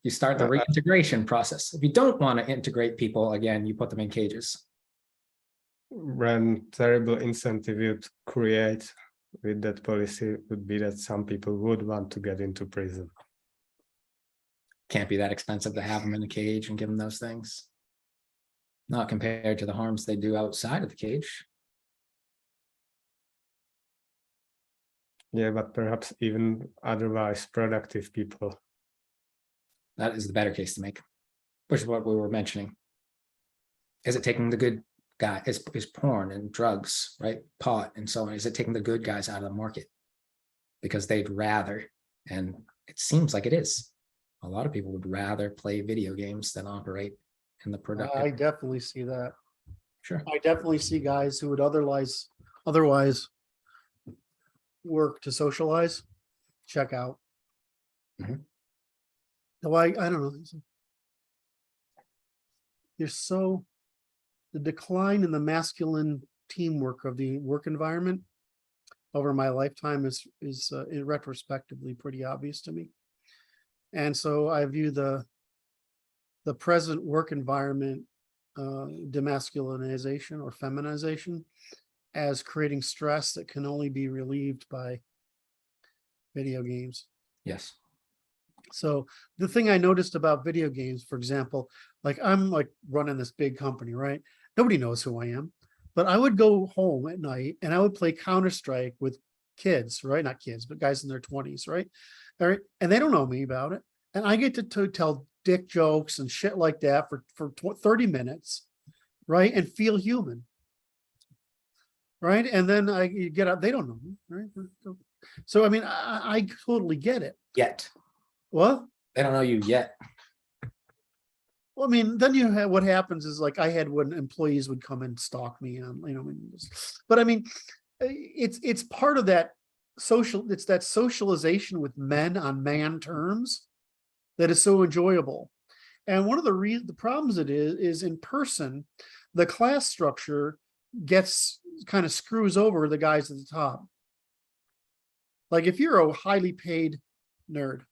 You start the reintegration process. If you don't want to integrate people, again, you put them in cages. One terrible incentive you'd create with that policy would be that some people would want to get into prison. Can't be that expensive to have them in a cage and give them those things. Not compared to the harms they do outside of the cage. Yeah, but perhaps even otherwise productive people. That is the better case to make, which is what we were mentioning. Is it taking the good guy, is porn and drugs, right? Pot and so on. Is it taking the good guys out of the market? Because they'd rather, and it seems like it is. A lot of people would rather play video games than operate in the productive. I definitely see that. Sure. I definitely see guys who would otherwise work to socialize, check out. Mhm. No, I don't know. The decline in the masculine teamwork of the work environment over my lifetime is retrospectively pretty obvious to me. And so I view the present work environment demasculinization or feminization as creating stress that can only be relieved by video games. Yes. So the thing I noticed about video games, for example, like I'm like running this big company, right? Nobody knows who I am, but I would go home at night and I would play Counter-Strike with kids, right? Not kids, but guys in their 20s, right? All right. And they don't know me about it. And I get to tell dick jokes and shit like that for 30 minutes, right? And feel human. Right. And then you get out, they don't know me, right? So, I mean, I totally get it. Yet. What? They don't know you yet. Well, I mean, then you have what happens is like I had when employees would come and stalk me on, but I mean, it's part of that it's that socialization with men on man terms that is so enjoyable. And one of the problems it is in person, the class structure kind of screws over the guys at the top. Like if you're a highly paid nerd,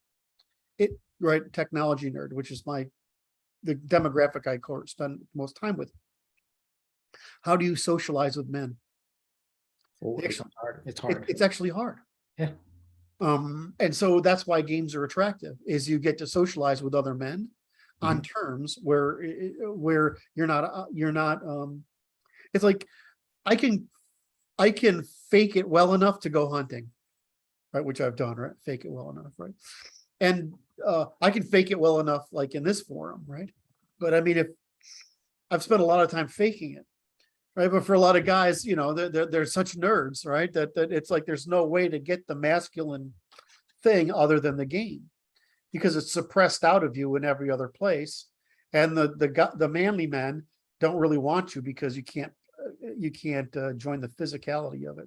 right, technology nerd, which is the demographic I spend most time with. How do you socialize with men? Oh, it's hard. It's hard. It's actually hard. Yeah. And so that's why games are attractive, is you get to socialize with other men on terms where you're not it's like I can fake it well enough to go hunting, right? Which I've done, right? Fake it well enough, right? And I can fake it well enough, like in this forum, right? But I mean, if I've spent a lot of time faking it, right? But for a lot of guys, they're such nerds, right? That it's like there's no way to get the masculine thing other than the game, because it's suppressed out of you in every other place, and the manly men don't really want you because you can't join the physicality of it.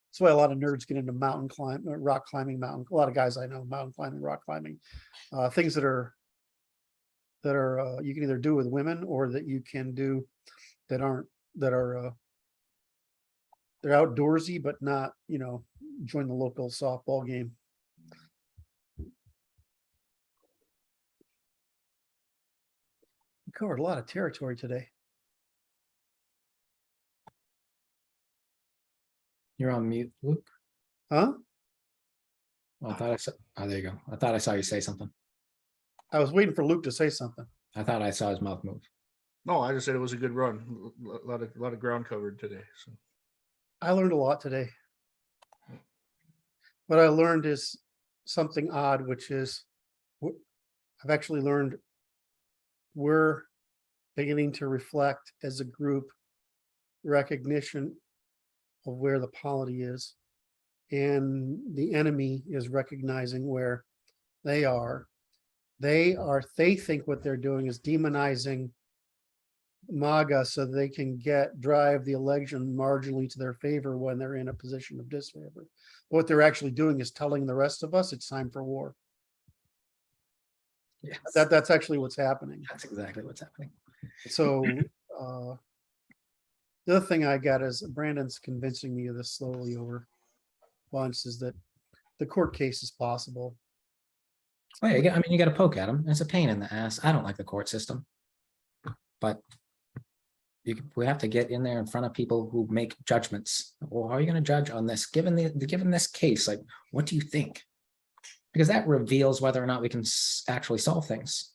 That's why a lot of nerds get into rock climbing, a lot of guys I know, mountain climbing, rock climbing, things that are you can either do with women or that you can do that are they're outdoorsy, but not, join the local softball game. We covered a lot of territory today. You're on mute, Luke. Huh? Well, I thought I saw. Oh, there you go. I thought I saw you say something. I was waiting for Luke to say something. I thought I saw his mouth move. No, I just said it was a good run. A lot of ground covered today. So I learned a lot today. What I learned is something odd, which is I've actually learned we're beginning to reflect as a group recognition of where the polity is, and the enemy is recognizing where they are. They think what they're doing is demonizing MAGA so they can drive the election marginally to their favor when they're in a position of disfavor. What they're actually doing is telling the rest of us it's time for war. Yes. That's actually what's happening. That's exactly what's happening. So The other thing I got is Brandon's convincing me of this slowly over once is that the court case is possible. Oh, yeah, I mean, you got to poke at them. It's a pain in the ass. I don't like the court system, but we have to get in there in front of people who make judgments. Well, how are you going to judge on this? Given this case, like, what do you think? Because that reveals whether or not we can actually solve things.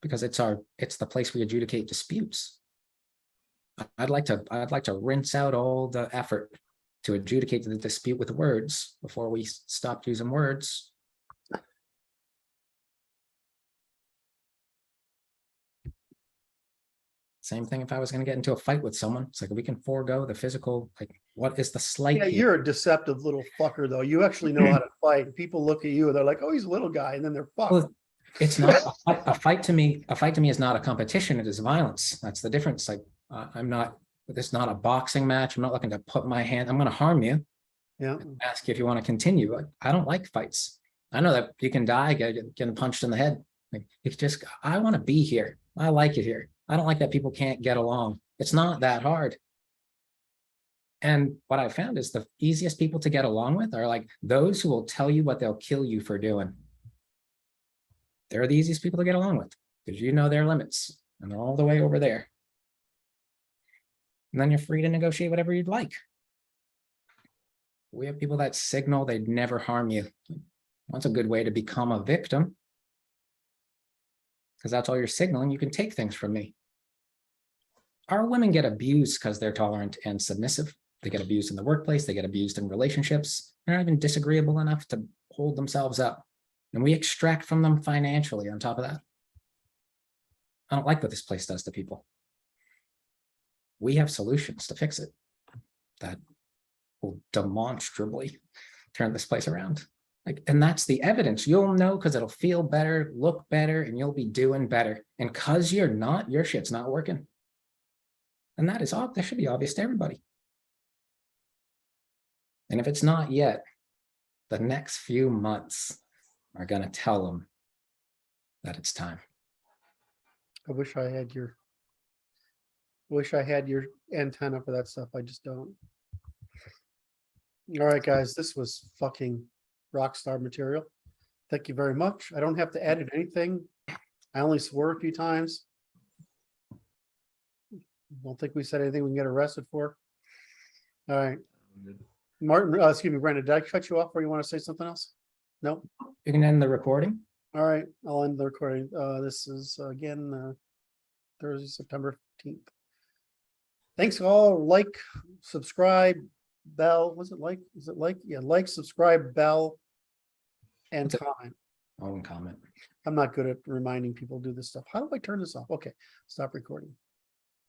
Because it's the place we adjudicate disputes. I'd like to rinse out all the effort to adjudicate the dispute with words before we stopped using words. Same thing if I was going to get into a fight with someone. It's like we can forego the physical, like what is the slight Yeah, here? you're a deceptive little fucker, though. You actually know how to fight. People look at you and they're like, "Oh, he's a little guy," and then they're fucked. Well, it's not a fight to me. A fight to me is not a competition. It is violence. That's the difference. Like it's not a boxing match. I'm not looking to put my hand. I'm going to harm you. Yeah. Ask you if you want to continue. I don't like fights. I know that you can die getting punched in the head. Like it's just, I want to be here. I like it here. I don't like that people can't get along. It's not that hard. And what I found is the easiest people to get along with are like those who will tell you what they'll kill you for doing. They're the easiest people to get along with because you know their limits and they're all the way over there. And then you're free to negotiate whatever you'd like. We have people that signal they'd never harm you. That's a good way to become a victim. Because that's all you're signaling. You can take things from me. Our women get abused because they're tolerant and submissive. They get abused in the workplace. They get abused in relationships. They're not even disagreeable enough to hold themselves up. And we extract from them financially on top of that. I don't like what this place does to people. We have solutions to fix it that will demonstrably turn this place around. Like, and that's the evidence. You'll know because it'll feel better, look better, and you'll be doing better. And because you're not, your shit's not working. And that should be obvious to everybody. And if it's not yet, the next few months are going to tell them that it's time. I wish I had your antenna for that stuff. I just don't. All right, guys, this was fucking rock star material. Thank you very much. I don't have to edit anything. I only swore a few times. Don't think we said anything we can get arrested for. All right. Martin, excuse me, Brandon, did I cut you off or you want to say something else? No? You can end the recording. All right, I'll end the recording. This is again Thursday, September 15th. Thanks all. Like, subscribe, bell. Was it like? Is it like? Yeah, like, subscribe, bell, and comment. Oh, and comment. I'm not good at reminding people to do this stuff. How do I turn this off? Okay, stop recording.